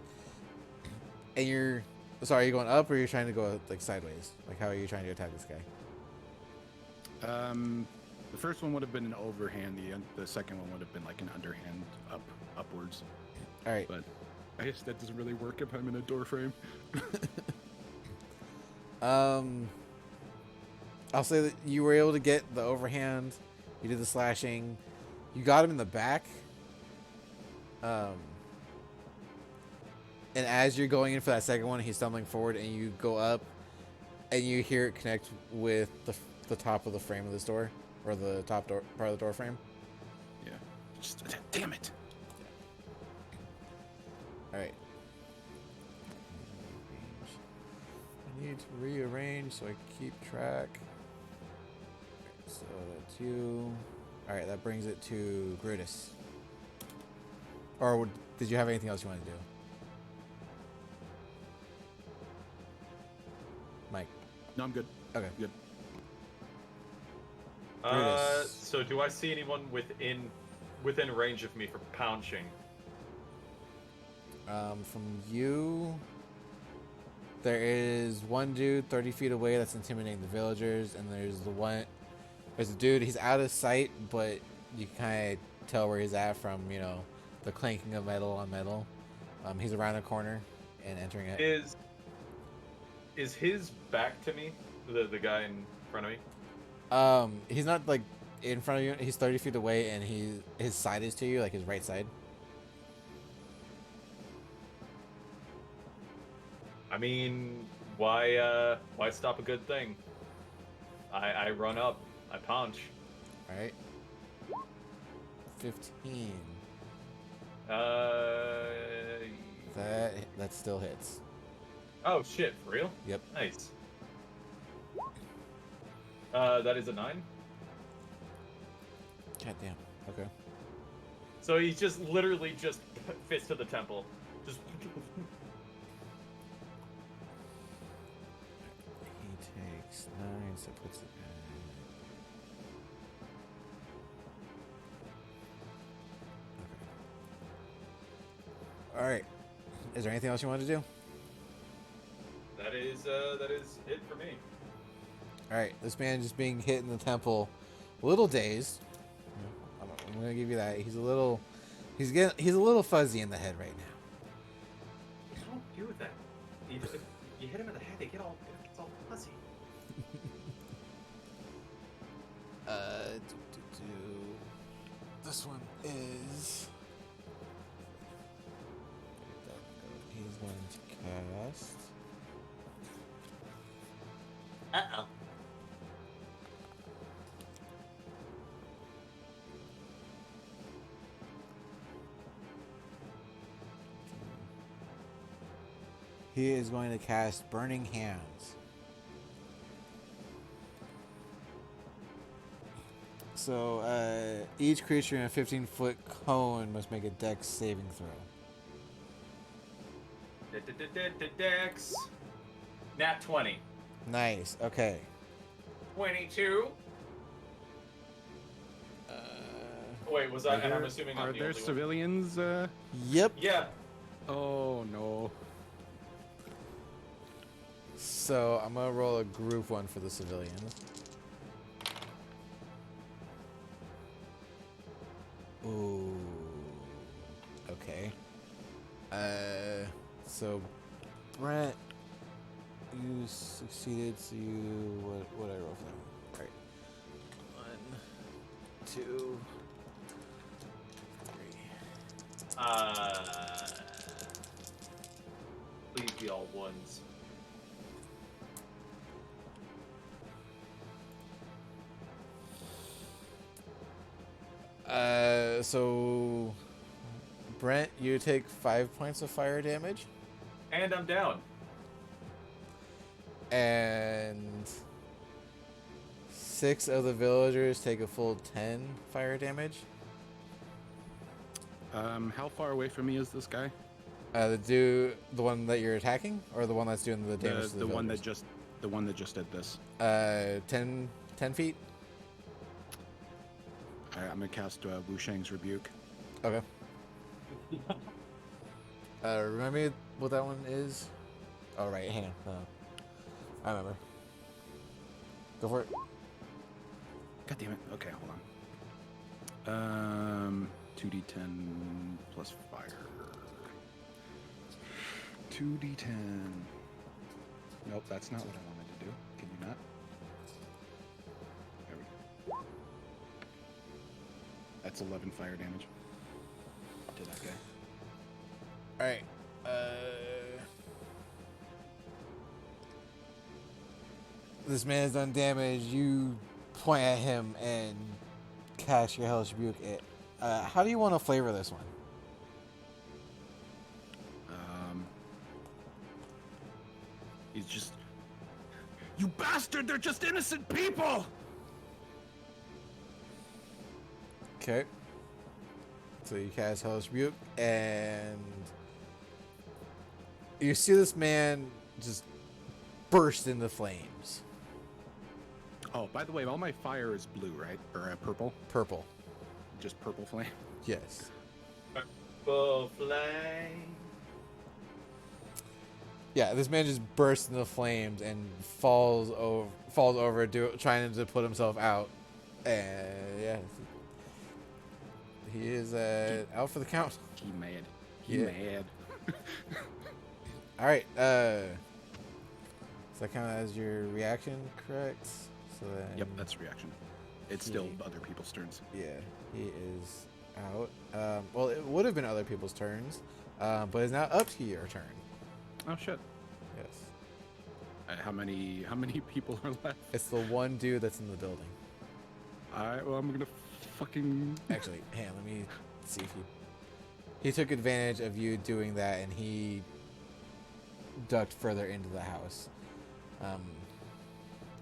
[SPEAKER 1] and you're sorry. Are you going up, or you're trying to go like sideways? Like how are you trying to attack this guy?
[SPEAKER 3] The first one would have been an overhand. The second one would have been like an underhand upwards.
[SPEAKER 1] All right.
[SPEAKER 3] But I guess that doesn't really work if I'm in a door frame.
[SPEAKER 1] I'll say that you were able to get the overhand. You did the slashing. You got him in the back. And as you're going in for that second one, he's stumbling forward, and you go up, and you hear it connect with the top of the frame of this door, or the top door part of the door frame.
[SPEAKER 3] Yeah. Just, damn it.
[SPEAKER 1] All right. I need to rearrange so I keep track. So that's you. All right, that brings it to Grutus. Or did you have anything else you wanted to do? Mike.
[SPEAKER 3] No, I'm good.
[SPEAKER 1] Okay.
[SPEAKER 3] Good.
[SPEAKER 1] Brutus.
[SPEAKER 2] So do I see anyone within range of me for pouncing?
[SPEAKER 1] From you, there is one dude 30 feet away that's intimidating the villagers, and there's a dude, he's out of sight, but you can kind of tell where he's at from, the clanking of metal on metal. He's around the corner and entering it.
[SPEAKER 2] Is his back to me, the guy in front of me?
[SPEAKER 1] He's not like in front of you, he's 30 feet away, and his side is to you, like his right side.
[SPEAKER 2] I mean, why stop a good thing? I run up, I punch.
[SPEAKER 1] All right. 15. That still hits.
[SPEAKER 2] Oh shit, for real?
[SPEAKER 1] Yep.
[SPEAKER 2] Nice. That is a 9.
[SPEAKER 1] God damn. Okay.
[SPEAKER 2] So he's just literally just fist to the temple. Just
[SPEAKER 1] He takes 9, so puts it at... Okay. Alright. Is there anything else you want to do?
[SPEAKER 2] that is it for me.
[SPEAKER 1] Alright, this man just being hit in the temple, a little dazed. I'm gonna give you that. He's a little fuzzy in the head right now.
[SPEAKER 2] Don't do that. You hit him in the head, it's all fuzzy.
[SPEAKER 1] This one is cast.
[SPEAKER 2] Uh-oh.
[SPEAKER 1] He is going to cast Burning Hands. So, each creature in a 15-foot cone must make a dex saving throw.
[SPEAKER 2] Dex. Nat 20.
[SPEAKER 1] Nice. Okay.
[SPEAKER 2] 22. Wait, was I? And I'm assuming I'm
[SPEAKER 3] Are
[SPEAKER 2] the
[SPEAKER 3] there
[SPEAKER 2] only one.
[SPEAKER 3] civilians?
[SPEAKER 1] Yep.
[SPEAKER 2] Yeah.
[SPEAKER 3] Oh no.
[SPEAKER 1] So, I'm going to roll a group one for the civilians. Ooh. Okay. So Brent, you succeeded, so you what I roll for them? Alright. 1, 2, 3.
[SPEAKER 2] Please be all ones.
[SPEAKER 1] So Brent, you take 5 points of fire damage,
[SPEAKER 2] And I'm down.
[SPEAKER 1] and 6 of the villagers take a full 10 fire damage.
[SPEAKER 3] How far away from me is this guy?
[SPEAKER 1] The one that you're attacking, or the one that's doing the damage to
[SPEAKER 3] The
[SPEAKER 1] the
[SPEAKER 3] one that
[SPEAKER 1] villagers?
[SPEAKER 3] just did this.
[SPEAKER 1] 10 feet.
[SPEAKER 3] Alright, I'm gonna cast Wu Shang's Rebuke.
[SPEAKER 1] Okay. Remind me what that one is. Oh right, hang on. I remember. Go for it.
[SPEAKER 3] God damn it. Okay, hold on. 2d10 plus fire. 2d10. Nope, that's not what I wanted to do. Can you not? There we go. That's 11 fire damage to that guy.
[SPEAKER 1] All right. This man has done damage. You point at him and cast your Hellish Rebuke. How do you want to flavor this one?
[SPEAKER 3] He's just... You bastard! They're just innocent people!
[SPEAKER 1] Okay. So you cast Hellish Rebuke, and you see this man just burst into flames.
[SPEAKER 3] Oh, by the way, all my fire is blue, right? Or purple?
[SPEAKER 1] Purple.
[SPEAKER 3] Just purple flame.
[SPEAKER 1] Yes.
[SPEAKER 2] Full flame.
[SPEAKER 1] Yeah, this man just bursts into flames and falls over, trying to put himself out, and yeah, he is out for the count.
[SPEAKER 3] He mad. He
[SPEAKER 1] Yeah.
[SPEAKER 3] mad.
[SPEAKER 1] All right, does that count as your reaction, correct? So then,
[SPEAKER 3] Yep, that's reaction. It's still other people's turns.
[SPEAKER 1] yeah, he is out. Well, it would have been other people's turns, but it's now up to your turn.
[SPEAKER 3] Oh shit.
[SPEAKER 1] Yes,
[SPEAKER 3] How many people are left?
[SPEAKER 1] it's the one dude that's in the building.
[SPEAKER 3] Alright, well I'm gonna fucking...
[SPEAKER 1] Actually, hang on, let me see if he took advantage of you doing that, and he ducked further into the house.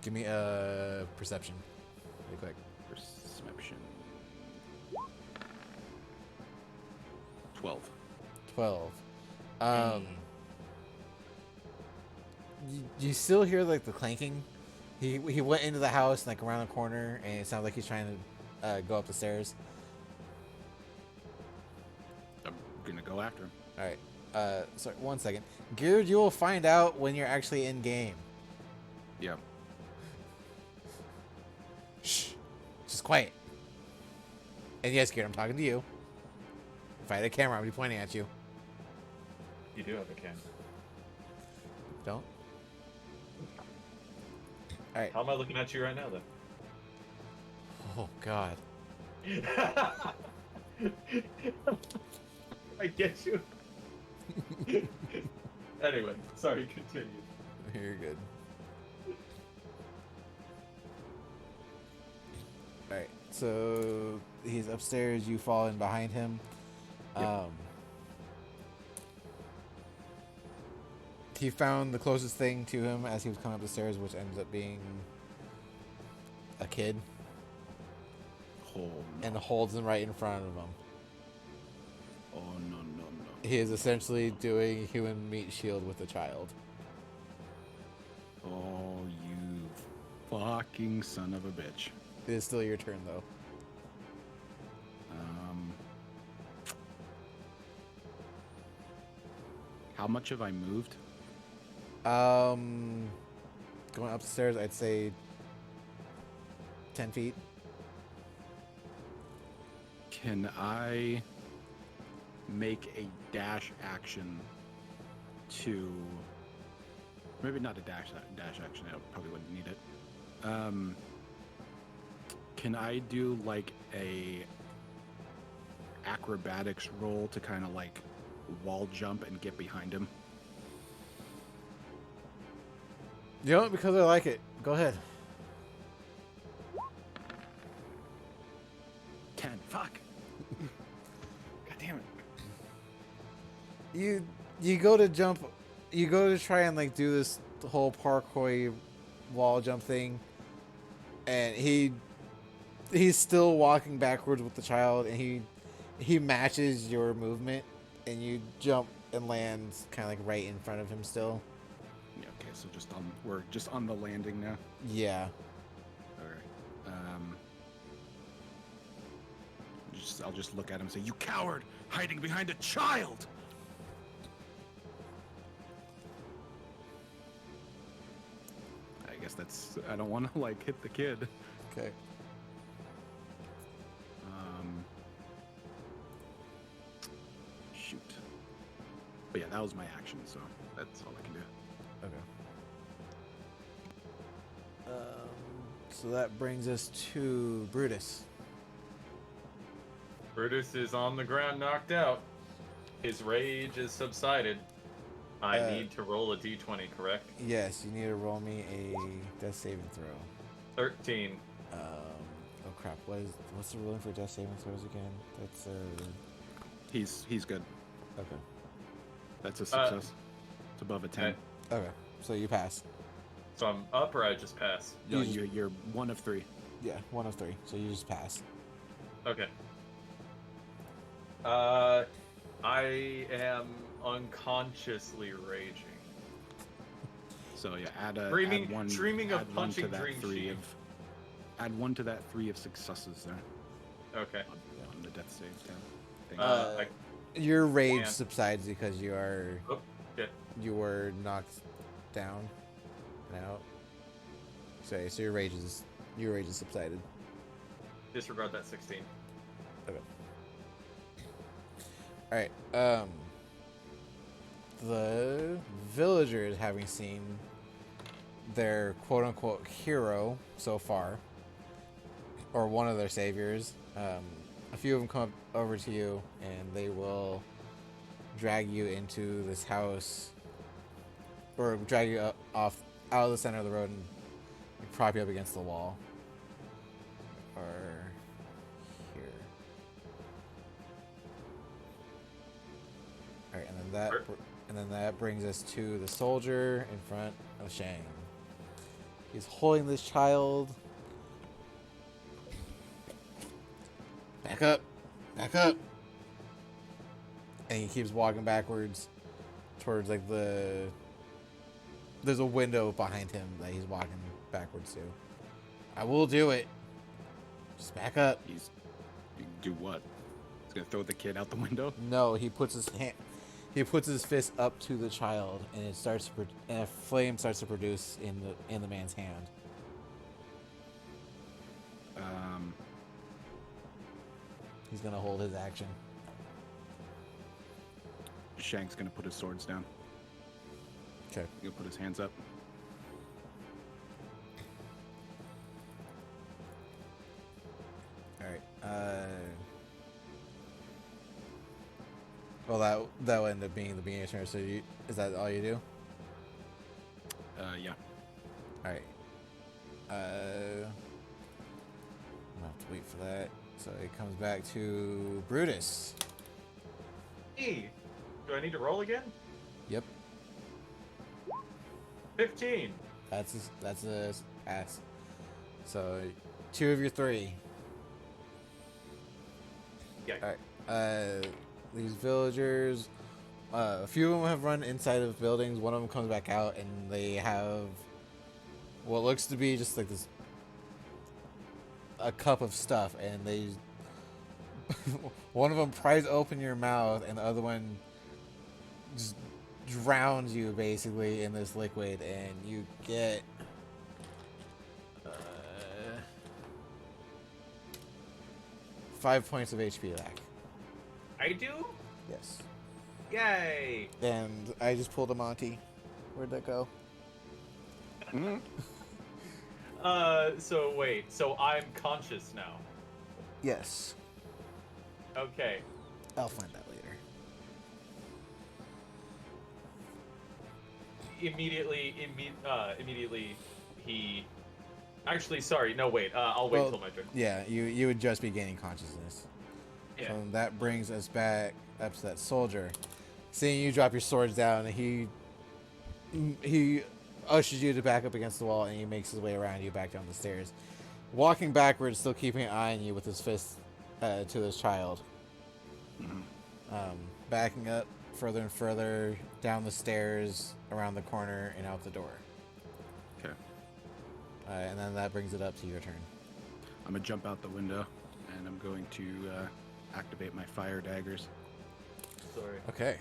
[SPEAKER 1] Give me a perception, really quick.
[SPEAKER 3] Perception. 12.
[SPEAKER 1] 12. You still hear like the clanking. He went into the house like around the corner, and it sounds like he's trying to go up the stairs.
[SPEAKER 3] I'm gonna go after him.
[SPEAKER 1] All right. Sorry, 1 second. Geared, you will find out when you're actually in game.
[SPEAKER 3] Yeah.
[SPEAKER 1] Shh. Just quiet. And yes, Geared, I'm talking to you. If I had a camera, I'd be pointing at you.
[SPEAKER 2] You do have a can.
[SPEAKER 1] Don't. All right.
[SPEAKER 2] How am I looking at you right now, then?
[SPEAKER 1] Oh God.
[SPEAKER 2] I get you. Anyway, sorry, continue.
[SPEAKER 1] You're good. Alright, so he's upstairs, you fall in behind him.
[SPEAKER 3] Yep.
[SPEAKER 1] He found the closest thing to him as he was coming up the stairs, which ends up being a kid,
[SPEAKER 3] Oh no.
[SPEAKER 1] and holds him right in front of him.
[SPEAKER 3] Oh no, no, no.
[SPEAKER 1] He is essentially doing human meat shield with the child.
[SPEAKER 3] Oh, you fucking son of a bitch.
[SPEAKER 1] It is still your turn, though.
[SPEAKER 3] How much have I moved?
[SPEAKER 1] Going up the stairs, I'd say 10 feet.
[SPEAKER 3] Can I make a dash action to... Maybe not a dash action, I probably wouldn't need it. Can I do like a acrobatics roll to kind of like wall jump and get behind him?
[SPEAKER 1] You know what? Because I like it. Go ahead.
[SPEAKER 3] 10. Fuck. God damn it.
[SPEAKER 1] You go to jump, you go to try and like do this whole parkour wall jump thing, and he's still walking backwards with the child, and he matches your movement, and you jump and land kind of like right in front of him still.
[SPEAKER 3] Yeah, okay, so we're just on the landing now.
[SPEAKER 1] Yeah.
[SPEAKER 3] Alright. I'll just look at him and say, "You coward! Hiding behind a child!" I guess I don't want to like hit the kid.
[SPEAKER 1] Okay.
[SPEAKER 3] Shoot. But yeah, that was my action, so that's all I can do.
[SPEAKER 1] Okay. So that brings us to Brutus.
[SPEAKER 2] Brutus is on the ground, knocked out. His rage is subsided. I need to roll a d20, correct?
[SPEAKER 1] Yes, you need to roll me a death saving throw.
[SPEAKER 2] 13.
[SPEAKER 1] Oh crap! What's the ruling for death saving throws again? That's
[SPEAKER 3] He's good.
[SPEAKER 1] okay.
[SPEAKER 3] That's a success. It's above a 10.
[SPEAKER 1] Okay, so you pass.
[SPEAKER 2] So I'm up or I just pass?
[SPEAKER 3] No, you're one of 3.
[SPEAKER 1] Yeah, 1 of 3. So you just pass.
[SPEAKER 2] Okay. I am unconsciously raging.
[SPEAKER 3] So yeah, add
[SPEAKER 2] Dreaming-
[SPEAKER 3] one.
[SPEAKER 2] dreaming of
[SPEAKER 3] add one to
[SPEAKER 2] punching
[SPEAKER 3] that
[SPEAKER 2] Dream
[SPEAKER 3] 3
[SPEAKER 2] Sheet.
[SPEAKER 3] of. Add 1 to that 3 of successes there
[SPEAKER 2] Okay.
[SPEAKER 3] on the death save thing.
[SPEAKER 1] Your rage
[SPEAKER 2] Yeah.
[SPEAKER 1] subsides because you are
[SPEAKER 2] Oh, yeah.
[SPEAKER 1] you were knocked down and out. So your rage is subsided.
[SPEAKER 2] Disregard that 16.
[SPEAKER 1] Okay. All right. The villagers, having seen their quote-unquote hero so far, or one of their saviors, a few of them come up over to you, and they will drag you into this house, or drag you out of the center of the road and prop you up against the wall, or here. All right, and then that brings us to the soldier in front of Shang. He's holding this child. Back up, back up. And he keeps walking backwards towards like there's a window behind him that he's walking backwards to. I will do it. Just back up.
[SPEAKER 3] You do what? He's gonna throw the kid out the window?
[SPEAKER 1] No, he puts his hand. He puts his fist up to the child, and it starts to and a flame starts to produce in the man's hand. He's gonna hold his action.
[SPEAKER 3] Shank's gonna put his swords down.
[SPEAKER 1] Okay.
[SPEAKER 3] He'll put his hands up.
[SPEAKER 1] All right. Well, that will end up being the beginning of turn. So is that all you do?
[SPEAKER 3] Yeah.
[SPEAKER 1] All right. I'm gonna have to wait for that. So it comes back to Brutus.
[SPEAKER 2] Hey, do I need to roll again?
[SPEAKER 1] Yep.
[SPEAKER 2] 15.
[SPEAKER 1] That's a pass. So 2 of your 3.
[SPEAKER 2] Yeah.
[SPEAKER 1] All right. These villagers, a few of them have run inside of buildings. One of them comes back out, and they have what looks to be just like a cup of stuff, and they one of them pries open your mouth, and the other one just drowns you basically in this liquid, and you get 5 points of HP back.
[SPEAKER 2] I do?
[SPEAKER 1] Yes.
[SPEAKER 2] Yay!
[SPEAKER 1] And I just pulled a Monty. Where'd that go?
[SPEAKER 3] Mhm.
[SPEAKER 2] So wait, so I'm conscious now.
[SPEAKER 1] Yes.
[SPEAKER 2] Okay.
[SPEAKER 1] I'll find that later.
[SPEAKER 2] Immediately he... Actually, sorry, no, wait, I'll wait
[SPEAKER 1] Well,
[SPEAKER 2] till my turn.
[SPEAKER 1] Yeah, you would just be gaining consciousness.
[SPEAKER 2] Yeah.
[SPEAKER 1] So that brings us back up to that soldier. Seeing you drop your swords down, he ushers you to back up against the wall, and he makes his way around you back down the stairs, walking backwards, still keeping an eye on you with his fist to this child. Backing up further and further down the stairs, around the corner, and out the door.
[SPEAKER 3] Okay.
[SPEAKER 1] And then that brings it up to your turn.
[SPEAKER 3] I'm gonna jump out the window, and I'm going to activate my fire daggers.
[SPEAKER 2] Sorry.
[SPEAKER 1] Okay.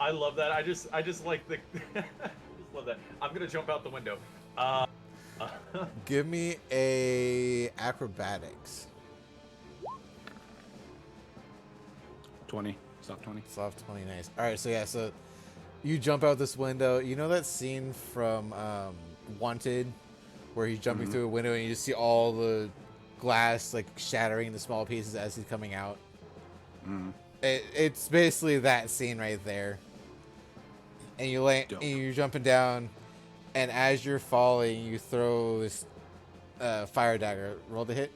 [SPEAKER 2] I love that. I just like the... I just love that. I'm gonna jump out the window.
[SPEAKER 1] Give me a acrobatics.
[SPEAKER 3] 20. Stop 20.
[SPEAKER 1] Soft 20, nice. All right, so yeah, so you jump out this window. You know that scene from Wanted, where he's jumping through a window and you just see all the glass like shattering into small pieces as he's coming out. It's basically that scene right there. And you
[SPEAKER 3] Dope.
[SPEAKER 1] and you're jumping down, and as you're falling, you throw this fire dagger. Roll the hit.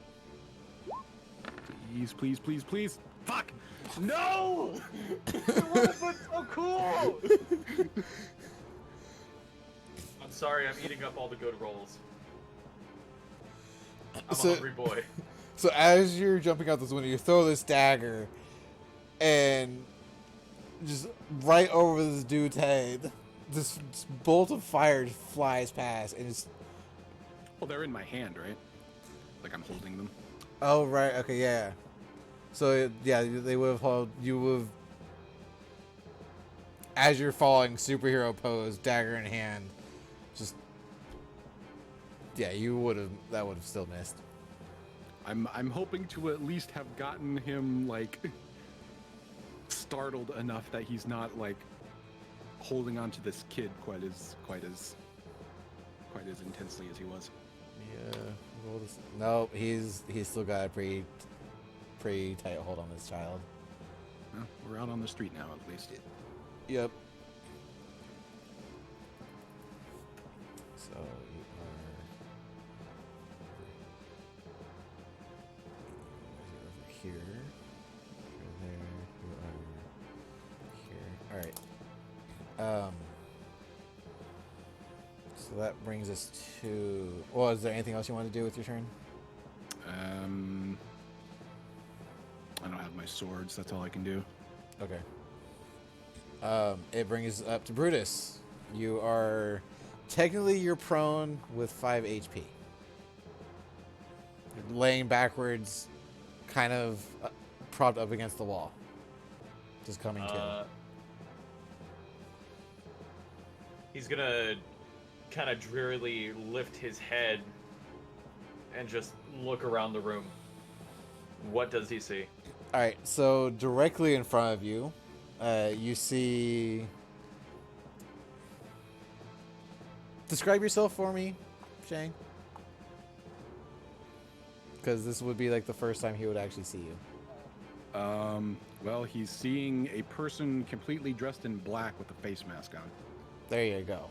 [SPEAKER 3] Please, please, please, please. Fuck!
[SPEAKER 2] No! It would have been so cool! I'm sorry, I'm eating up all the good rolls. I'm
[SPEAKER 1] So-
[SPEAKER 2] a hungry boy.
[SPEAKER 1] So as you're jumping out this window, you throw this dagger, and just right over this dude's head, this bolt of fire just flies past, and it's...
[SPEAKER 3] Well, they're in my hand, right? Like I'm holding them.
[SPEAKER 1] Oh, right, okay, yeah. So, yeah, they would have held... You would have... As you're falling, superhero pose, dagger in hand, just... Yeah, you would have... That would have still missed.
[SPEAKER 3] I'm hoping to at least have gotten him like startled enough that he's not like holding on to this kid quite as intensely as he was.
[SPEAKER 1] Yeah, roll this... No, he's still got a pretty tight hold on this child.
[SPEAKER 3] Well, we're out on the street now, at least.
[SPEAKER 1] Yep. So you are over here. You're there. You are here. All right. So that brings us to. Well, is there anything else you want to do with your turn?
[SPEAKER 3] I don't have my swords. That's all I can do.
[SPEAKER 1] Okay. It brings us up to Brutus. You are technically you're prone with 5 HP. You're laying backwards, kind of propped up against the wall. Just coming to.
[SPEAKER 2] He's gonna kind of drearily lift his head and just look around the room. What does he see?
[SPEAKER 1] All right, so directly in front of you, you see. Describe yourself for me, Shang. Because this would be like the first time he would actually see you.
[SPEAKER 3] Well, he's seeing a person completely dressed in black with a face mask on.
[SPEAKER 1] There you go.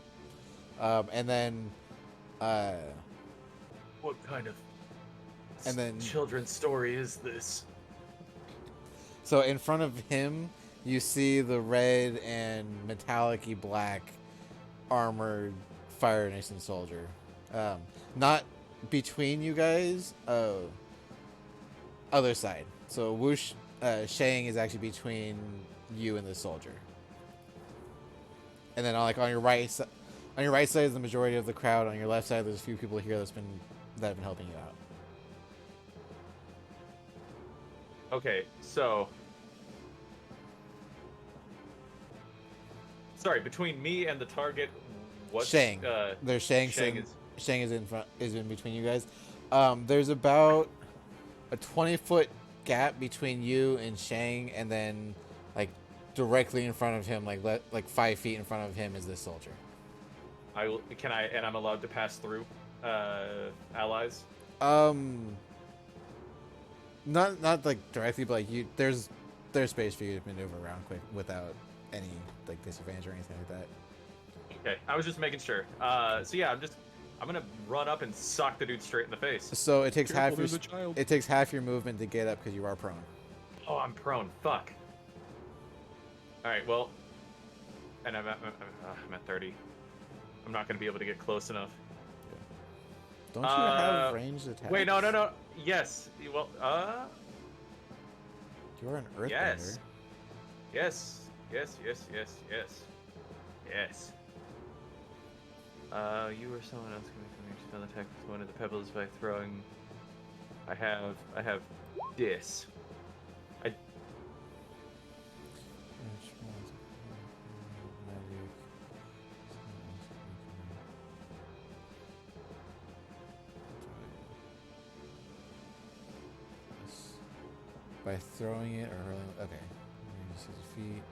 [SPEAKER 1] And then,
[SPEAKER 2] What kind of
[SPEAKER 1] and then,
[SPEAKER 2] children's story is this?
[SPEAKER 1] so in front of him, you see the red and metallic-y black armored Fire Nation soldier. Not between you guys, other side. So Whoosh, Shang is actually between you and the soldier. And then on your right side, is the majority of the crowd. On your left side, there's a few people here that have been helping you out.
[SPEAKER 2] Okay, so. Sorry, between me and the target, what?
[SPEAKER 1] Shang. There's Shang.
[SPEAKER 2] Shang
[SPEAKER 1] Shang is in front. Is in between you guys. There's about a 20-foot gap between you and Shang, and then like directly in front of him, like 5 feet in front of him, is this soldier.
[SPEAKER 2] and I'm allowed to pass through allies.
[SPEAKER 1] Not like directly, but like there's space for you to maneuver around quick without any like disadvantage or anything like that.
[SPEAKER 2] Okay, I was just making sure. So yeah, I'm gonna run up and sock the dude straight in the face.
[SPEAKER 1] So it takes
[SPEAKER 3] Careful,
[SPEAKER 1] half your
[SPEAKER 3] there's a child.
[SPEAKER 1] it takes half your movement to get up because you are prone.
[SPEAKER 2] Oh, I'm prone. Fuck. All right, well, and I'm at 30. I'm not gonna be able to get close enough.
[SPEAKER 1] Don't you have ranged attacks?
[SPEAKER 2] Wait, no. Yes. Well,
[SPEAKER 1] You're an earthbender.
[SPEAKER 2] yes. Yes. You or someone else can make a spell attack with one of the pebbles by throwing. I have this.
[SPEAKER 1] By throwing it or hurling. Okay. Use his feet.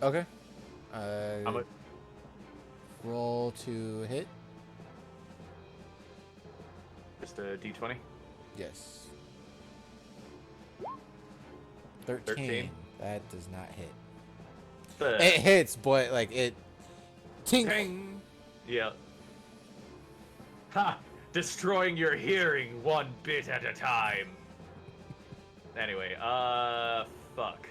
[SPEAKER 1] Hold on. Okay. Roll to hit.
[SPEAKER 2] Just a d20.
[SPEAKER 1] Yes. 13. That does not hit. It hits, but like it. Tink.
[SPEAKER 2] Ting. Yeah. Ha! Destroying your hearing one bit at a time. Anyway, fuck.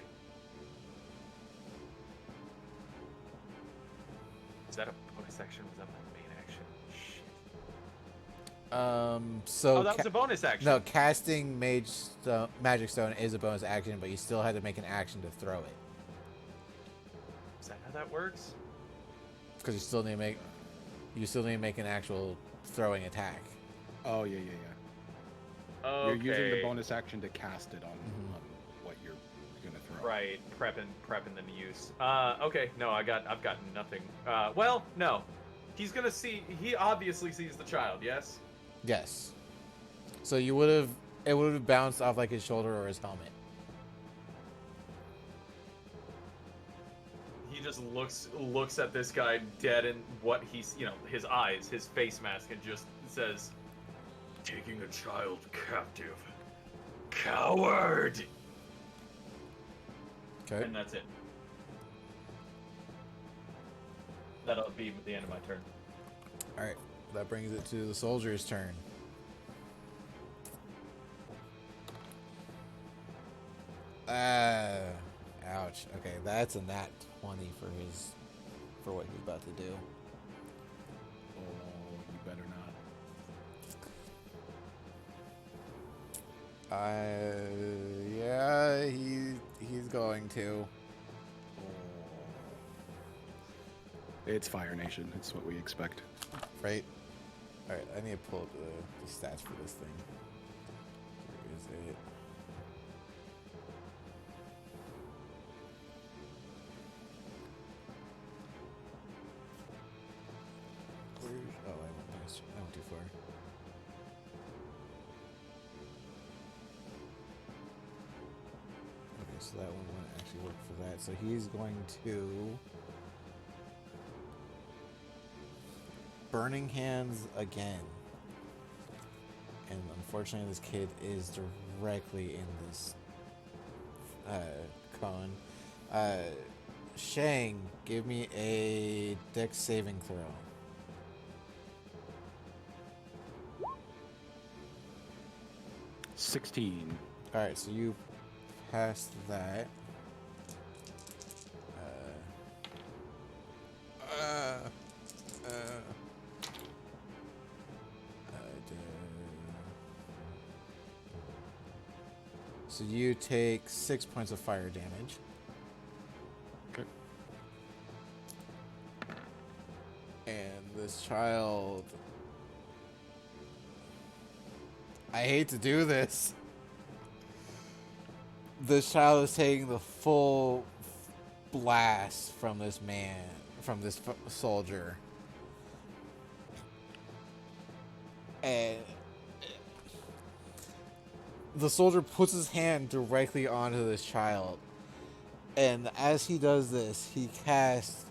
[SPEAKER 2] Is that a bonus action? Was that my main action? Shit.
[SPEAKER 1] So.
[SPEAKER 2] Oh, that was a bonus action.
[SPEAKER 1] No, casting magic stone is a bonus action, but you still had to make an action to throw it.
[SPEAKER 2] Is that how that works?
[SPEAKER 1] Because you still need to make an actual throwing attack.
[SPEAKER 3] Oh, yeah.
[SPEAKER 2] Okay.
[SPEAKER 3] You're using the bonus action to cast it on what you're gonna throw.
[SPEAKER 2] Right, prepping the use. Okay, no, I've got nothing. Well, no. He's gonna see. He obviously sees the child. Yes.
[SPEAKER 1] Yes. So it would have bounced off like his shoulder or his helmet.
[SPEAKER 2] He just looks at this guy dead in what he's, his eyes, his face mask, and just says, "Taking a child captive, coward."
[SPEAKER 1] Okay.
[SPEAKER 2] And that's it. That'll be the end of my turn.
[SPEAKER 1] All right. That brings it to the soldier's turn. Ouch. Okay, that's a nat 20 for what he's about to do.
[SPEAKER 3] Oh, you better not.
[SPEAKER 1] Yeah, he's going to.
[SPEAKER 3] It's Fire Nation. It's what we expect.
[SPEAKER 1] Right? Alright, I need to pull up the stats for this thing. Where is it? Oh, I went too far. Okay, so that one won't actually work for that. So he's going to Burning Hands again. And unfortunately, this kid is directly in this cone. Shang, give me a dex saving throw.
[SPEAKER 3] 16.
[SPEAKER 1] Alright, so you passed that. So you take 6 points of fire damage.
[SPEAKER 3] Okay.
[SPEAKER 1] And this child... I hate to do this. This child is taking the full blast from this man, from this soldier. And the soldier puts his hand directly onto this child. And as he does this, he casts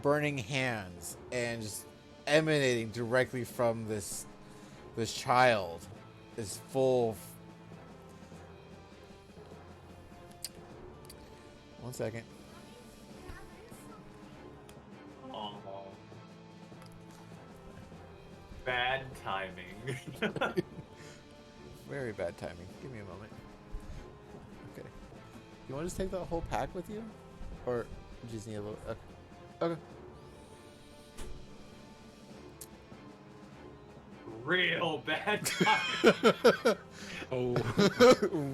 [SPEAKER 1] burning hands and just emanating directly from this child is full. 1 second.
[SPEAKER 2] Oh. Bad timing.
[SPEAKER 1] Very bad timing. Give me a moment. Okay. You want to just take the whole pack with you? Or you just need a little... Okay. Okay.
[SPEAKER 2] Real bad timing.
[SPEAKER 3] Oh.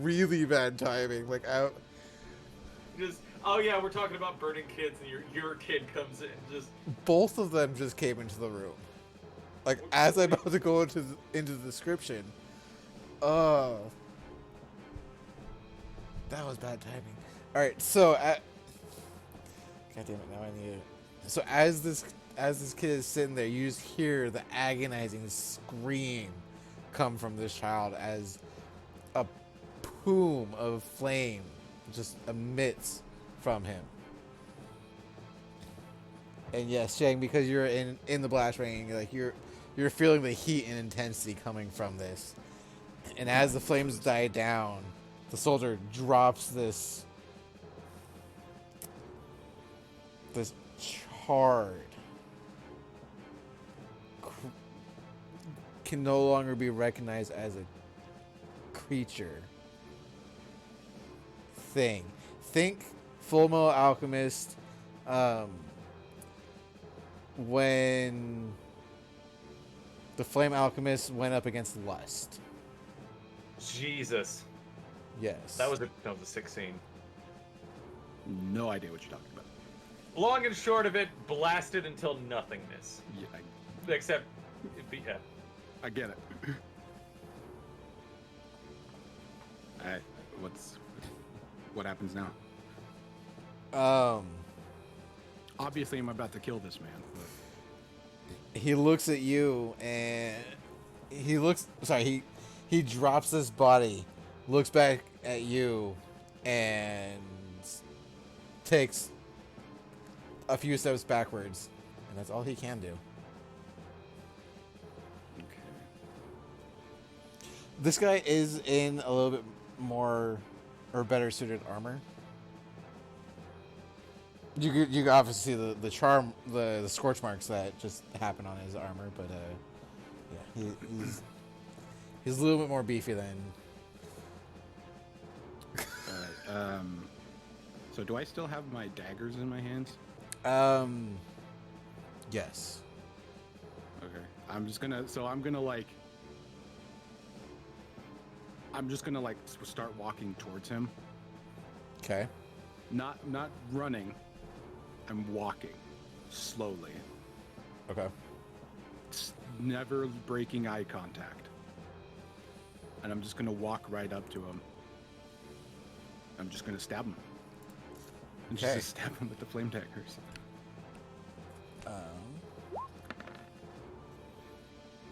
[SPEAKER 1] Really bad timing. Like, out.
[SPEAKER 2] Just, oh yeah, we're talking about burning kids, and your kid comes in and just...
[SPEAKER 1] Both of them just came into the room. Like, as I'm about to go into the description. Oh. That was bad timing. Alright, so... God damn it, now I need it. So as this kid is sitting there, you just hear the agonizing scream come from this child as a plume of flame just emits from him. And yes, Shang, because you're in the blast ring, like you're feeling the heat and intensity coming from this. And as the flames die down, the soldier drops this charred, can no longer be recognized as a creature thing. Think Full Metal Alchemist, when the Flame Alchemist went up against Lust.
[SPEAKER 2] Jesus.
[SPEAKER 1] Yes.
[SPEAKER 2] That was a 16.
[SPEAKER 3] No idea what you're talking about.
[SPEAKER 2] Long and short of it, blasted until nothingness.
[SPEAKER 3] Yeah,
[SPEAKER 2] Except, yeah.
[SPEAKER 3] I get it. What happens now? Obviously, I'm about to kill this man. But...
[SPEAKER 1] He looks at you and he drops his body, looks back at you, and takes a few steps backwards, and that's all he can do.
[SPEAKER 3] Okay.
[SPEAKER 1] This guy is in a little bit more or better suited armor. You can obviously see the charm, the scorch marks that just happen on his armor, but yeah, he's a little bit more beefy than.
[SPEAKER 3] Alright, so do I still have my daggers in my hands?
[SPEAKER 1] Yes.
[SPEAKER 3] Okay. I'm just gonna start walking towards him.
[SPEAKER 1] Okay.
[SPEAKER 3] Not running. I'm walking slowly.
[SPEAKER 1] Okay.
[SPEAKER 3] Never breaking eye contact. And I'm just gonna walk right up to him. I'm just gonna stab him. And
[SPEAKER 1] Okay.
[SPEAKER 3] just stab him with the flame daggers.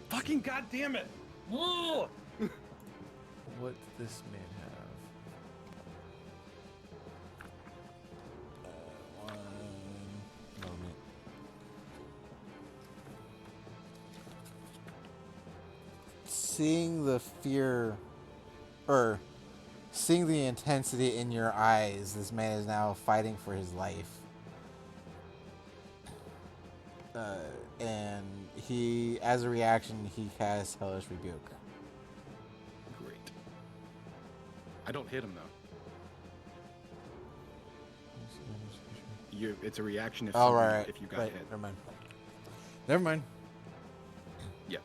[SPEAKER 3] Fucking goddamn it! Whoa!
[SPEAKER 1] What does this man have? One moment. seeing the fear, or seeing the intensity in your eyes, this man is now fighting for his life. And he, as a reaction, he casts Hellish Rebuke.
[SPEAKER 3] Great. I don't hit him though. It's a reaction if,
[SPEAKER 1] Oh, right.
[SPEAKER 3] if you got
[SPEAKER 1] right.
[SPEAKER 3] hit.
[SPEAKER 1] Never mind. Never mind.
[SPEAKER 3] Yeah.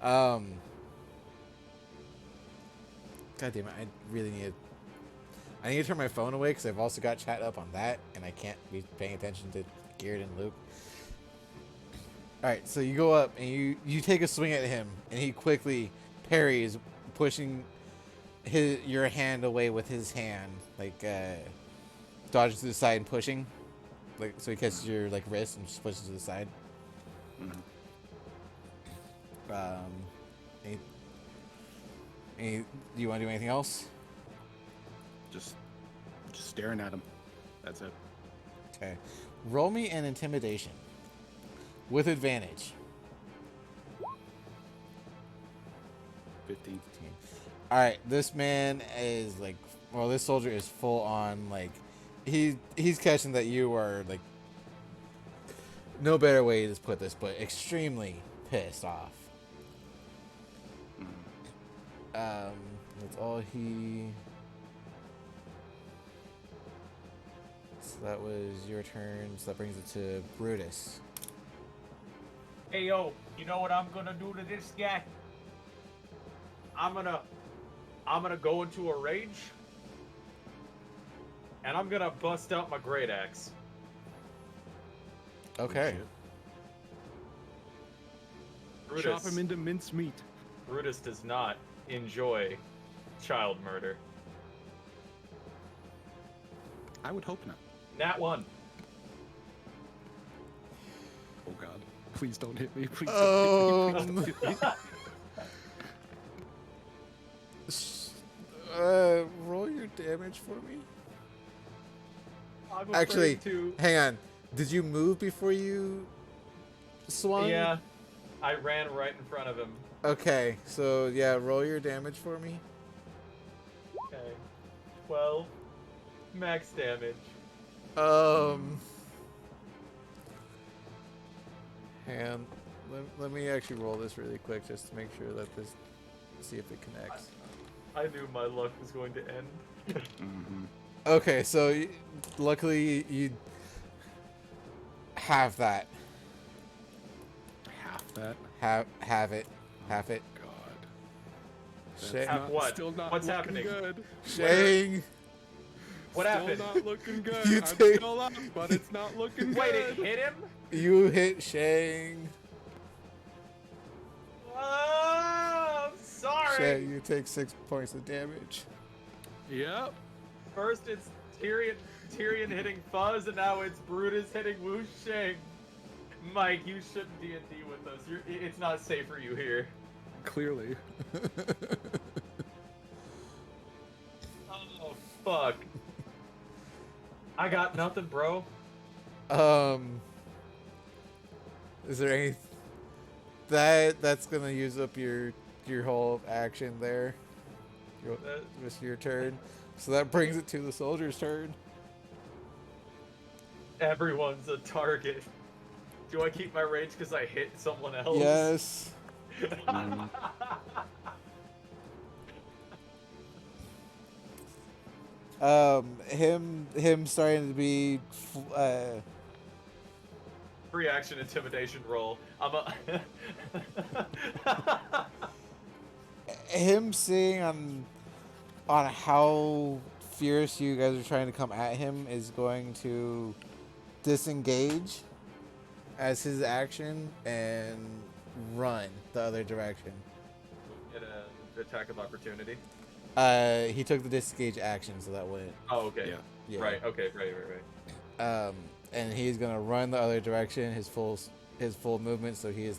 [SPEAKER 1] God damn it! I really need. I need to turn my phone away because I've also got chat up on that, and I can't be paying attention to Garrett and Luke. All right, so you go up and you take a swing at him, and he quickly parries, pushing your hand away with his hand, like dodges to the side and pushing, like so he catches your like wrist and just pushes to the side.
[SPEAKER 3] Mhm.
[SPEAKER 1] Do you want to do anything else?
[SPEAKER 3] Just staring at him. That's it.
[SPEAKER 1] Okay. Roll me an intimidation. With advantage.
[SPEAKER 3] 15.
[SPEAKER 1] Alright, this man is like, well, this soldier is full on, like, he's catching that you are, like, no better way to put this, but extremely pissed off. That's all he... So that was your turn, so that brings it to Brutus.
[SPEAKER 2] Hey yo, you know what I'm gonna do to this guy? I'm gonna go into a rage, and I'm gonna bust out my great axe.
[SPEAKER 1] Okay.
[SPEAKER 2] Brutus,
[SPEAKER 3] Chop him into mincemeat.
[SPEAKER 2] Brutus does not enjoy child murder.
[SPEAKER 3] I would hope not.
[SPEAKER 2] Nat 1.
[SPEAKER 3] Oh God. Please don't hit me. Please don't hit me. Please don't hit me.
[SPEAKER 1] Roll your damage for me.
[SPEAKER 2] I'm
[SPEAKER 1] Actually,
[SPEAKER 2] afraid to.
[SPEAKER 1] hang on. Did you move before you swung?
[SPEAKER 2] Yeah, I ran right in front of him.
[SPEAKER 1] Okay, so yeah, roll your damage for me.
[SPEAKER 2] Okay. 12 max damage.
[SPEAKER 1] Hang on. Let me actually roll this really quick just to make sure that this, see if it connects.
[SPEAKER 2] I knew my luck was going to end.
[SPEAKER 3] Mhm.
[SPEAKER 1] Okay, so luckily you have that.
[SPEAKER 3] Half that.
[SPEAKER 1] Have it. Have it.
[SPEAKER 3] God.
[SPEAKER 1] Shang.
[SPEAKER 2] Have what?
[SPEAKER 3] Still not
[SPEAKER 2] What's
[SPEAKER 3] looking
[SPEAKER 2] happening?
[SPEAKER 3] good.
[SPEAKER 1] Shang.
[SPEAKER 2] What
[SPEAKER 3] Still
[SPEAKER 2] happened?
[SPEAKER 3] not looking good.
[SPEAKER 1] You
[SPEAKER 3] I'm
[SPEAKER 1] take-
[SPEAKER 3] still up, but it's not looking
[SPEAKER 2] Wait,
[SPEAKER 3] good.
[SPEAKER 2] it hit him?
[SPEAKER 1] You hit Shang.
[SPEAKER 2] Oh, I'm sorry.
[SPEAKER 1] Shang, you take 6 points of damage.
[SPEAKER 3] Yep.
[SPEAKER 2] First it's Tyrion hitting Fuzz, and now it's Brutus hitting Wu Sheng. Mike, you shouldn't D&D with us. It's not safe for you here.
[SPEAKER 3] Clearly.
[SPEAKER 2] Oh, fuck. I got nothing, bro.
[SPEAKER 1] Is there any that's gonna use up your whole action there? Just your turn. So that brings it to the soldier's turn.
[SPEAKER 2] Everyone's a target. Do I keep my rage because I hit someone else?
[SPEAKER 1] Yes. Him starting to be
[SPEAKER 2] Free action intimidation roll. I'm a.
[SPEAKER 1] him seeing on how fierce you guys are trying to come at him is going to disengage as his action and run the other direction.
[SPEAKER 2] Get an attack of opportunity.
[SPEAKER 1] He took the disengage action, so that wouldn't.
[SPEAKER 2] Oh, okay.
[SPEAKER 3] Yeah.
[SPEAKER 1] Yeah.
[SPEAKER 2] Right. Okay. Right.
[SPEAKER 1] And he's gonna run the other direction, his full movement, so he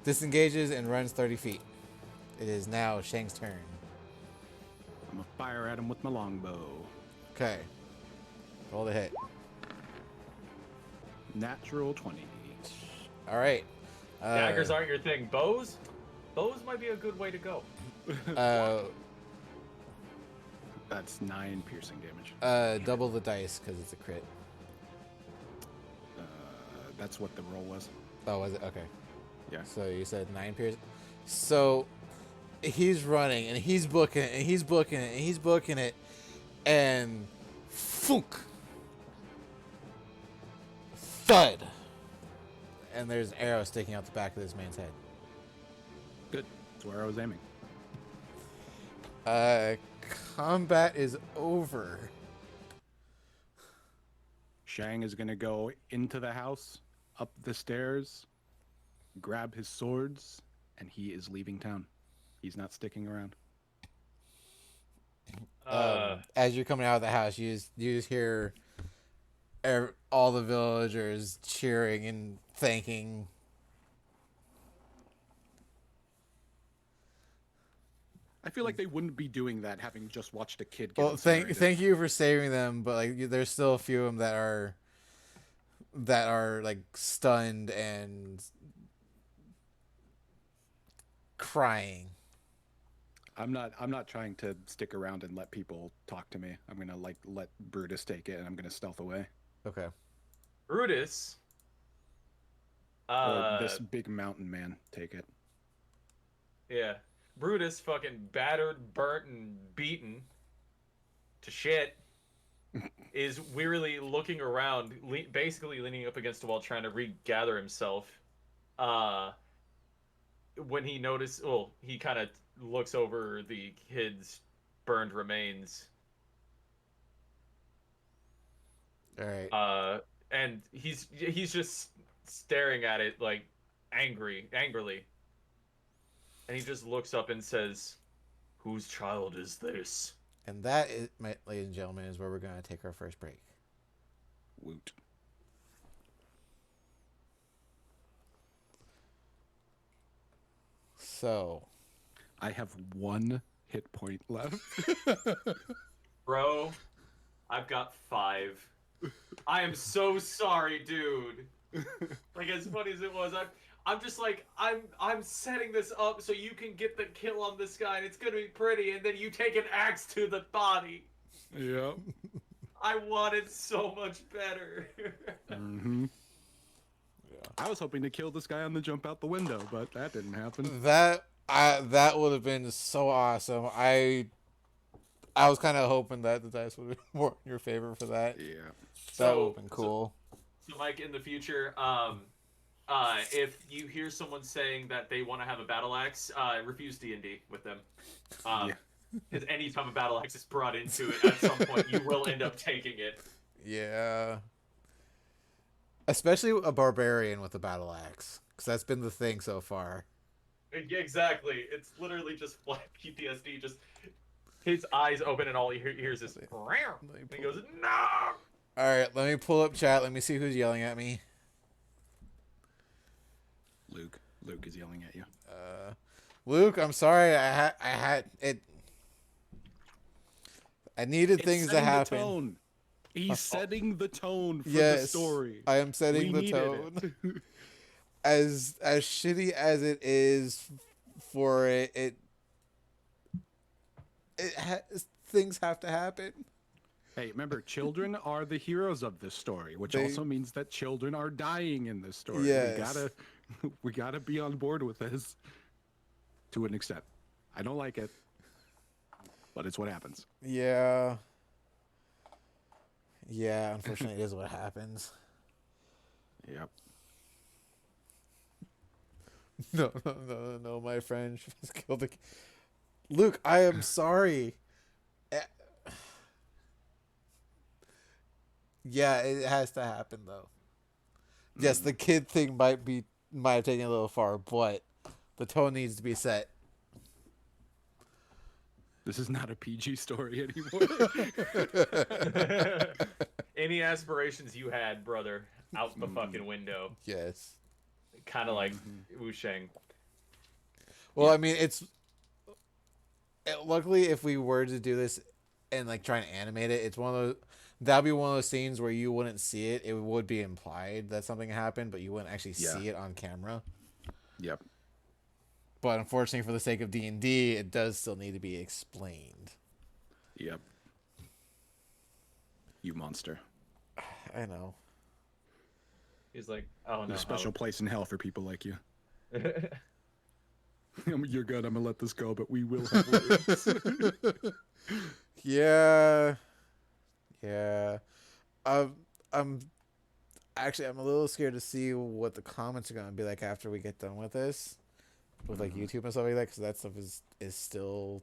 [SPEAKER 1] disengages and runs 30 feet. It is now Shang's turn.
[SPEAKER 3] I'm gonna fire at him with my longbow.
[SPEAKER 1] Okay. Roll the hit.
[SPEAKER 3] Natural 20.
[SPEAKER 1] All right.
[SPEAKER 2] Daggers aren't your thing. Bows? bows might be a good way to go.
[SPEAKER 3] That's 9 piercing damage.
[SPEAKER 1] Double the dice because it's a crit.
[SPEAKER 3] That's what the roll was.
[SPEAKER 1] Oh, was it? Okay.
[SPEAKER 3] Yeah.
[SPEAKER 1] So you said 9 pierce. So he's running and he's booking it and he's booking it and he's booking it, and funk, thud, and there's an arrow sticking out the back of this man's head.
[SPEAKER 3] Good. That's where I was aiming.
[SPEAKER 1] Combat is over.
[SPEAKER 3] Shang is gonna go into the house, up the stairs, grab his swords, and he is leaving town. He's not sticking around.
[SPEAKER 1] As you're coming out of the house, you just hear all the villagers cheering and thanking.
[SPEAKER 3] I feel like they wouldn't be doing that having just watched a kid get
[SPEAKER 1] Well,
[SPEAKER 3] incinerated.
[SPEAKER 1] thank you for saving them, but like there's still a few of them that are like stunned and crying.
[SPEAKER 3] I'm not trying to stick around and let people talk to me. I'm gonna let Brutus take it, and I'm gonna stealth away.
[SPEAKER 1] Okay.
[SPEAKER 2] Brutus.
[SPEAKER 3] Or this big mountain man take it.
[SPEAKER 2] Yeah. Brutus, fucking battered, burnt, and beaten to shit, is wearily looking around, basically leaning up against the wall, trying to regather himself. When he noticed, well, he kind of looks over the kid's burned remains.
[SPEAKER 1] All right.
[SPEAKER 2] And he's just staring at it like angrily. And he just looks up and says, "Whose child is this?"
[SPEAKER 1] And that is, ladies and gentlemen, is where we're going to take our first break.
[SPEAKER 3] Woot.
[SPEAKER 1] So,
[SPEAKER 3] I have 1 hit point left.
[SPEAKER 2] Bro, I've got 5. I am so sorry, dude. Like, as funny as it was, I'm just like, I'm setting this up so you can get the kill on this guy, and it's gonna be pretty, and then you take an axe to the body.
[SPEAKER 3] Yep.
[SPEAKER 2] I wanted so much better.
[SPEAKER 3] Mm-hmm. I was hoping to kill this guy on the jump out the window, but that didn't happen.
[SPEAKER 1] that would have been so awesome. I was kind of hoping that the dice would be more in your favor for that.
[SPEAKER 3] Yeah.
[SPEAKER 1] That would have been cool.
[SPEAKER 2] So Mike, in the future, if you hear someone saying that they want to have a battle axe, refuse D&D with them. Because anytime a battle axe is brought into it, at some point you will end up taking it.
[SPEAKER 1] Yeah. Especially a barbarian with a battle axe, because that's been the thing so far.
[SPEAKER 2] Yeah, exactly. It's literally just flat PTSD. Just his eyes open and all he hears is "Meow," and he goes, "No!"
[SPEAKER 1] All right, let me pull up chat. Let me see who's yelling at me.
[SPEAKER 3] Luke is yelling at you.
[SPEAKER 1] Luke, I'm sorry. I had it. I needed things to
[SPEAKER 3] setting the
[SPEAKER 1] happen.
[SPEAKER 3] tone. He's setting the tone for the
[SPEAKER 1] Yes,
[SPEAKER 3] story.
[SPEAKER 1] I am setting
[SPEAKER 3] We
[SPEAKER 1] the
[SPEAKER 3] needed
[SPEAKER 1] tone.
[SPEAKER 3] it.
[SPEAKER 1] As shitty as it is for it things have to happen.
[SPEAKER 3] Hey, remember, children are the heroes of this story, which also means that children are dying in this story.
[SPEAKER 1] Yes.
[SPEAKER 3] We gotta be on board with this to an extent. I don't like it, but it's what happens.
[SPEAKER 1] Yeah. Yeah, unfortunately, it is what happens.
[SPEAKER 3] Yep.
[SPEAKER 1] No, my friend just killed the... Luke, I am sorry. Yeah, it has to happen, though. Yes, the kid thing might have taken it a little far, but the tone needs to be set.
[SPEAKER 3] This is not a PG story anymore.
[SPEAKER 2] Any aspirations you had, brother, out the fucking window.
[SPEAKER 1] Yes.
[SPEAKER 2] Kind of like Wu Sheng.
[SPEAKER 1] Well, I mean, luckily, if we were to do this and like try and animate it, it's one of those. That'd be one of those scenes where you wouldn't see it. It would be implied that something happened, but you wouldn't actually see it on camera.
[SPEAKER 3] Yep.
[SPEAKER 1] But unfortunately, for the sake of D&D, it does still need to be explained.
[SPEAKER 3] Yep. You monster.
[SPEAKER 1] I know.
[SPEAKER 2] He's like, oh no.
[SPEAKER 3] There's a special place in hell for people like you. You're good. I'm gonna let this go, but we will have words.
[SPEAKER 1] Yeah. I'm actually, I'm a little scared to see what the comments are gonna be like after we get done with this, with like YouTube and stuff like that, because that stuff is still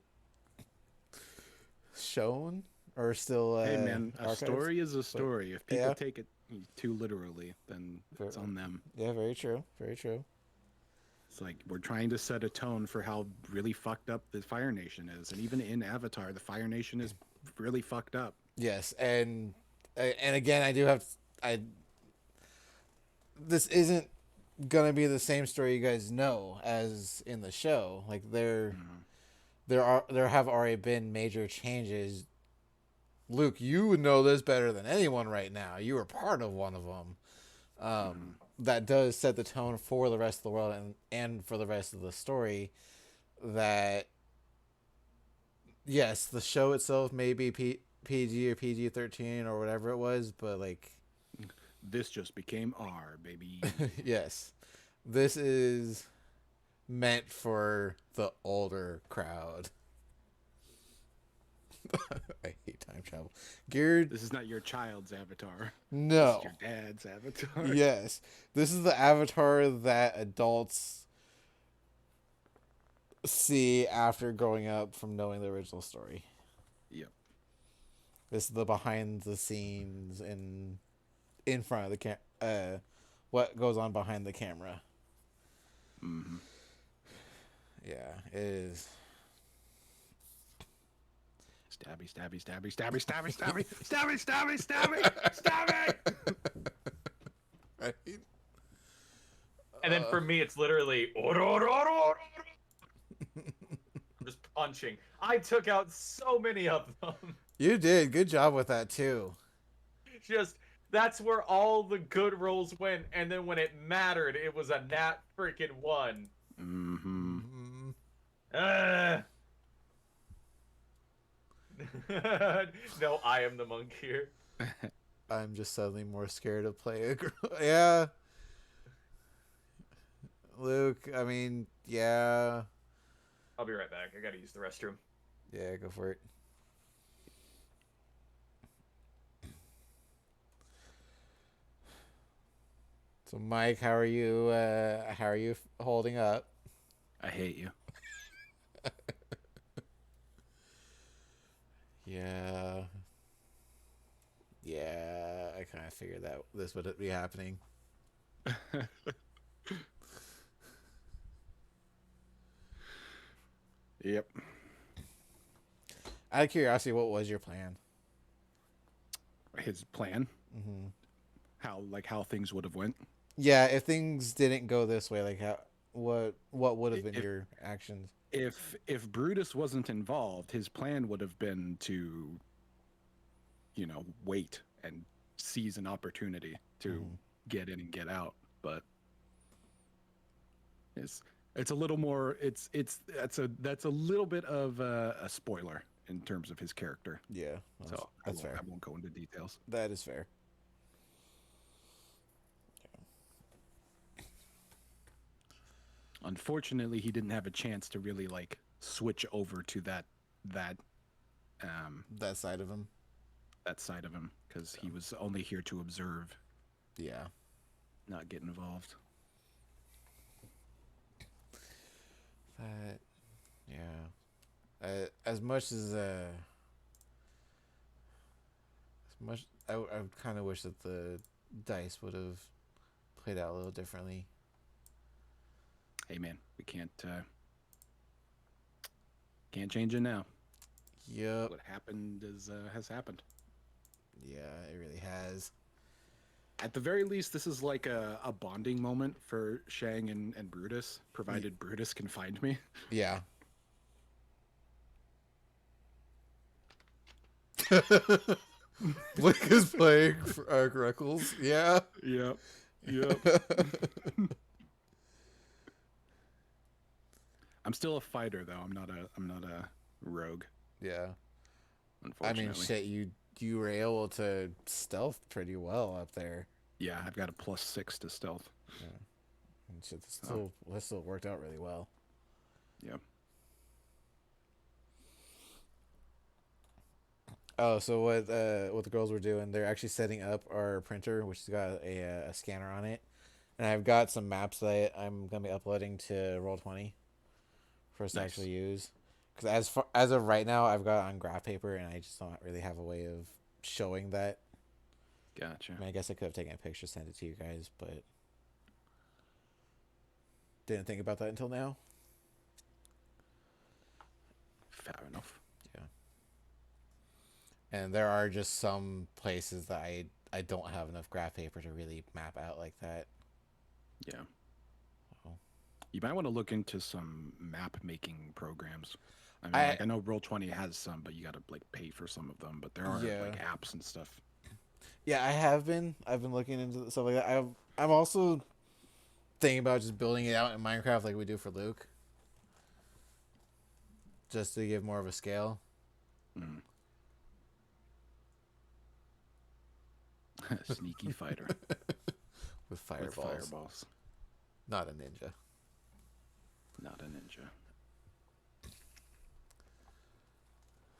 [SPEAKER 1] shown or still.
[SPEAKER 3] Hey man, a
[SPEAKER 1] archived.
[SPEAKER 3] story is a story. If people
[SPEAKER 1] yeah.
[SPEAKER 3] take it too literally, then it's on them.
[SPEAKER 1] Yeah, very true. Very true.
[SPEAKER 3] It's like we're trying to set a tone for how really fucked up the Fire Nation is, and even in Avatar, the Fire Nation is really fucked up.
[SPEAKER 1] Yes, and again, I do have this isn't gonna be the same story you guys know as in the show. Like there have already been major changes. Luke, you would know this better than anyone right now. You were part of one of them. That does set the tone for the rest of the world and for the rest of the story. That yes, the show itself may be PG or PG-13 or whatever it was, but like
[SPEAKER 3] This just became R, baby.
[SPEAKER 1] yes, this is meant for the older crowd. I hate time travel. Geared.
[SPEAKER 3] This is not your child's Avatar.
[SPEAKER 1] No.
[SPEAKER 3] This is your dad's Avatar.
[SPEAKER 1] Yes, this is the Avatar that adults see after growing up from knowing the original story.
[SPEAKER 3] Yep.
[SPEAKER 1] This is the behind the scenes and in front of the what goes on behind the camera.
[SPEAKER 3] Mm-hmm.
[SPEAKER 1] Yeah, it is.
[SPEAKER 3] Stabby, stabby, stabby, stabby, stabby, stabby, stabby, stabby, stabby, stabby.
[SPEAKER 1] Right?
[SPEAKER 2] And then for me, it's literally I'm just punching. I took out so many of them.
[SPEAKER 1] You did good job with that too.
[SPEAKER 2] Just that's where all the good rolls went, and then when it mattered, it was a nat freaking one.
[SPEAKER 3] Mm-hmm.
[SPEAKER 2] No, I am the monk here.
[SPEAKER 1] I'm just suddenly more scared to play a girl. Yeah. Luke, I mean, yeah.
[SPEAKER 2] I'll be right back. I gotta use the restroom.
[SPEAKER 1] Yeah, go for it. So, Mike, how are you? How are you holding up?
[SPEAKER 3] I hate you.
[SPEAKER 1] Yeah. Yeah, I kind of figured that this would be happening.
[SPEAKER 3] Yep.
[SPEAKER 1] Out of curiosity, what was your plan?
[SPEAKER 3] His plan,
[SPEAKER 1] Mm-hmm.
[SPEAKER 3] how things would have went.
[SPEAKER 1] Yeah, if things didn't go this way, like what would have been
[SPEAKER 3] If-
[SPEAKER 1] your actions?
[SPEAKER 3] If Brutus wasn't involved, his plan would have been to, wait and seize an opportunity to get in and get out. But it's a little more. That's a little bit of a spoiler in terms of his character.
[SPEAKER 1] Yeah,
[SPEAKER 3] So
[SPEAKER 1] that's fair.
[SPEAKER 3] I won't go into details.
[SPEAKER 1] That is fair.
[SPEAKER 3] Unfortunately, he didn't have a chance to really switch over to that
[SPEAKER 1] That side of him.
[SPEAKER 3] side of him because he was only here to observe,
[SPEAKER 1] Yeah.
[SPEAKER 3] not get involved.
[SPEAKER 1] That. Yeah. As much I kind of wish that the dice would have played out a little differently.
[SPEAKER 3] Hey man, we can't change it now.
[SPEAKER 1] Yep.
[SPEAKER 3] What happened has happened.
[SPEAKER 1] Yeah, it really has.
[SPEAKER 3] At the very least, this is like a bonding moment for Shang and Brutus, provided Brutus can find me.
[SPEAKER 1] Yeah. Blake is playing for Greckles. Yeah.
[SPEAKER 3] Yep. Yep. I'm still a fighter though. I'm not a rogue.
[SPEAKER 1] Yeah. I
[SPEAKER 3] Unfortunately.
[SPEAKER 1] mean, shit, you were able to stealth pretty well up there.
[SPEAKER 3] Yeah, I've got a +6 to stealth.
[SPEAKER 1] And shit, this still worked out really well.
[SPEAKER 3] Yep.
[SPEAKER 1] Oh, so what the girls were doing? They're actually setting up our printer, which has got a scanner on it, and I've got some maps that I'm gonna be uploading to Roll20 for us to
[SPEAKER 3] Nice.
[SPEAKER 1] actually use. Because as of right now, I've got it on graph paper, and I just don't really have a way of showing that.
[SPEAKER 3] Gotcha.
[SPEAKER 1] I mean, I guess I could have taken a picture, sent it to you guys, but didn't think about that until now.
[SPEAKER 3] Fair enough.
[SPEAKER 1] And there are just some places that I don't have enough graph paper to really map out like that.
[SPEAKER 3] Yeah.
[SPEAKER 1] Oh.
[SPEAKER 3] You might want to look into some map making programs. I mean,
[SPEAKER 1] I
[SPEAKER 3] know Roll20 has some, but you got to like pay for some of them. But there are
[SPEAKER 1] Yeah.
[SPEAKER 3] like apps and stuff.
[SPEAKER 1] Yeah, I've been looking into stuff like that. I'm also thinking about just building it out in Minecraft like we do for Luke, just to give more of a scale.
[SPEAKER 3] Mm. Sneaky fighter
[SPEAKER 1] With fireballs.
[SPEAKER 3] with fireballs.
[SPEAKER 1] Not a ninja.
[SPEAKER 3] Not a ninja.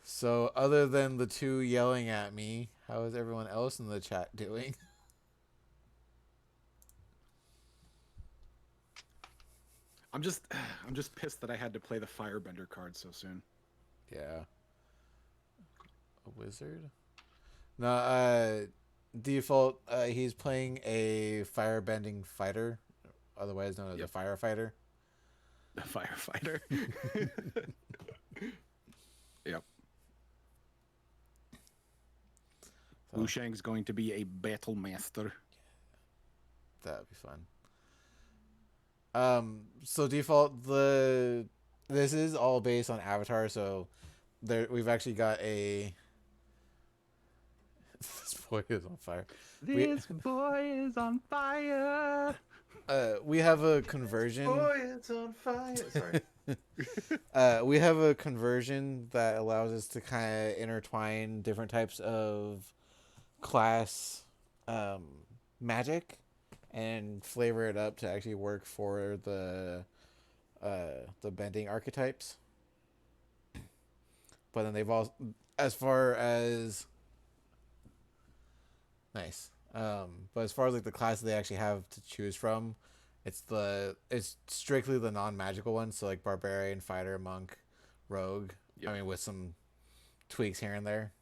[SPEAKER 1] So other than the two yelling at me, how is everyone else in the chat doing?
[SPEAKER 3] I'm just pissed that I had to play the Firebender card so soon.
[SPEAKER 1] Yeah. A wizard? No, default, he's playing a firebending fighter, otherwise known as a firefighter.
[SPEAKER 3] The firefighter. Yep.
[SPEAKER 1] So,
[SPEAKER 3] Wu Shang's going to be a battle master.
[SPEAKER 1] that would be fun. So default, this is all based on Avatar, so we've actually got a this boy is on fire.
[SPEAKER 3] This boy is on fire.
[SPEAKER 1] We have a conversion.
[SPEAKER 2] Boy, it's on fire. Sorry.
[SPEAKER 1] We have a conversion that allows us to kind of intertwine different types of class magic and flavor it up to actually work for the bending archetypes. But then they've all, as far as nice. But as far as like the classes they actually have to choose from, it's strictly the non-magical ones. So like barbarian, fighter, monk, rogue.
[SPEAKER 3] Yep.
[SPEAKER 1] I mean, with some tweaks here and there.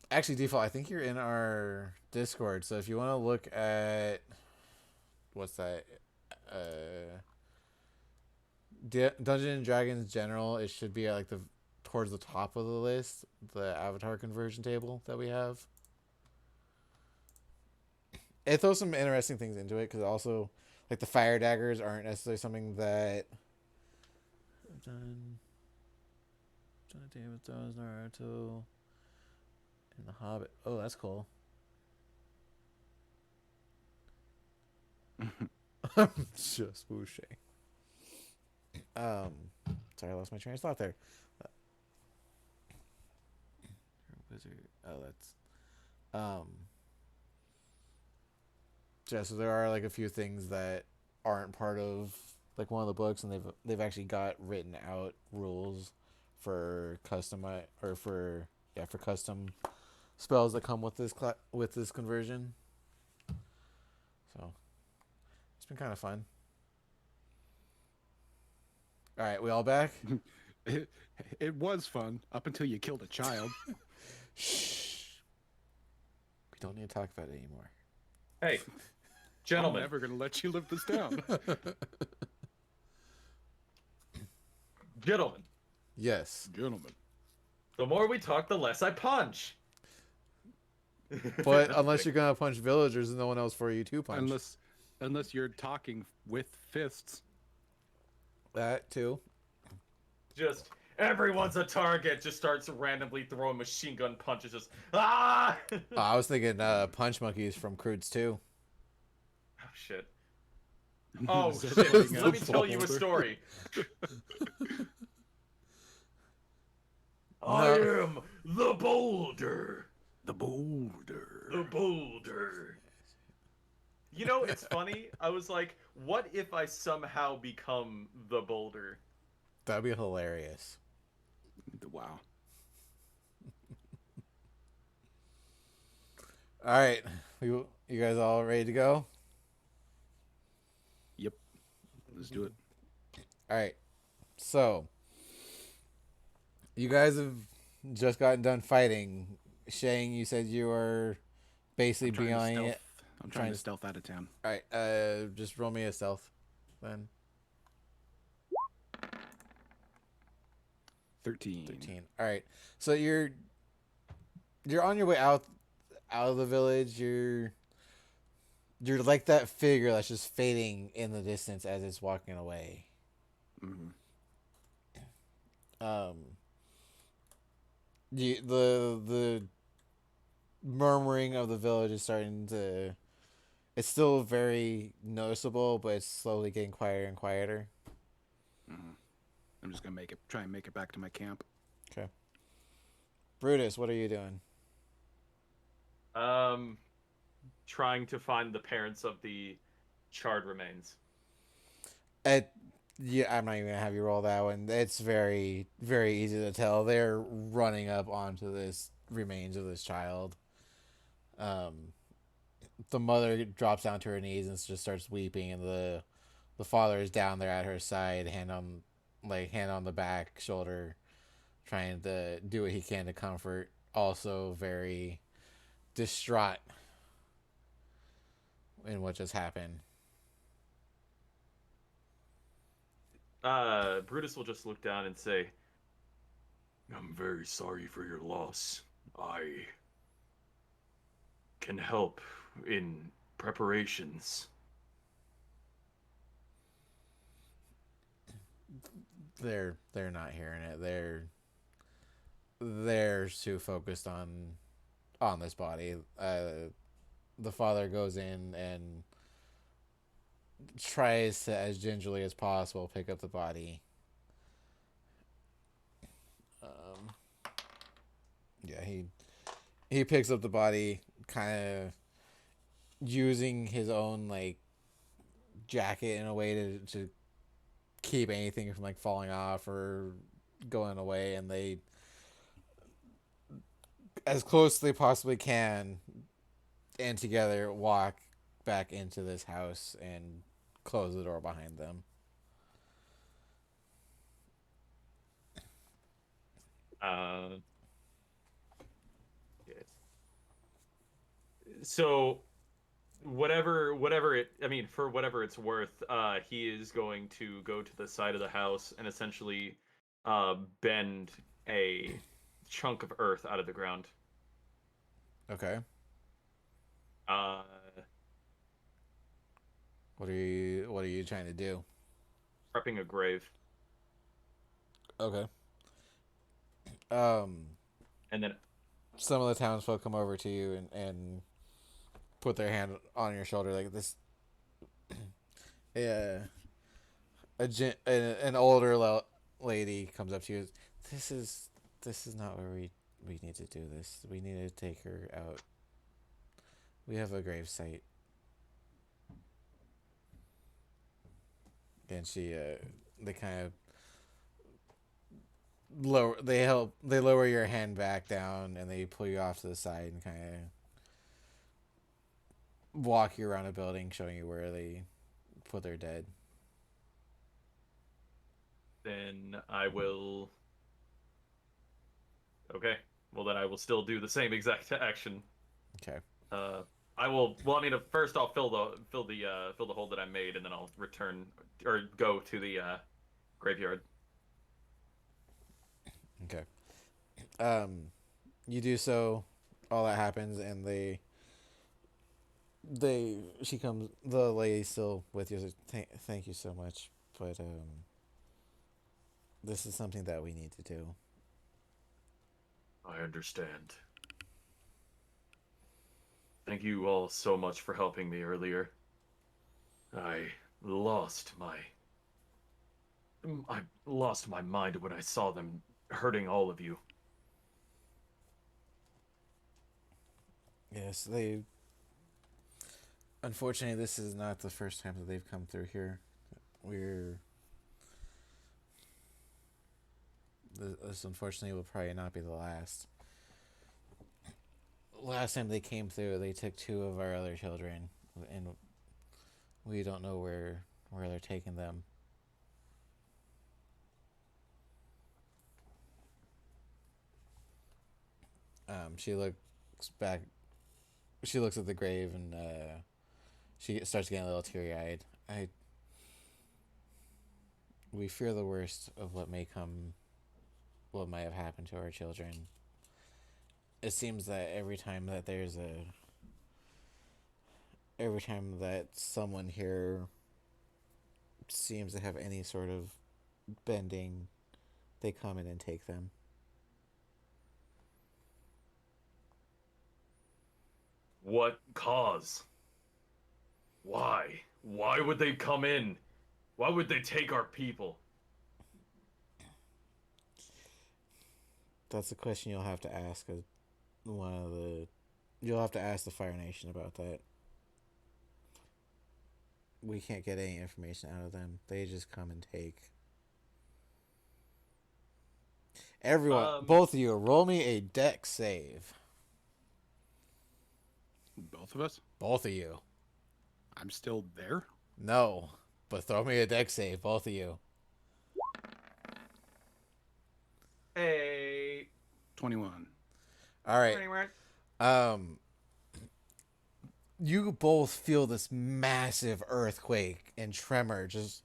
[SPEAKER 1] Actually, default, I think you're in our Discord. So if you want to look at what's that? Dungeons and Dragons General, it should be at like towards the top of the list, the avatar conversion table that we have. It throws some interesting things into it because also, like, the fire daggers aren't necessarily something that I've done. Game of Thrones, Naruto, and The Hobbit. Oh, that's cool. I'm just whooshing. Sorry, I lost my train of thought there. Wizard. Oh, that's yeah, so there are like a few things that aren't part of like one of the books, and they've actually got written out rules for custom spells that come with this conversion. So it's been kind of fun. All right, we all back?
[SPEAKER 3] It was fun up until you killed a child.
[SPEAKER 1] Shh. We don't need to talk about it anymore.
[SPEAKER 2] Hey,
[SPEAKER 3] I'm
[SPEAKER 2] gentlemen.
[SPEAKER 3] never gonna let you live this down.
[SPEAKER 2] Gentlemen.
[SPEAKER 1] Yes.
[SPEAKER 3] Gentlemen.
[SPEAKER 2] The more we talk, the less I punch.
[SPEAKER 1] But unless you're going to punch villagers, there's no one else for you to punch.
[SPEAKER 3] Unless you're talking with fists.
[SPEAKER 1] That too.
[SPEAKER 2] Just everyone's a target. Just starts randomly throwing machine gun punches. Just ah.
[SPEAKER 1] I was thinking punch monkeys from Croods too.
[SPEAKER 2] Oh shit. Oh
[SPEAKER 3] Is that
[SPEAKER 2] shit!
[SPEAKER 3] something
[SPEAKER 2] Let me
[SPEAKER 3] else?
[SPEAKER 2] tell you a
[SPEAKER 3] Boulder?
[SPEAKER 2] story.
[SPEAKER 1] No.
[SPEAKER 2] I am the boulder.
[SPEAKER 3] The boulder.
[SPEAKER 2] The boulder. You know, it's funny. I was like, what if I somehow become the boulder?
[SPEAKER 1] That'd be hilarious.
[SPEAKER 3] Wow.
[SPEAKER 1] All right, you guys all ready to go?
[SPEAKER 3] Yep. Let's do it.
[SPEAKER 1] All right. So, you guys have just gotten done fighting. Shang, you said you were basically
[SPEAKER 3] Trying to
[SPEAKER 1] beyond
[SPEAKER 3] stealth.
[SPEAKER 1] it.
[SPEAKER 3] I'm
[SPEAKER 1] trying
[SPEAKER 3] trying to
[SPEAKER 1] to-
[SPEAKER 3] stealth out of town.
[SPEAKER 1] All right. Just roll me a stealth, then.
[SPEAKER 3] 13.
[SPEAKER 1] 13. All right. So you're on your way out of the village. You're like that figure that's just fading in the distance as it's walking away.
[SPEAKER 3] Hmm.
[SPEAKER 1] The murmuring of the village is starting to. It's still very noticeable, but it's slowly getting quieter and quieter.
[SPEAKER 3] I'm just gonna try and make it back to my camp.
[SPEAKER 1] Okay. Brutus, what are you doing?
[SPEAKER 2] Trying to find the parents of the charred remains.
[SPEAKER 1] Yeah, I'm not even gonna have you roll that one. It's very, very easy to tell. They're running up onto this remains of this child. The mother drops down to her knees and just starts weeping, and the father is down there at her side, hand on the back, shoulder, trying to do what he can to comfort. Also very distraught in what just happened.
[SPEAKER 2] Brutus will just look down and say, I'm very sorry for your loss. I can help in preparations.
[SPEAKER 1] They're not hearing it. They're too focused on this body. The father goes in and tries to, as gingerly as possible, pick up the body. Yeah, he picks up the body, kind of using his own like jacket in a way to keep anything from like falling off or going away, and they, as close as they possibly can, and together walk back into this house and close the door behind them.
[SPEAKER 2] Yes. So whatever it, I mean, for whatever it's worth, he is going to go to the side of the house and essentially bend a chunk of earth out of the ground.
[SPEAKER 1] Okay.
[SPEAKER 2] Uh,
[SPEAKER 1] What are you trying to do?
[SPEAKER 2] prepping a grave.
[SPEAKER 1] Okay.
[SPEAKER 2] And then
[SPEAKER 1] Some of the townsfolk come over to you and put their hand on your shoulder like this. Yeah. An older lady comes up to you. This is not where we need to do this. We need to take her out. We have a grave site. And they kind of lower your hand back down, and they pull you off to the side and kind of walk you around a building, showing you where they put their dead.
[SPEAKER 2] then I will. Okay. Well, then I will still do the same exact action.
[SPEAKER 1] Okay.
[SPEAKER 2] I will. Well, I mean, first I'll fill the hole that I made, and then I'll return or go to the graveyard.
[SPEAKER 1] Okay. You do so. All that happens, and she comes. The lady's still with you. Thank you so much, but this is something that we need to do.
[SPEAKER 2] I understand. Thank you all so much for helping me earlier. I lost my I lost my mind when I saw them hurting all of you.
[SPEAKER 1] Yes, they. Unfortunately, this is not the first time that they've come through here. We're. This unfortunately will probably not be the last. Last time they came through, they took two of our other children, and we don't know where they're taking them. She looks back. She looks at the grave and she starts getting a little teary eyed. We fear the worst of what may come, what might have happened to our children. It seems that every time that someone here seems to have any sort of bending, they come in and take them.
[SPEAKER 2] What cause? Why? Why would they come in? Why would they take our people?
[SPEAKER 1] That's a question you'll have to ask one of the. You'll have to ask the Fire Nation about that. We can't get any information out of them. They just come and take. Everyone, both of you, roll me a dex save.
[SPEAKER 3] Both of us?
[SPEAKER 1] Both of you.
[SPEAKER 3] I'm still there?
[SPEAKER 1] No, but throw me a dex save, both of you.
[SPEAKER 2] Hey.
[SPEAKER 3] 21.
[SPEAKER 1] All right. You both feel this massive earthquake and tremor just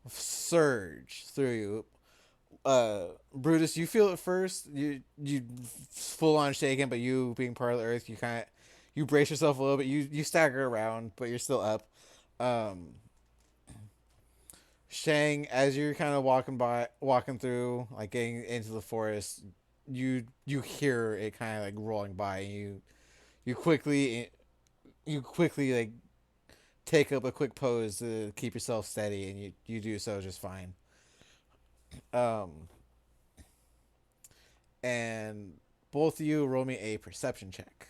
[SPEAKER 1] surge through you. Brutus, you feel it first. You full on shaken, but you being part of the earth, you brace yourself a little bit. You stagger around, but you're still up. Shang, as you're kind of walking through, like getting into the forest, you hear it kind of like rolling by, and you quickly like take up a quick pose to keep yourself steady, and you do so just fine. And both of you roll me a perception check.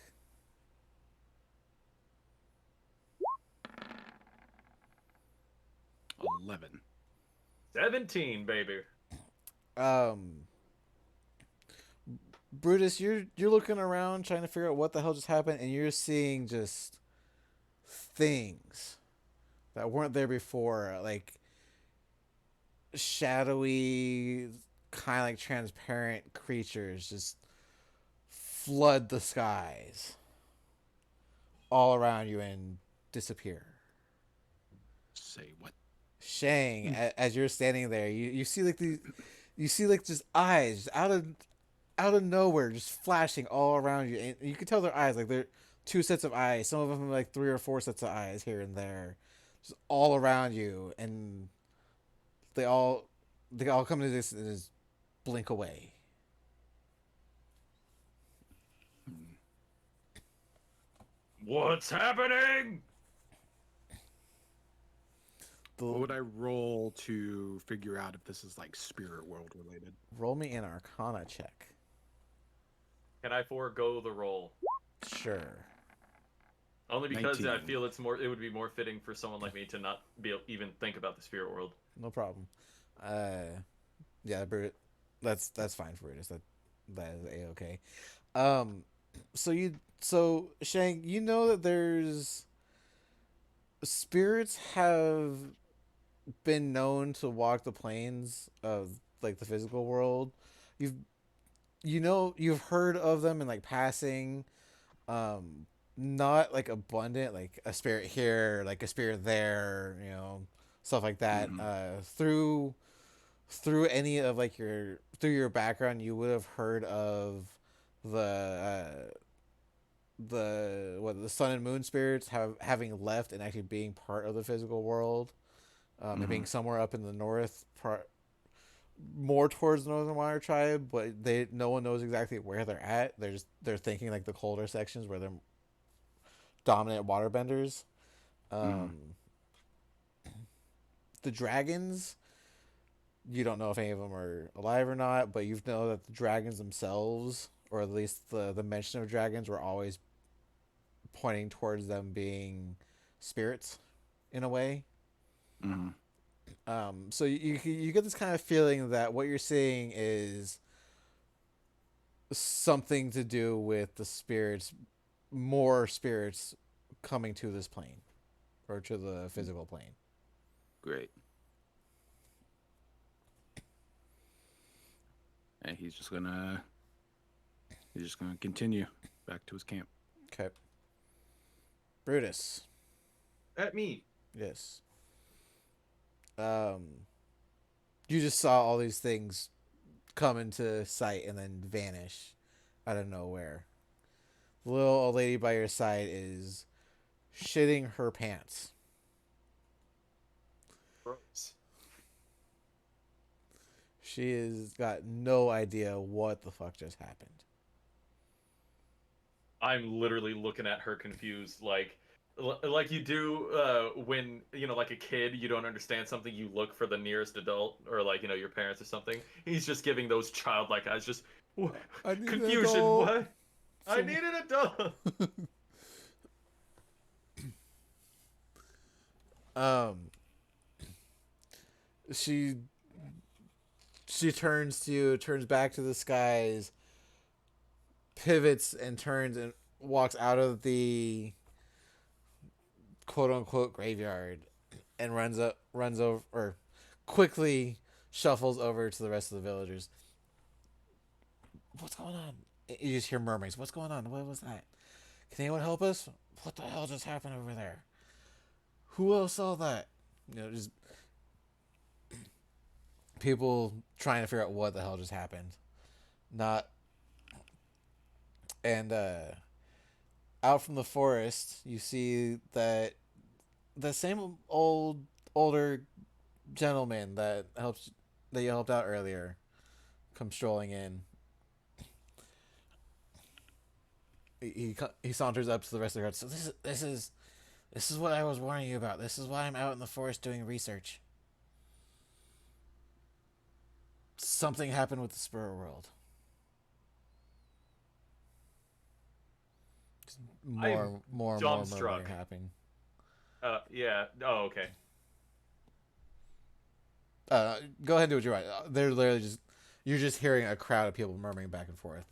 [SPEAKER 3] 11.
[SPEAKER 2] 17, baby.
[SPEAKER 1] Brutus, you're looking around trying to figure out what the hell just happened, and you're seeing just things that weren't there before, like shadowy, kind of like transparent creatures just flood the skies all around you and disappear.
[SPEAKER 3] Say what?
[SPEAKER 1] Shang, as you're standing there, you see like just eyes out of nowhere, just flashing all around you, and you can tell they're eyes, like they're two sets of eyes. Some of them like 3 or 4 sets of eyes here and there, just all around you, and they all come to this and just blink away.
[SPEAKER 2] What's happening?
[SPEAKER 3] What would I roll to figure out if this is like spirit world related?
[SPEAKER 1] Roll me an Arcana check.
[SPEAKER 2] Can I forego the roll?
[SPEAKER 1] Sure.
[SPEAKER 2] Only because
[SPEAKER 3] 19.
[SPEAKER 2] I feel it would be more fitting for someone like me to not be able, even think about the spirit world.
[SPEAKER 1] No problem. Yeah, that's fine for Brutus. That is a-okay. So Shang, you know that there's spirits have been known to walk the planes of like the physical world. You've heard of them in like passing, not like abundant, like a spirit here, like a spirit there, stuff like that. Through any of like through your background, you would have heard of the sun and moon spirits having left and actually being part of the physical world, and being somewhere up in the north part, more towards the Northern Water Tribe, but no one knows exactly where they're at. They're thinking like the colder sections where they're dominant waterbenders. the dragons, you don't know if any of them are alive or not, but you know that the dragons themselves, or at least the mention of dragons, were always pointing towards them being spirits in a way.
[SPEAKER 3] Hmm.
[SPEAKER 1] So you get this kind of feeling that what you're seeing is something to do with the spirits, more spirits coming to this plane or to the physical plane.
[SPEAKER 3] Great. And he's just gonna continue back to his camp.
[SPEAKER 1] Okay. Brutus.
[SPEAKER 2] At me.
[SPEAKER 1] Yes. You just saw all these things come into sight and then vanish out of nowhere. The little old lady by your side is shitting her pants.
[SPEAKER 2] Gross.
[SPEAKER 1] She has got no idea what the fuck just happened.
[SPEAKER 2] I'm literally looking at her confused, like you do when like a kid, you don't understand something, you look for the nearest adult or like your parents or something. He's just giving those childlike eyes, just
[SPEAKER 1] I need an
[SPEAKER 2] confusion.
[SPEAKER 1] adult.
[SPEAKER 2] What? I need an adult.
[SPEAKER 1] She turns to you, turns back to the skies, pivots and turns and walks out of the quote unquote graveyard and runs over or quickly shuffles over to the rest of the villagers. What's going on? You just hear murmurings. What's going on? What was that? Can anyone help us? What the hell just happened over there? Who else saw that? Just people trying to figure out what the hell just happened. Not. And out from the forest, you see that the same older gentleman that you helped out earlier comes strolling in. He saunters up to the rest of the guards. So this is what I was warning you about. This is why I'm out in the forest doing research. Something happened with the Spirit World. More
[SPEAKER 2] dumbstruck.
[SPEAKER 1] murmuring happening.
[SPEAKER 2] Yeah. Oh, okay.
[SPEAKER 1] Go ahead and do what you're right. They're literally you're just hearing a crowd of people murmuring back and forth.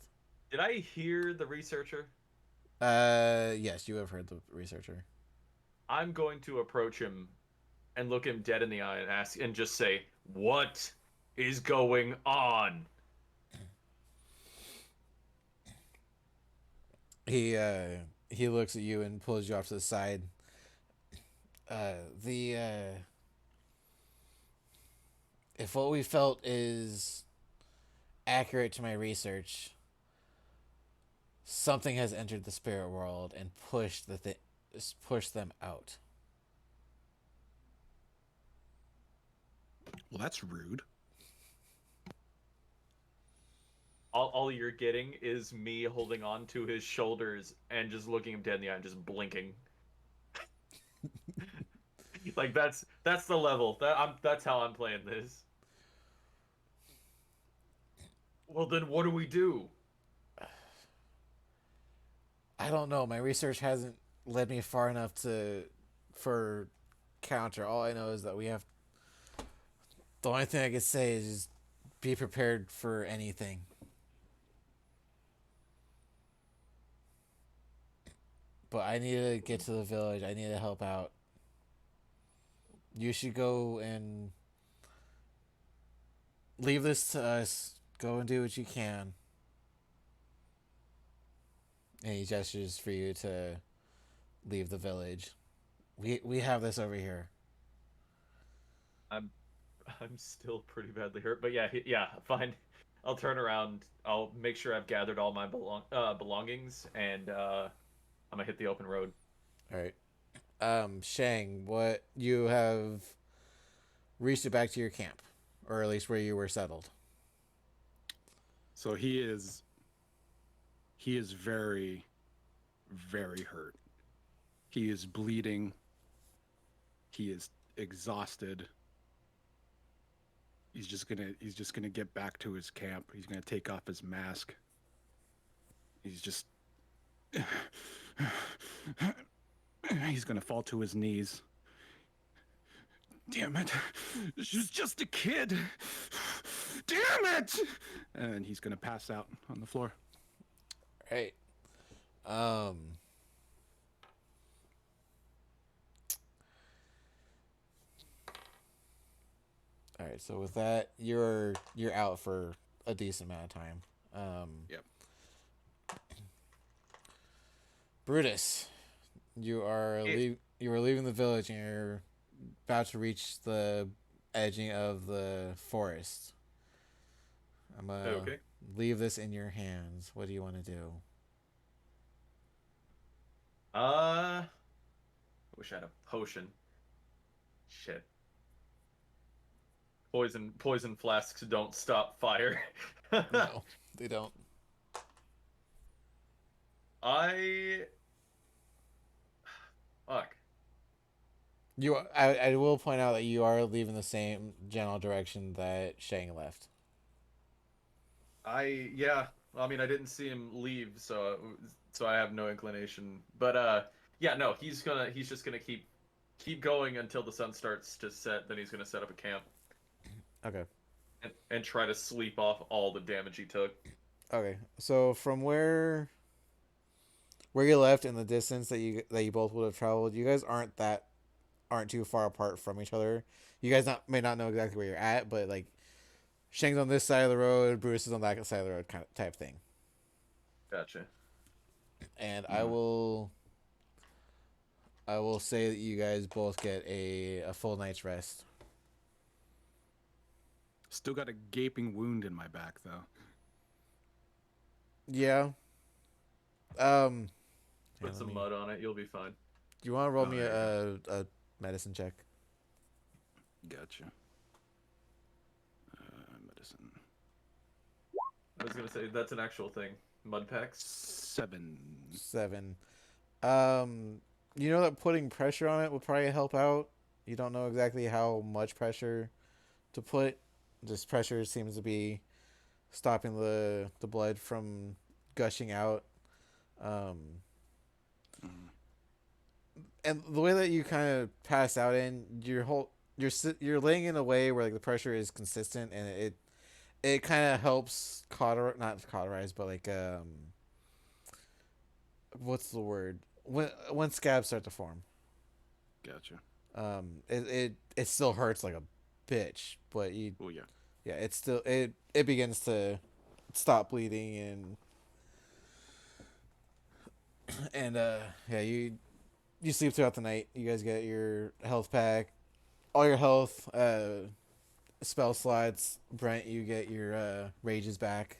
[SPEAKER 2] Did I hear the researcher?
[SPEAKER 1] Yes, you have heard the researcher.
[SPEAKER 2] I'm going to approach him and look him dead in the eye and ask and just say, "What is going on?"
[SPEAKER 1] He looks at you and pulls you off to the side. If what we felt is accurate to my research, something has entered the spirit world and pushed them out.
[SPEAKER 3] Well, that's rude.
[SPEAKER 2] All you're getting is me holding on to his shoulders and just looking him dead in the eye and just blinking. Like that's the level. That's how I'm playing this. Well, then what do we do?
[SPEAKER 1] I don't know. My research hasn't led me far enough for counter. All I know is that we have. The only thing I could say is just be prepared for anything. But I need to get to the village. I need to help out. You should go and leave this to us. Go and do what you can. And he gestures for you to leave the village. We have this over here.
[SPEAKER 2] I'm still pretty badly hurt, but yeah, fine. I'll turn around. I'll make sure I've gathered all my belongings, and I'm gonna hit the open road.
[SPEAKER 1] All right. Shang, what you have reached it back to your camp, or at least where you were settled.
[SPEAKER 3] So he is very, very hurt. He is bleeding. He is exhausted. he's just gonna get back to his camp. He's gonna take off his mask. He's just he's gonna fall to his knees. Damn it! She's just a kid. Damn it! And he's gonna pass out on the floor.
[SPEAKER 1] Right. All right. So with that, you're out for a decent amount of time.
[SPEAKER 3] Yep.
[SPEAKER 1] Brutus, you are you are leaving the village and you're about to reach the edging of the forest. I'm gonna
[SPEAKER 2] Okay.
[SPEAKER 1] leave this in your hands. What do you want to do?
[SPEAKER 2] I wish I had a potion. Shit. Poison flasks don't stop fire.
[SPEAKER 1] No, they don't.
[SPEAKER 2] I fuck.
[SPEAKER 1] I will point out that you are leaving the same general direction that Shang left.
[SPEAKER 2] Yeah. I mean, I didn't see him leave, so I have no inclination. But yeah, no, he's just gonna keep going until the sun starts to set. Then he's gonna set up a camp
[SPEAKER 1] Okay.
[SPEAKER 2] and try to sleep off all the damage he took.
[SPEAKER 1] Okay. So from where you left in the distance that you both would have traveled, you guys aren't too far apart from each other. You guys may not know exactly where you're at, but like Shang's on this side of the road, Bruce is on that side of the road, kind of type thing.
[SPEAKER 2] Gotcha.
[SPEAKER 1] And I will say that you guys both get a full night's rest.
[SPEAKER 3] Still got a gaping wound in my back though.
[SPEAKER 1] Yeah.
[SPEAKER 2] Put
[SPEAKER 1] let
[SPEAKER 2] some
[SPEAKER 1] me-
[SPEAKER 2] mud on it. You'll be fine.
[SPEAKER 1] Do you want to roll
[SPEAKER 3] Oh,
[SPEAKER 1] me
[SPEAKER 3] there
[SPEAKER 1] a medicine check?
[SPEAKER 3] Gotcha. Medicine.
[SPEAKER 2] I was gonna say that's an actual thing. Mud packs.
[SPEAKER 3] 7.
[SPEAKER 1] 7. You know that putting pressure on it would probably help out. You don't know exactly how much pressure to put. This pressure seems to be stopping the blood from gushing out. And the way that you kind of pass out in you're laying in a way where like the pressure is consistent and it kind of helps not cauterize, but like what's the word when scabs start to form.
[SPEAKER 3] Gotcha.
[SPEAKER 1] It still hurts like a bitch, but
[SPEAKER 3] Oh yeah.
[SPEAKER 1] yeah, it's still it begins to stop bleeding and yeah, you sleep throughout the night. You guys get your health pack, all your health, spell slots. Brent, you get your rages back.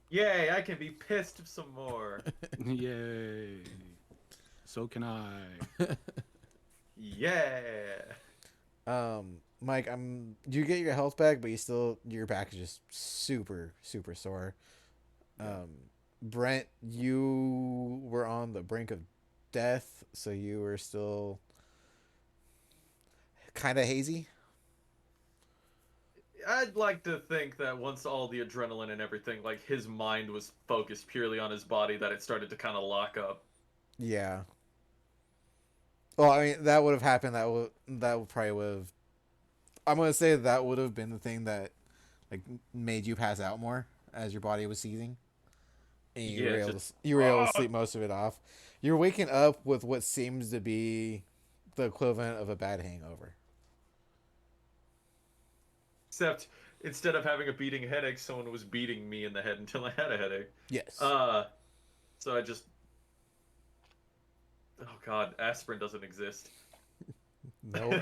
[SPEAKER 2] Yay! I can be pissed some more.
[SPEAKER 3] Yay. So can I.
[SPEAKER 2] Yeah.
[SPEAKER 1] Mike, you get your health back, but your back is just super super sore. Brent, you were on the brink of death, so you were still kind of hazy.
[SPEAKER 2] I'd like to think that once all the adrenaline and everything, like his mind was focused purely on his body, that it started to kind of lock up.
[SPEAKER 1] Yeah. Well, I mean, that would have happened. Probably would have. I'm gonna say that would have been the thing that, like, made you pass out more as your body was seizing, and you
[SPEAKER 2] Yeah,
[SPEAKER 1] were able
[SPEAKER 2] just-
[SPEAKER 1] to sleep most of it off. You're waking up with what seems to be the equivalent of a bad hangover.
[SPEAKER 2] Except instead of having a beating headache, someone was beating me in the head until I had a headache.
[SPEAKER 1] Yes.
[SPEAKER 2] So I just. Oh god, aspirin doesn't exist.
[SPEAKER 1] No.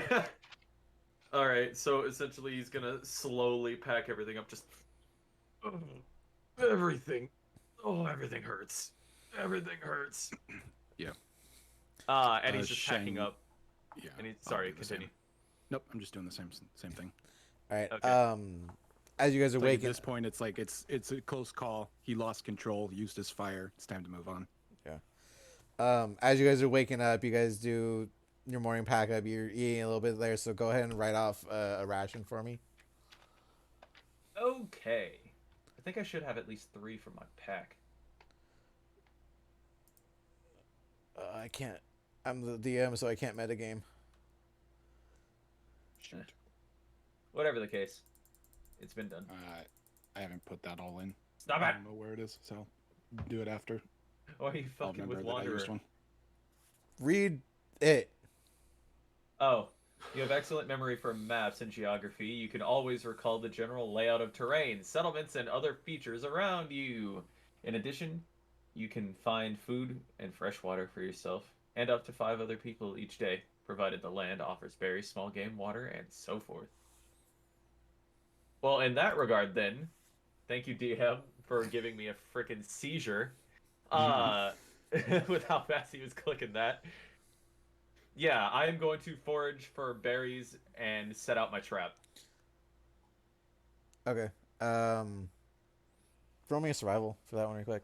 [SPEAKER 2] All right, so essentially he's gonna slowly pack everything up. Just everything. Oh, everything hurts. Everything hurts.
[SPEAKER 3] Yeah.
[SPEAKER 2] And he's just packing
[SPEAKER 3] Shang-
[SPEAKER 2] up.
[SPEAKER 3] Yeah.
[SPEAKER 2] And he's
[SPEAKER 3] I'll
[SPEAKER 2] sorry,
[SPEAKER 3] do the same.
[SPEAKER 2] continue.
[SPEAKER 3] Nope, I'm just doing the same thing.
[SPEAKER 1] All right.
[SPEAKER 2] Okay.
[SPEAKER 1] As you guys are
[SPEAKER 3] Like, at
[SPEAKER 1] waking,
[SPEAKER 3] this point, it's like it's a close call. He lost control, used his fire. It's time to move on.
[SPEAKER 1] as you guys are waking up, you guys do your morning pack up. You're eating a little bit there, so go ahead and write off a ration for me.
[SPEAKER 2] Okay. I think I should have at least 3 for my pack.
[SPEAKER 1] I can't. I'm the DM, so I can't metagame.
[SPEAKER 3] Shoot.
[SPEAKER 2] Whatever the case, it's been done.
[SPEAKER 3] I haven't put that all in.
[SPEAKER 2] Stop
[SPEAKER 3] I
[SPEAKER 2] it!
[SPEAKER 3] don't know where it is, so I'll do it after.
[SPEAKER 2] Why are you
[SPEAKER 3] I'll
[SPEAKER 2] fucking
[SPEAKER 3] remember
[SPEAKER 2] with
[SPEAKER 3] that I used
[SPEAKER 2] Wanderer?
[SPEAKER 3] one.
[SPEAKER 1] Read it.
[SPEAKER 2] Oh, you have excellent memory for maps and geography. You can always recall the general layout of terrain, settlements, and other features around you. In addition, you can find food and fresh water for yourself and up to 5 other people each day, provided the land offers berries, small game, water, and so forth. Well, in that regard, then, thank you, DM, for giving me a freaking seizure. With how fast he was clicking that. Yeah, I am going to forage for berries and set out my trap.
[SPEAKER 1] Okay. Throw me a survival for that one real quick.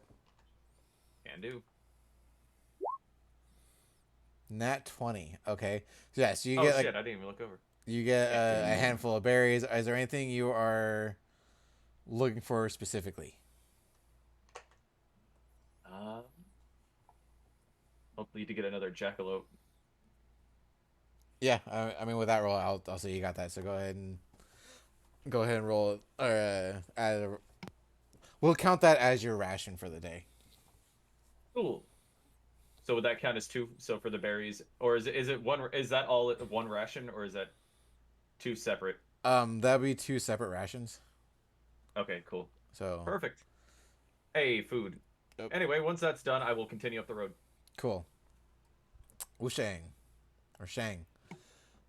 [SPEAKER 2] Can do.
[SPEAKER 1] Nat 20. Okay. So yeah, so you
[SPEAKER 2] Oh
[SPEAKER 1] get
[SPEAKER 2] shit,
[SPEAKER 1] like
[SPEAKER 2] I didn't even look over.
[SPEAKER 1] you get a handful of berries. Is there anything you are looking for specifically?
[SPEAKER 2] Hopefully to get another jackalope.
[SPEAKER 1] Yeah, I mean with that roll, I'll say you got that. So go ahead and roll it. Or we'll count that as your ration for the day.
[SPEAKER 2] Cool. So would that count as 2? So for the berries, or is it one? Is that all one ration, or is that 2 separate?
[SPEAKER 1] That'd be 2 separate rations.
[SPEAKER 2] Okay, cool.
[SPEAKER 1] So
[SPEAKER 2] Perfect. Hey, food.
[SPEAKER 1] Yep.
[SPEAKER 2] Anyway, once that's done, I will continue up the road.
[SPEAKER 1] cool. Wushang, or Shang.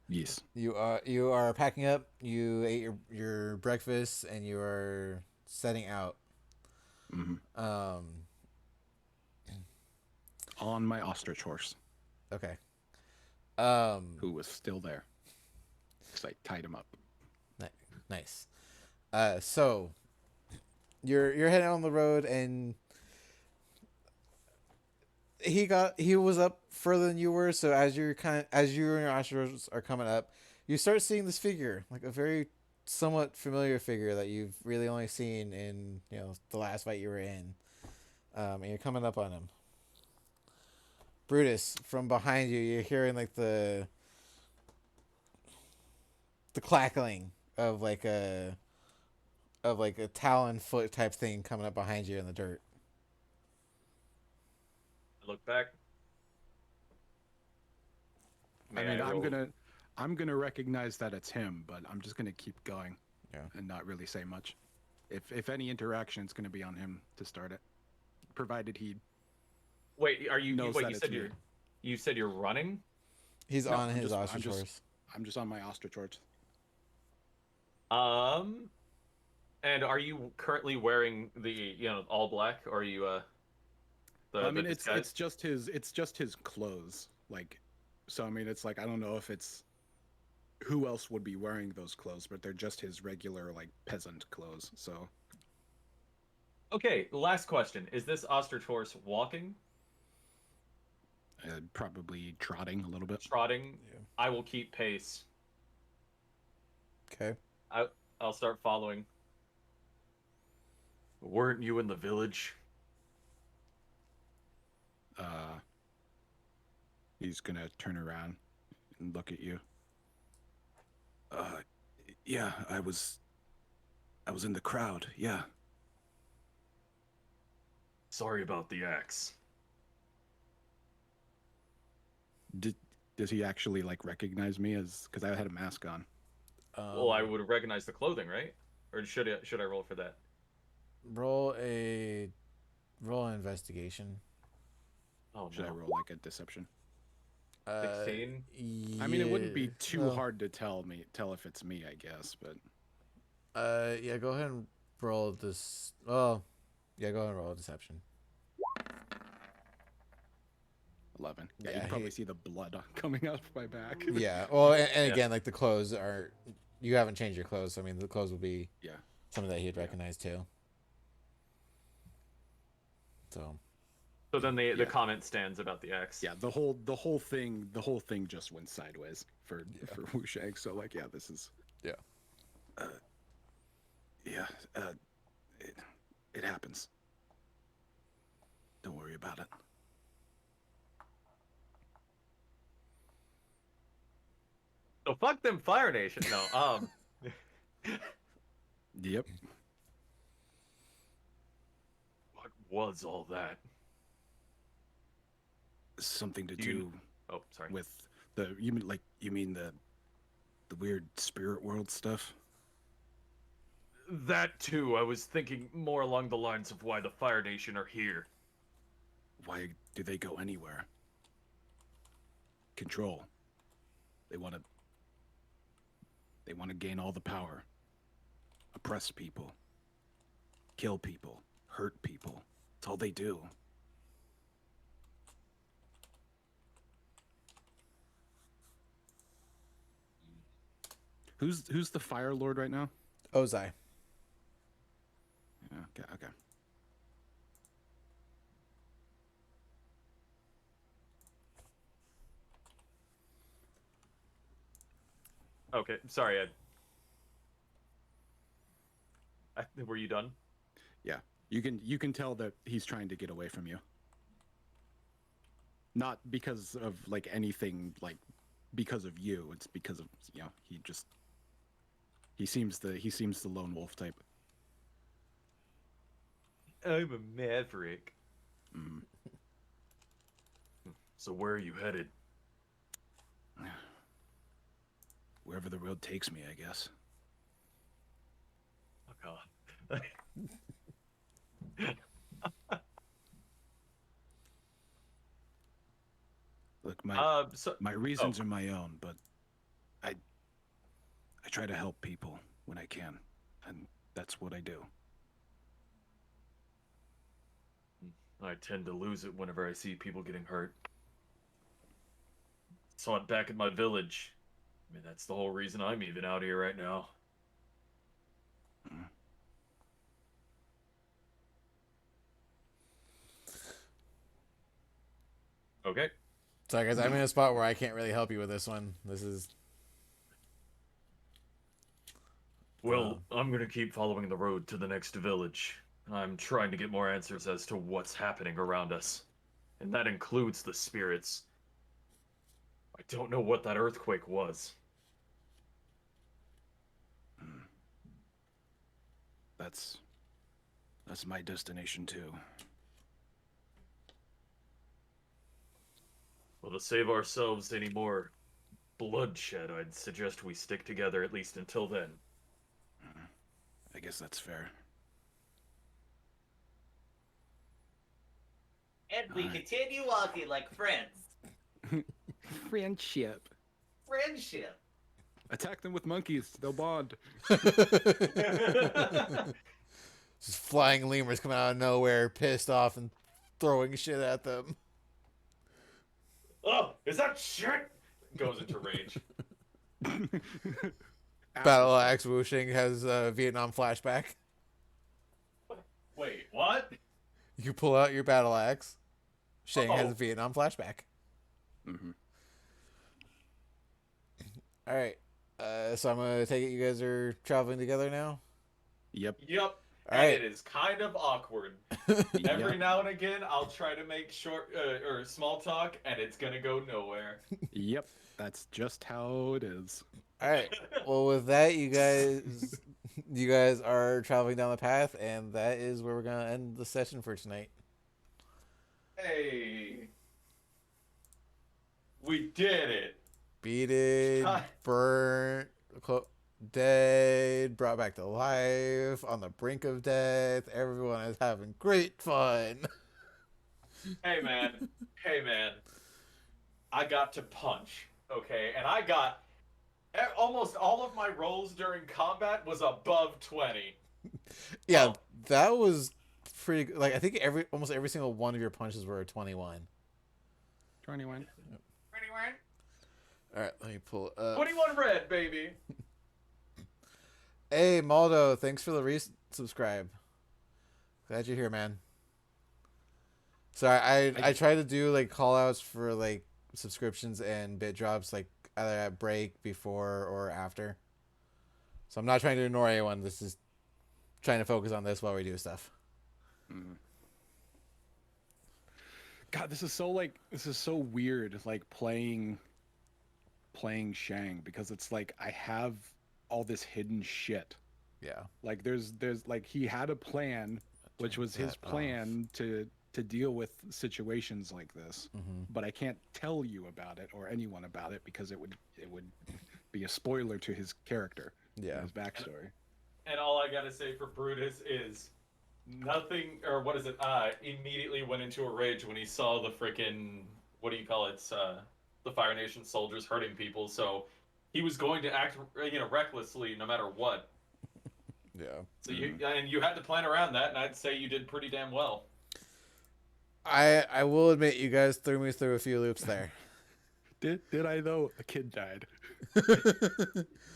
[SPEAKER 3] Yes.
[SPEAKER 1] You are packing up. You ate your breakfast and you are setting out.
[SPEAKER 3] Mm-hmm.
[SPEAKER 1] Um.
[SPEAKER 3] On my ostrich horse,
[SPEAKER 1] Okay.
[SPEAKER 3] who was still there, because I tied him up.
[SPEAKER 1] Nice. So you're heading on the road, and he was up further than you were. So as you and your ostrich are coming up, you start seeing this figure, like a very somewhat familiar figure that you've really only seen in the last fight you were in. And you're coming up on him. Brutus, from behind you, you're hearing like the clackling of like a talon foot type thing coming up behind you in the dirt.
[SPEAKER 2] I look back.
[SPEAKER 3] I mean,
[SPEAKER 2] roll?
[SPEAKER 3] I'm gonna recognize that it's him, but I'm just gonna keep going,
[SPEAKER 1] Yeah.
[SPEAKER 3] and not really say much. If any interaction, it's gonna be on him to start it, provided he
[SPEAKER 2] Wait, are you?
[SPEAKER 3] knows
[SPEAKER 2] Wait,
[SPEAKER 3] that
[SPEAKER 2] you
[SPEAKER 3] it's
[SPEAKER 2] said
[SPEAKER 3] me.
[SPEAKER 2] you said you're running.
[SPEAKER 1] He's
[SPEAKER 3] No,
[SPEAKER 1] on
[SPEAKER 3] I'm
[SPEAKER 1] his
[SPEAKER 3] just- I'm
[SPEAKER 1] ostrich
[SPEAKER 3] just-
[SPEAKER 1] horse.
[SPEAKER 3] I'm just on my ostrich horse.
[SPEAKER 2] And are you currently wearing the all black, or are you
[SPEAKER 3] I mean,
[SPEAKER 2] the
[SPEAKER 3] it's
[SPEAKER 2] disguise?
[SPEAKER 3] just his clothes, like. So I mean, it's like I don't know if it's who else would be wearing those clothes, but they're just his regular like peasant clothes. So
[SPEAKER 2] Okay, last question: is this ostrich horse walking,
[SPEAKER 3] probably trotting a little bit.
[SPEAKER 2] trotting?
[SPEAKER 1] Yeah.
[SPEAKER 2] I will keep pace.
[SPEAKER 1] Okay.
[SPEAKER 2] I'll start following. Weren't you in the village?
[SPEAKER 3] He's gonna turn around and look at you. Yeah, I was in the crowd. Yeah.
[SPEAKER 2] Sorry about the axe.
[SPEAKER 3] Does he actually like recognize me as because I had a mask on?
[SPEAKER 2] Well, I would recognize the clothing, right? Or should I roll for that?
[SPEAKER 1] roll an investigation.
[SPEAKER 2] Oh
[SPEAKER 3] Should I
[SPEAKER 2] no.
[SPEAKER 3] roll like a deception?
[SPEAKER 2] 16?
[SPEAKER 3] I mean, it wouldn't be
[SPEAKER 1] Yeah,
[SPEAKER 3] too
[SPEAKER 1] well,
[SPEAKER 3] hard to tell if it's me, I guess, but
[SPEAKER 1] Yeah, go ahead and roll this. Well, yeah, go ahead and roll a deception.
[SPEAKER 3] 11. Yeah,
[SPEAKER 1] Yeah,
[SPEAKER 3] you can probably
[SPEAKER 1] he-
[SPEAKER 3] see the blood coming out of my back.
[SPEAKER 1] Yeah. Well, and
[SPEAKER 2] Yeah.
[SPEAKER 1] again, like the clothes are, you haven't changed your clothes. So, I mean, the clothes would be
[SPEAKER 3] Yeah.
[SPEAKER 1] something that he'd recognize too. So.
[SPEAKER 2] So then the
[SPEAKER 3] Yeah.
[SPEAKER 2] comment stands about the axe.
[SPEAKER 3] Yeah, the whole thing just went sideways for Wushang. So like, yeah, this is
[SPEAKER 1] Yeah.
[SPEAKER 3] Yeah, uh, it, it happens. Don't worry about it.
[SPEAKER 2] So fuck them Fire Nation. No,
[SPEAKER 3] Yep.
[SPEAKER 2] what was all that?
[SPEAKER 3] Something to
[SPEAKER 2] Do you-
[SPEAKER 3] do
[SPEAKER 2] Oh, sorry.
[SPEAKER 3] with you mean the weird spirit world stuff?
[SPEAKER 2] That too. I was thinking more along the lines of why the Fire Nation are here.
[SPEAKER 3] Why do they go anywhere? Control. They want to gain all the power. Oppress people. Kill people. Hurt people. That's all they do. Who's the Fire Lord right now?
[SPEAKER 1] Ozai.
[SPEAKER 3] Yeah, okay.
[SPEAKER 2] Okay, sorry. Were you done?
[SPEAKER 3] Yeah. You can tell that he's trying to get away from you. Not because of like anything like because of you. It's because of he seems the lone wolf type.
[SPEAKER 2] I'm a maverick.
[SPEAKER 3] Mm.
[SPEAKER 2] So where are you headed?
[SPEAKER 3] Wherever the road takes me, I guess.
[SPEAKER 2] Oh god.
[SPEAKER 3] Look, my
[SPEAKER 2] So
[SPEAKER 3] my reasons are my own, but I try to help people when I can, and that's what I do.
[SPEAKER 2] I tend to lose it whenever I see people getting hurt. Saw it back at my village. I mean, that's the whole reason I'm even out here right now.
[SPEAKER 3] Mm.
[SPEAKER 2] Okay.
[SPEAKER 1] Sorry, guys. I'm in a spot where I can't really help you with this one. This is.
[SPEAKER 2] Well, I'm gonna keep following the road to the next village. I'm trying to get more answers as to what's happening around us. And that includes the spirits. I don't know what that earthquake was.
[SPEAKER 3] That's my destination too.
[SPEAKER 2] Well, to save ourselves any more bloodshed, I'd suggest we stick together at least until then.
[SPEAKER 3] I guess that's fair.
[SPEAKER 5] And we
[SPEAKER 3] Alright.
[SPEAKER 5] continue walking like friends.
[SPEAKER 3] Friendship.
[SPEAKER 5] Friendship.
[SPEAKER 3] Attack them with monkeys. They'll bond.
[SPEAKER 1] Just flying lemurs coming out of nowhere, pissed off and throwing shit at them.
[SPEAKER 2] Oh, is that shit? Goes into rage.
[SPEAKER 1] Battle axe whooshing has a Vietnam flashback.
[SPEAKER 2] Wait, what?
[SPEAKER 1] You pull out your battle axe. Shang has
[SPEAKER 2] Oh.
[SPEAKER 1] a Vietnam flashback.
[SPEAKER 3] Mm-hmm.
[SPEAKER 1] All right. So I'm gonna take it you guys are traveling together now.
[SPEAKER 3] Yep.
[SPEAKER 2] Yep.
[SPEAKER 1] All
[SPEAKER 2] And
[SPEAKER 1] right.
[SPEAKER 2] it is kind of awkward.
[SPEAKER 3] Yep.
[SPEAKER 2] Every now and again, I'll try to make short or small talk, and it's gonna go nowhere.
[SPEAKER 3] Yep. That's just how it is.
[SPEAKER 1] All right. Well, with that, you guys are traveling down the path, and that is where we're gonna end the session for tonight.
[SPEAKER 2] Hey, we did it.
[SPEAKER 1] Beat it,
[SPEAKER 2] God.
[SPEAKER 1] burnt, dead, brought back to life, on the brink of death. Everyone is having great fun.
[SPEAKER 2] Hey man, hey man. I got to punch, okay, and I got almost all of my rolls during combat was above 20.
[SPEAKER 1] Yeah,
[SPEAKER 2] Oh.
[SPEAKER 1] that was pretty. Like I think almost every single one of your punches were a 21.
[SPEAKER 3] 21.
[SPEAKER 2] Anyway,
[SPEAKER 1] All right, let me pull it up.
[SPEAKER 2] 21 red, baby.
[SPEAKER 1] Hey, Maldo, thanks for the resubscribe. Glad you're here, man. Sorry, I try to do like call outs for like subscriptions and bit drops like either at break, before, or after. So I'm not trying to ignore anyone. This is trying to focus on this while we do stuff.
[SPEAKER 3] God, this is so weird, like playing Shang, because it's like I have all this hidden shit.
[SPEAKER 1] Yeah.
[SPEAKER 3] Like there's like he had a plan, which was his
[SPEAKER 1] that off.
[SPEAKER 3] plan to deal with situations like this,
[SPEAKER 1] Mm-hmm.
[SPEAKER 3] but I can't tell you about it or anyone about it because it would be a spoiler to his character,
[SPEAKER 1] Yeah.
[SPEAKER 3] his backstory.
[SPEAKER 2] And all I gotta say for Brutus is nothing, or what is it? Immediately went into a rage when he saw the frickin' what do you call it? The Fire Nation soldiers hurting people. So he was going to act, recklessly no matter what.
[SPEAKER 1] Yeah.
[SPEAKER 2] So you had to plan around that, and I'd say you did pretty damn well.
[SPEAKER 1] I will admit you guys threw me through a few loops there.
[SPEAKER 3] Did I though? A kid died.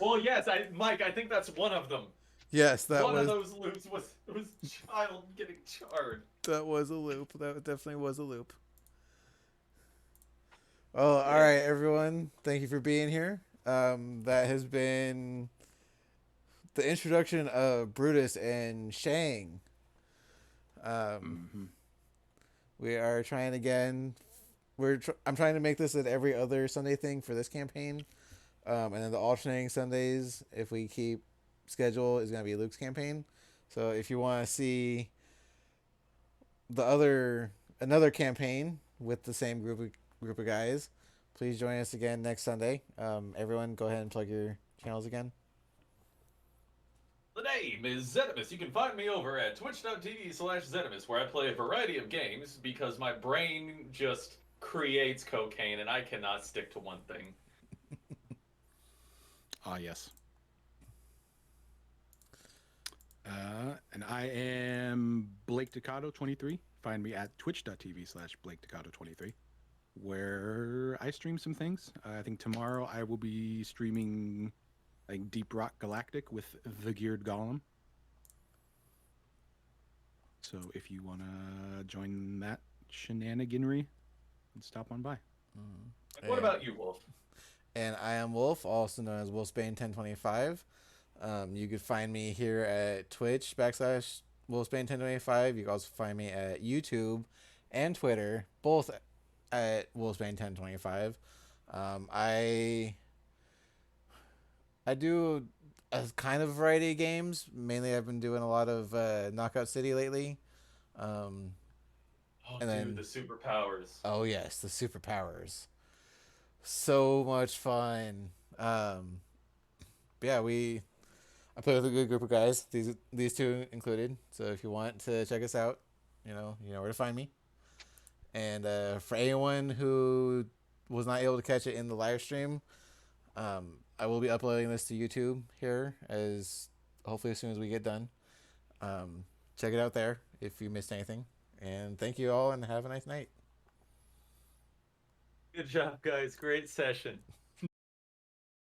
[SPEAKER 2] Well, yes, Mike, I think that's one of them.
[SPEAKER 1] Yes, that
[SPEAKER 2] One of
[SPEAKER 1] was
[SPEAKER 2] those loops was child getting charred.
[SPEAKER 1] a loop. That definitely was a loop. Well, all right, everyone. Thank you for being here. That has been the introduction of Brutus and Shang. We are trying again. I'm trying to make this an every other Sunday thing for this campaign, and then the alternating Sundays, if we keep schedule, is going to be Luke's campaign. So if you want to see another campaign with the same group of guys, please join us again next Sunday. Everyone, go ahead and plug your channels again.
[SPEAKER 2] The name is Zenimus. You can find me over at twitch.tv/Zenimus, where I play a variety of games because my brain just creates cocaine and I cannot stick to one thing.
[SPEAKER 3] Ah, yes. And I am Blake Ducato 23. Find me at twitch.tv/Blake Ducato 23, where I stream some things. I think tomorrow I will be streaming like Deep Rock Galactic with the Geared Golem. So if you want to join that shenaniganry, stop on by.
[SPEAKER 2] What about you, Wolf?
[SPEAKER 1] And I am Wolf, also known as Wolfsbane1025. You can find me here at Twitch /Wolfsbane1025. You can also find me at YouTube and Twitter, both at Wolfsbane1025. I do a kind of variety of games. Mainly, I've been doing a lot of Knockout City lately.
[SPEAKER 2] Oh,
[SPEAKER 1] And
[SPEAKER 2] dude,
[SPEAKER 1] then-
[SPEAKER 2] the superpowers.
[SPEAKER 1] Oh yes, the superpowers. So much fun. But yeah, I play with a good group of guys. These two included. So if you want to check us out, you know where to find me. And for anyone who was not able to catch it in the live stream, I will be uploading this to YouTube here as hopefully as soon as we get done. Check it out there if you missed anything. And thank you all and have a nice night.
[SPEAKER 2] Good job, guys. Great session.